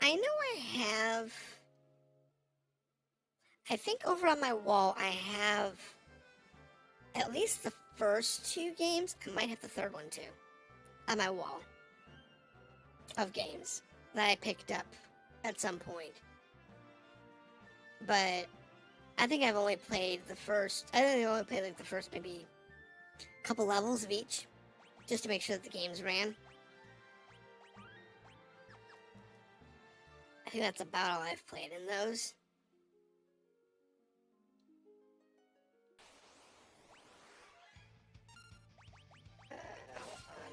I know I have... I think over on my wall I have at least the first 2 games. I might have the third one too. On my wall. Of games that I picked up at some point. But I think I've only played the first... I think I've only played like the first maybe couple levels of each. Just to make sure that the games ran. I think that's about all I've played in those. Hold on.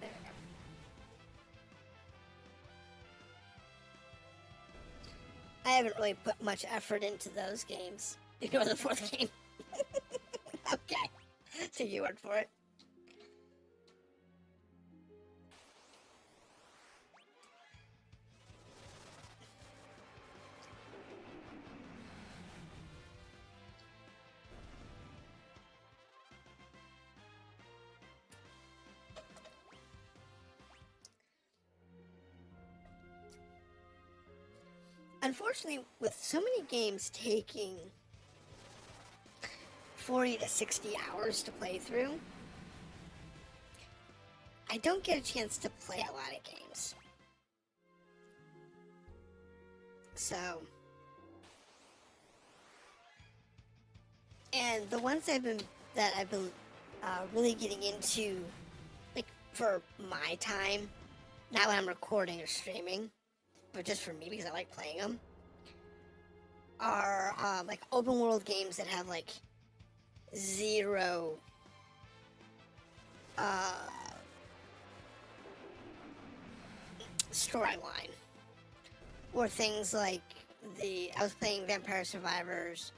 There we go. I haven't really put much effort into those games. Ignore the 4th game. Okay. Take your word for it. unfortunately, with so many games taking 40 to 60 hours to play through, I don't get a chance to play a lot of games. So, and the ones I've been really getting into, like for my time, not when I'm recording or streaming, but just for me because I like playing them, are like open world games that have like zero storyline, or things like I was playing Vampire Survivors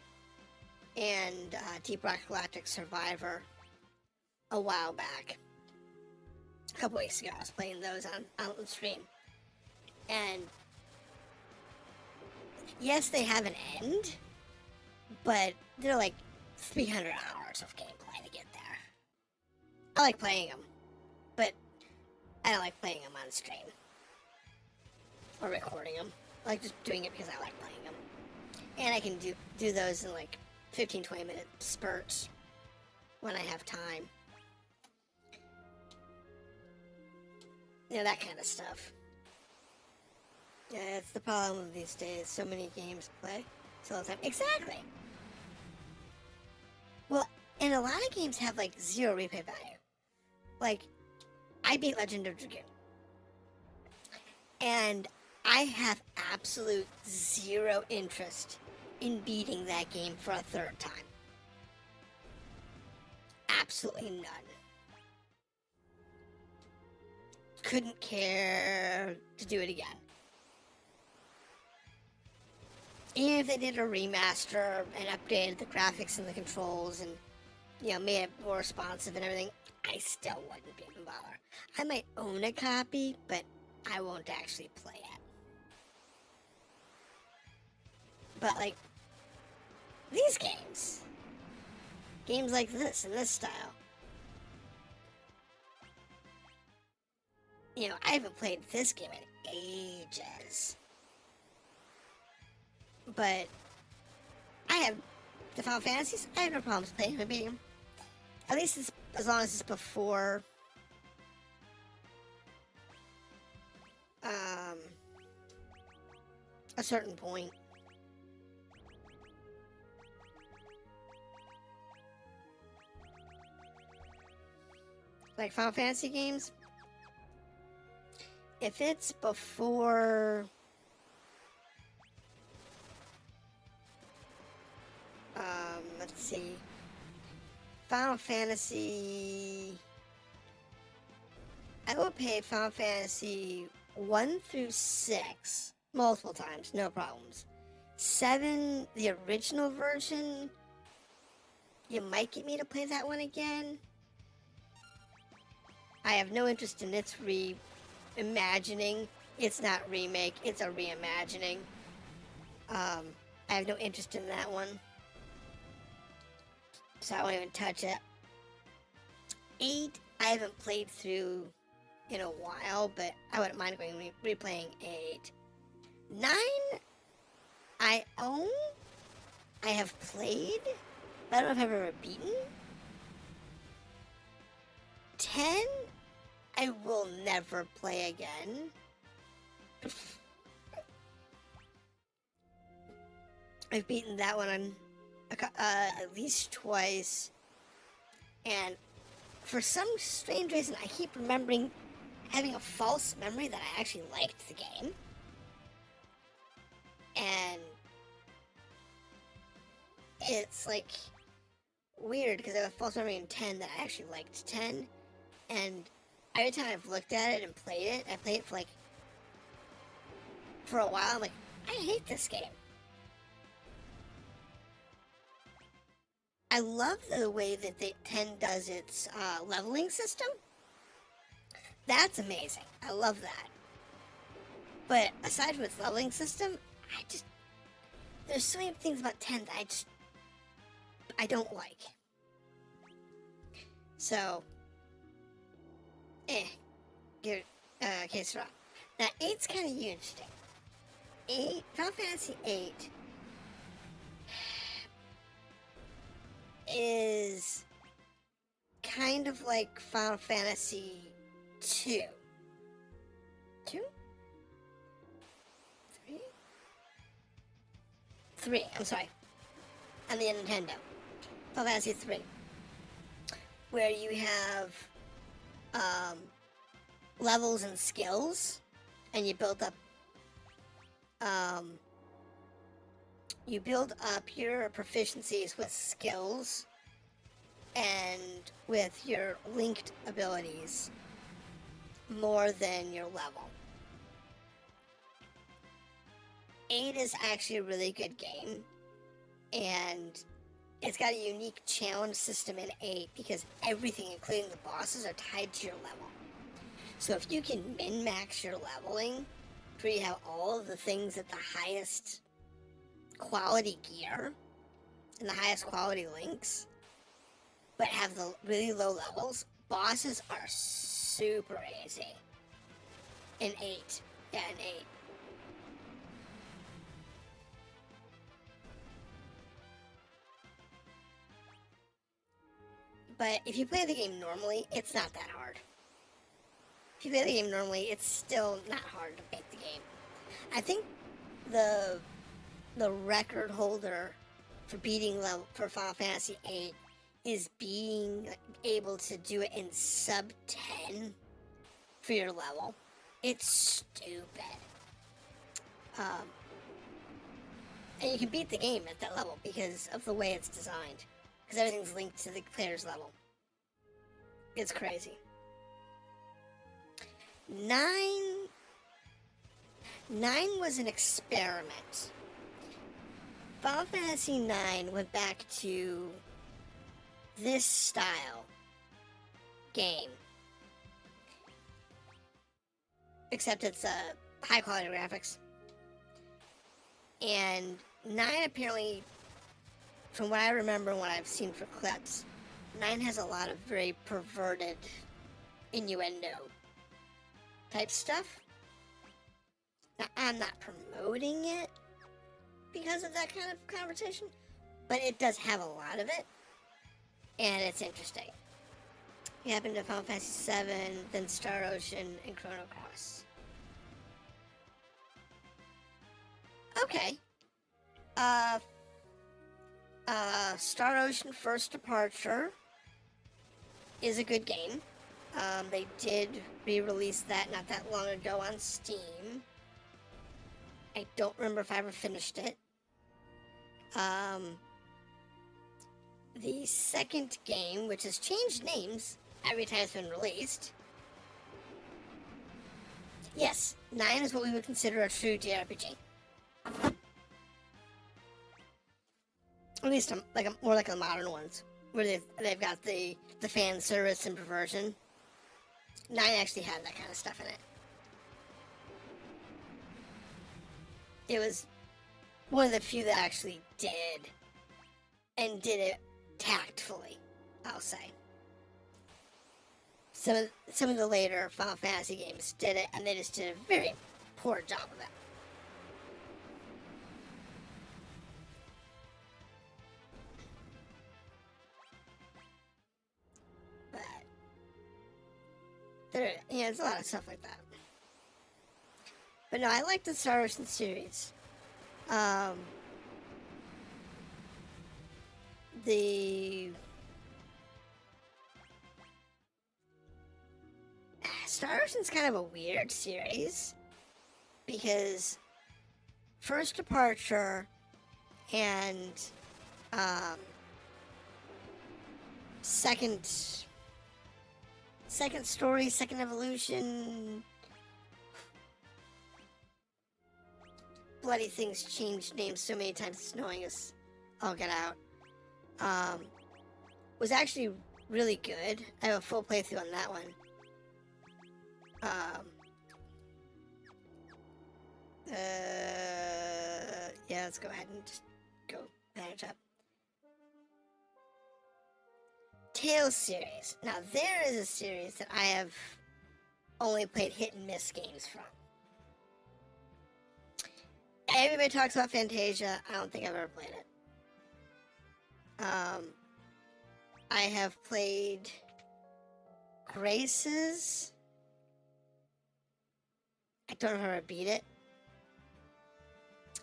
and Deep Rock Galactic Survivor a while back. A couple weeks ago, I was playing those on the stream. And yes, they have an end, but they're like 300 hours of gameplay to get there. I like playing them, but I don't like playing them on stream or recording them. I like just doing it because I like playing them. And I can do those in like 15-20 minute spurts when I have time. You know, that kind of stuff. Yeah, it's the problem these days. So many games to play. So all the time. Exactly. Well, and a lot of games have like zero replay value. Like, I beat Legend of Dragoon. And I have absolute zero interest in beating that game for a third time. Absolutely none. Couldn't care to do it again. Even if they did a remaster and updated the graphics and the controls and, you know, made it more responsive and everything, I still wouldn't even bother. I might own a copy, but I won't actually play it. But, like, these games like this, in this style, you know, I haven't played this game in ages. But I have the Final Fantasies. I have no problems playing and beating them. At least as long as it's before a certain point. Like Final Fantasy games, if it's before let's see, Final Fantasy, I will pay Final Fantasy 1 through 6 multiple times, no problems. 7, the original version, you might get me to play that one again. I have no interest in its reimagining. It's not remake, it's a reimagining. I have no interest in that one, so I won't even touch it. 8, I haven't played through in a while, but I wouldn't mind going replaying 8. 9, I own, I have played, but I don't know if I've ever beaten. 10, I will never play again. I've beaten that one on at least twice, and for some strange reason, I keep remembering having a false memory that I actually liked the game. And it's like weird because I have a false memory in 10 that I actually liked 10, and every time I've looked at it and played it, I played it for like for a while. I'm like, I hate this game. I love the way that 10 does its leveling system. That's amazing. I love that. But aside from its leveling system, there's so many things about 10 that I don't like. So, give case wrong. Now 8's kind of interesting. Final Fantasy 8 is kind of like Final Fantasy 2. 2? 3? 3, I'm sorry. On the Nintendo. Final Fantasy 3. Where you have levels and skills, and you build up your proficiencies with skills and with your linked abilities more than your level. 8 is actually a really good game, and it's got a unique challenge system in 8 because everything, including the bosses, are tied to your level. So if you can min-max your leveling, where you have all of the things at the highest quality gear and the highest quality links, but have the really low levels, bosses are super easy. In 8. Yeah, in 8. But if you play the game normally, it's not that hard. If you play the game normally, it's still not hard to beat the game. I think the record holder for beating level for Final Fantasy 8 is being able to do it in sub 10 for your level. It's stupid. And you can beat the game at that level because of the way it's designed. Because everything's linked to the player's level. It's crazy. 9 was an experiment. Final Fantasy 9 went back to this style game. Except it's high quality graphics. And 9 apparently, from what I remember and what I've seen for clips, 9 has a lot of very perverted innuendo type stuff. Now, I'm not promoting it because of that kind of conversation, but it does have a lot of it, and it's interesting. It happened to Final Fantasy 7, then Star Ocean, and Chrono Cross. Okay. Star Ocean First Departure is a good game. They did re-release that not that long ago on Steam. I don't remember if I ever finished it. The second game, which has changed names every time it's been released. Yes, 9 is what we would consider a true JRPG. At least more like the modern ones, where they've got the fan service and perversion. 9 actually had that kind of stuff in it. It was one of the few that actually did, and did it tactfully, I'll say. Some of the later Final Fantasy games did it, and they just did a very poor job of it. But there's a lot of stuff like that. But no, I like the Star Ocean series. The Star Ocean's kind of a weird series because First Departure and second story, second evolution, bloody things changed names so many times it's annoying us all get out. Was actually really good. I have a full playthrough on that one. Yeah, let's go ahead and just go manage up. Tales series. Now, there is a series that I have only played hit and miss games from. Everybody talks about Fantasia. I don't think I've ever played it. I have played Graces. I don't know if I ever beat it.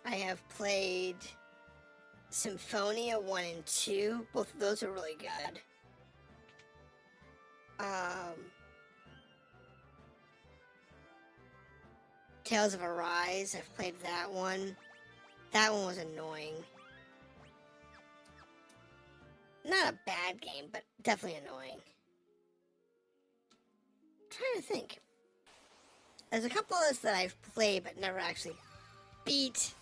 I have played Symphonia 1 and 2. Both of those are really good. Tales of Arise, I've played that one. That one was annoying. Not a bad game, but definitely annoying. I'm trying to think. There's a couple of those that I've played but never actually beat.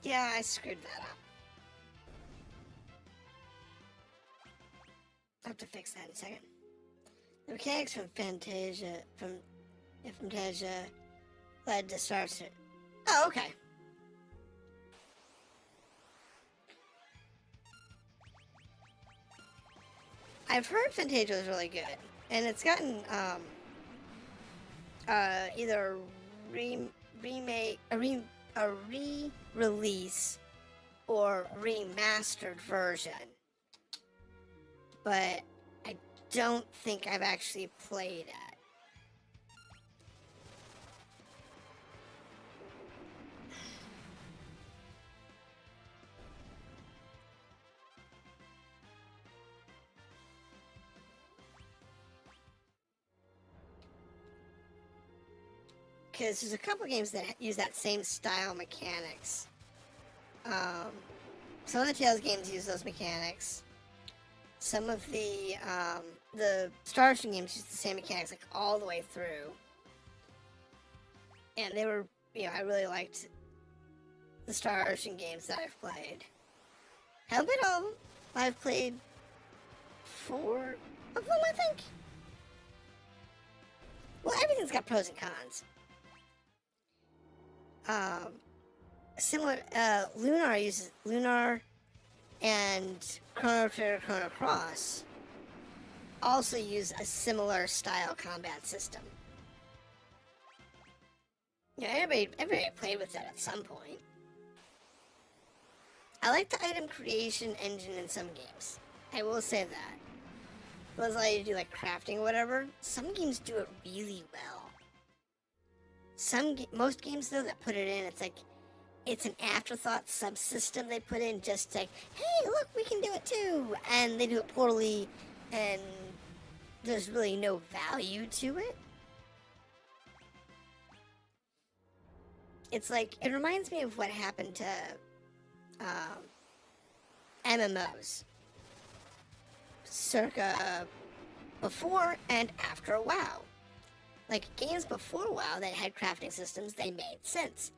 Yeah, I screwed that up. I'll have to fix that in a second. The mechanics from Fantasia led to Star Citizen. Oh, okay. I've heard Fantasia was really good, and it's gotten either a re-release or remastered version, but I don't think I've actually played it. Because there's a couple games that use that same style mechanics. Some of the Tales games use those mechanics. Some of the Star Ocean games use the same mechanics like all the way through. And they were, I really liked the Star Ocean games that I've played. Haven't played all of them. I've played 4 of them, I think. Well, everything's got pros and cons. Similar, Lunar and Chrono Trigger, Chrono Cross also use a similar style combat system. Everybody played with that at some point. I like the item creation engine in some games. I will say that. It doesn't allow you to do like crafting or whatever. Some games do it really well. Most games though that put it in, it's an afterthought subsystem they put in just like, hey, look, we can do it too, and they do it poorly, and there's really no value to it. It's like, it reminds me of what happened to MMOs circa before and after WoW. Like, games before WoW that had crafting systems, they made sense.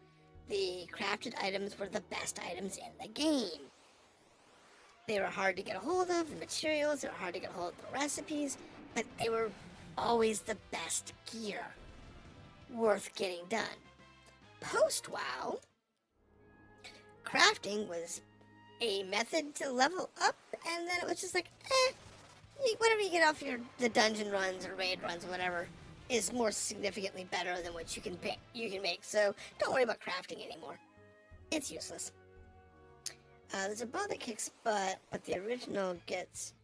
The crafted items were the best items in the game. They were hard to get a hold of, the materials, they were hard to get a hold of the recipes, but they were always the best gear. Worth getting done. Post-WoW, crafting was a method to level up, and then it was just like, whatever you get off the dungeon runs or raid runs or whatever is more significantly better than what you can make, so don't worry about crafting anymore. It's useless. There's a bow that kicks butt, but the original gets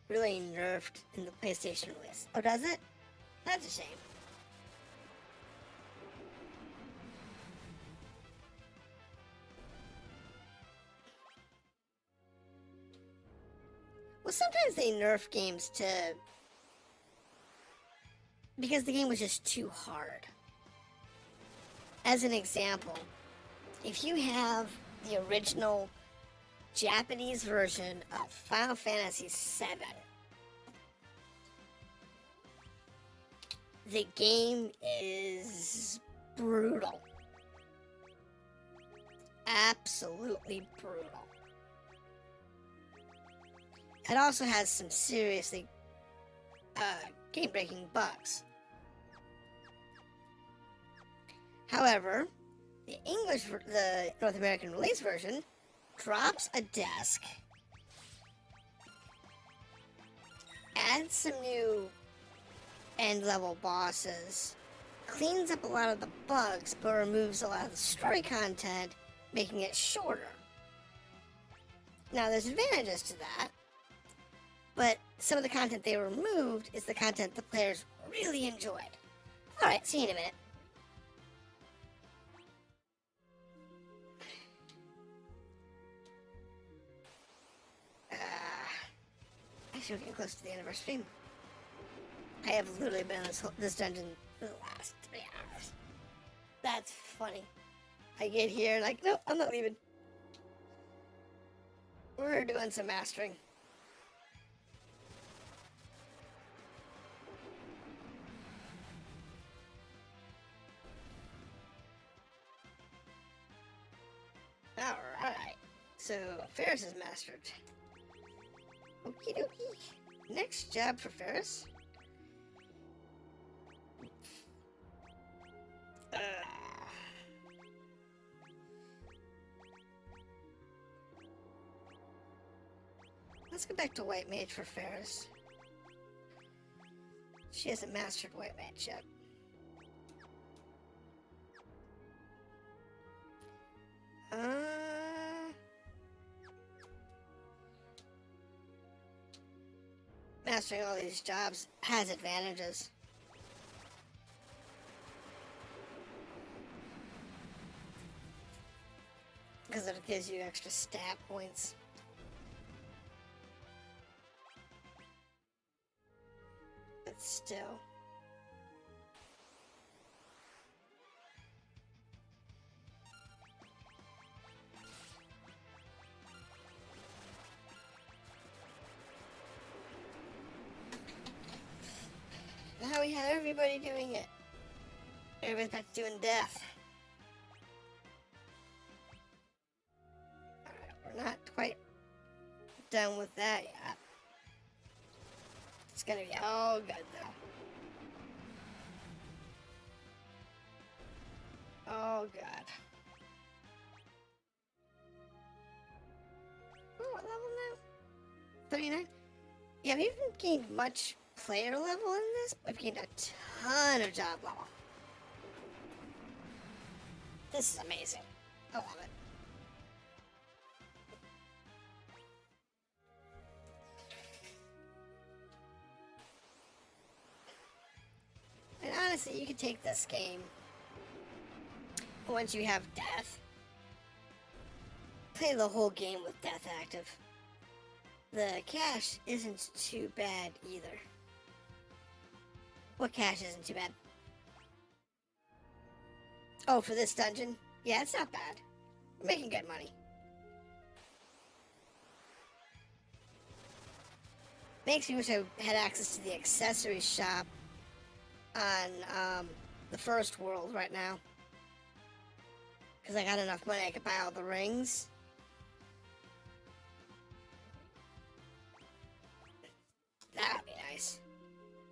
really nerfed in the PlayStation release. Oh, does it? That's a shame. Well, sometimes they nerf games because the game was just too hard. As an example, if you have the original Japanese version of Final Fantasy VII, the game is brutal. Absolutely brutal. It also has some seriously game-breaking bugs. However, the North American release version drops a desk, adds some new end-level bosses, cleans up a lot of the bugs, but removes a lot of the story content, making it shorter. Now, there's advantages to that, but some of the content they removed is the content the players really enjoyed. Alright, see you in a minute. Actually, we're getting close to the end of our stream. I have literally been in this dungeon for the last 3 hours. That's funny. I get here like, nope, I'm not leaving. We're doing some mastering. Alright. So, Ferris is mastered. Okie dokie. Next job for Ferris. Let's go back to White Mage for Ferris. She hasn't mastered White Mage yet. Mastering all these jobs has advantages. Because it gives you extra stat points. But still. Now we have everybody doing it. Everybody's back to doing death. Alright, we're not quite done with that yet. It's gonna be all good though. Oh god. Oh, what level now? 39? Yeah, we haven't gained much player level in this, but we've gained a ton of job level. This is amazing. I love it. And honestly, you could take this game once you have death. Play the whole game with death active. The cache isn't too bad either. What cache isn't too bad? Oh, for this dungeon? Yeah, it's not bad. We're making good money. Makes me wish I had access to the accessory shop on the first world right now. Because I got enough money I could buy all the rings. That would be nice.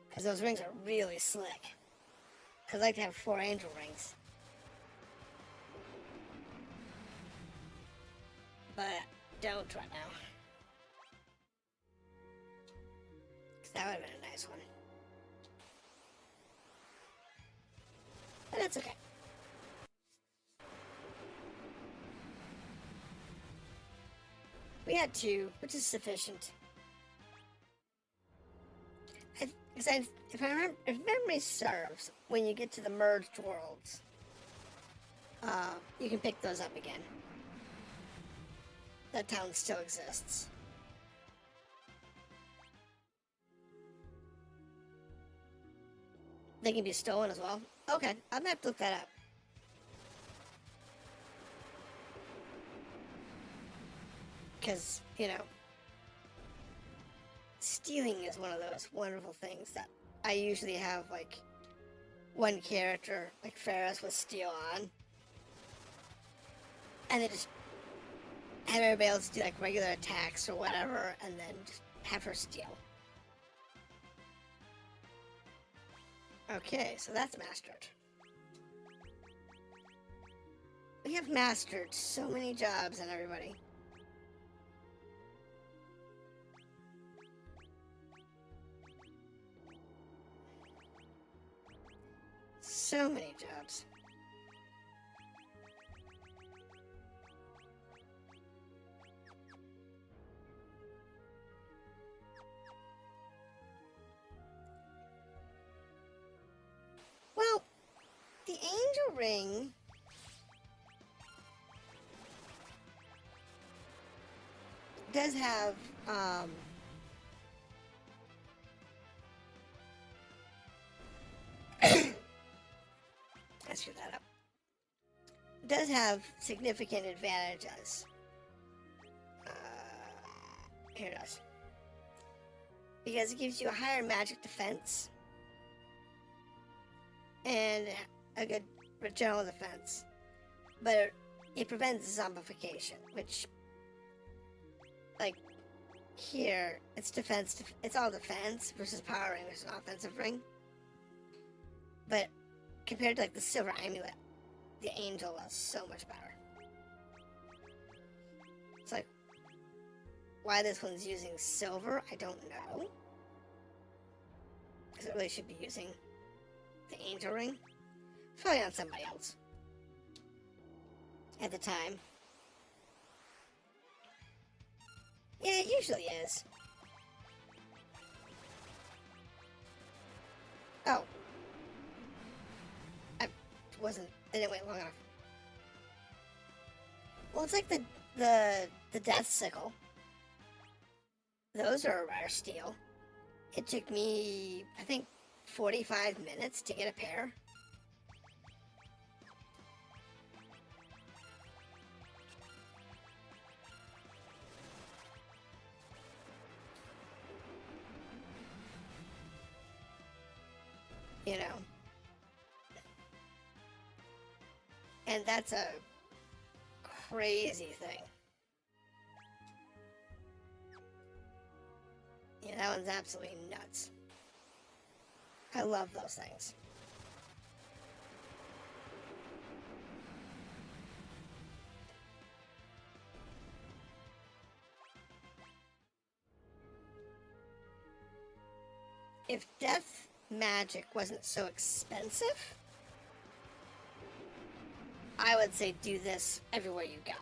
Because those rings are really slick. Because I'd like to have 4 angel rings. But don't right now. Because that would have been a nice one. But it's okay. We had 2, which is sufficient. If memory serves, when you get to the merged worlds, you can pick those up again. That town still exists. They can be stolen as well. Okay, I'm gonna have to look that up. Because, you know, stealing is one of those wonderful things that I usually have, like, one character, like Ferris, with steal on. And then just have everybody else do, like, regular attacks or whatever, and then just have her steal. Okay, so that's mastered. We have mastered so many jobs on everybody. So many jobs. Well, the angel ring does have, I screwed that up. Does have significant advantages. Here it is. Because it gives you a higher magic defense and a good general defense. But it prevents zombification, which, like, here, it's defense, it's all defense versus power ring, which is an offensive ring. But compared to, like, the silver amulet, the angel is so much better. It's like, why this one's using silver, I don't know. Because it really should be using the angel ring. It's probably on somebody else. At the time. Yeah, it usually is. Oh. I didn't wait long enough. Well, it's like the death sickle. Those are a rare steal. It took me, I think, 45 minutes to get a pair. You know. And that's a crazy thing. Yeah, that one's absolutely nuts. I love those things. If death magic wasn't so expensive, I would say do this everywhere you go.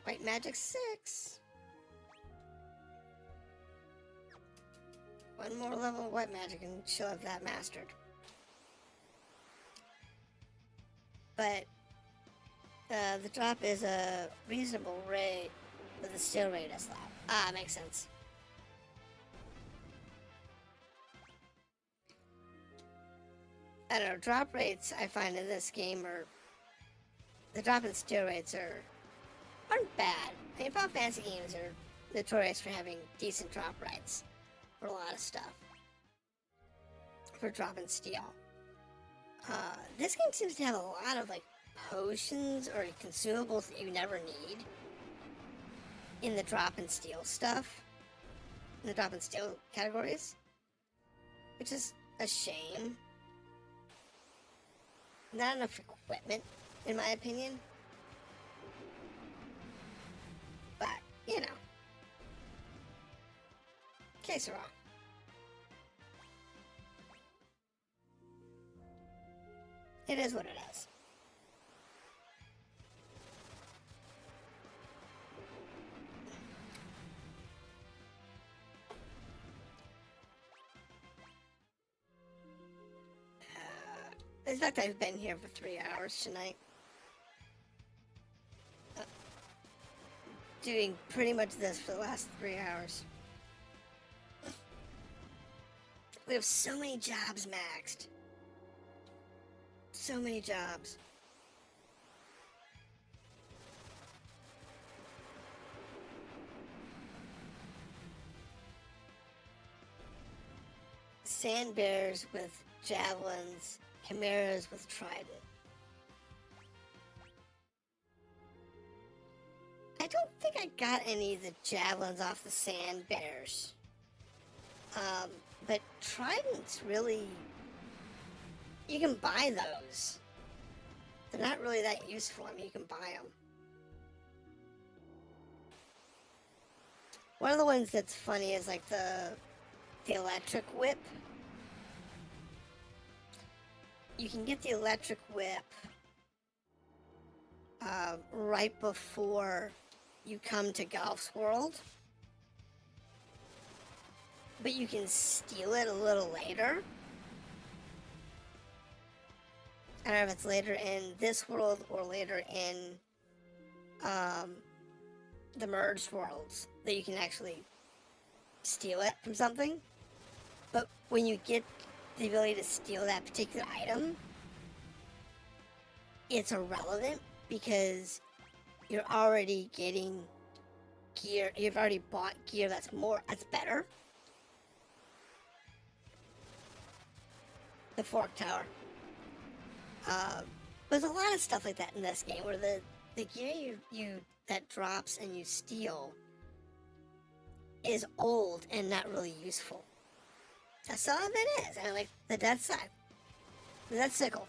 White magic 6. One more level of white magic and she'll have that mastered. But the drop is a reasonable rate, but the steal rate is low. Ah, makes sense. I don't know, drop rates I find in this game are, the drop in steal rates aren't bad. I mean, Final Fantasy games are notorious for having decent drop rates for a lot of stuff. For drop and steal. This game seems to have a lot of, like, potions or consumables that you never need in the drop and steal stuff. In the drop and steal categories. Which is a shame. Not enough equipment, in my opinion. But, you know. Que sera. It is what it is. In fact, I've been here for 3 hours tonight. Doing pretty much this for the last 3 hours. We have so many jobs maxed. So many jobs. Sand bears with javelins, chimeras with trident. I don't think I got any of the javelins off the sand bears. But tridents really, you can buy those. They're not really that useful. I mean, you can buy them. One of the ones that's funny is like the electric whip you can get the electric whip right before you come to Golf's World, but you can steal it a little later. I don't know if it's later in this world or later in the merged worlds that you can actually steal it from something. But when you get the ability to steal that particular item, it's irrelevant because you're already getting gear. You've already bought gear that's better. The Fork Tower. There's a lot of stuff like that in this game where the gear you that drops and you steal is old and not really useful. Some of it is. I mean, like the Death Side, the Death Sickle.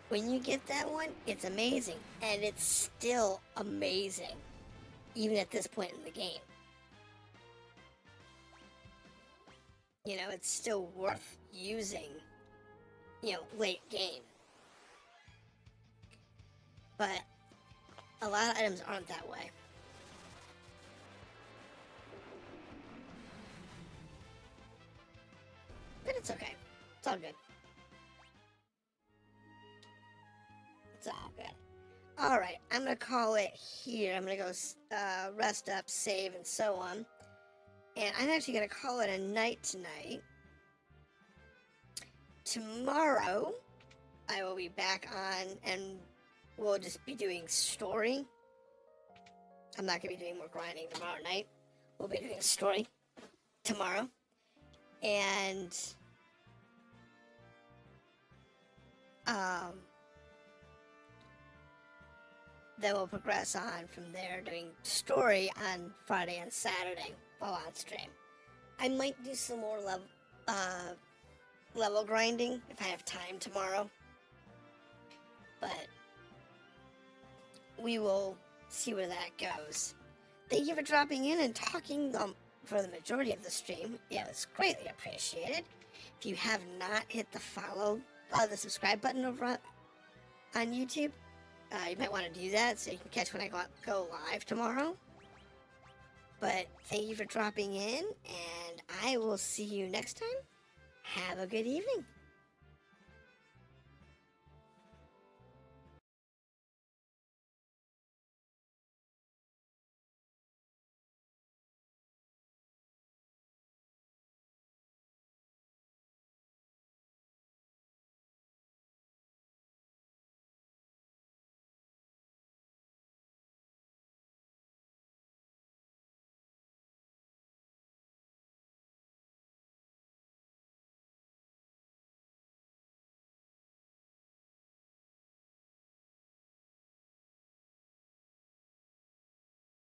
When you get that one, it's amazing, and it's still amazing, even at this point in the game. You know, it's still worth using, you know, late game. But a lot of items aren't that way. But it's okay. It's all good. It's all good. Alright, I'm going to call it here. I'm going to go rest up, save, and so on. And I'm actually going to call it a night tonight. Tomorrow, I will be back on, and we'll just be doing story. I'm not going to be doing more grinding tomorrow night. We'll be doing story tomorrow. And then we'll progress on from there, doing story on Friday and Saturday while on stream. I might do some more level grinding if I have time tomorrow, but we will see where that goes. Thank you for dropping in and talking for the majority of the stream. Yeah, it's greatly appreciated. If you have not hit the the subscribe button over on YouTube, you might want to do that so you can catch when I go live tomorrow. But thank you for dropping in, and I will see you next time. Have a good evening.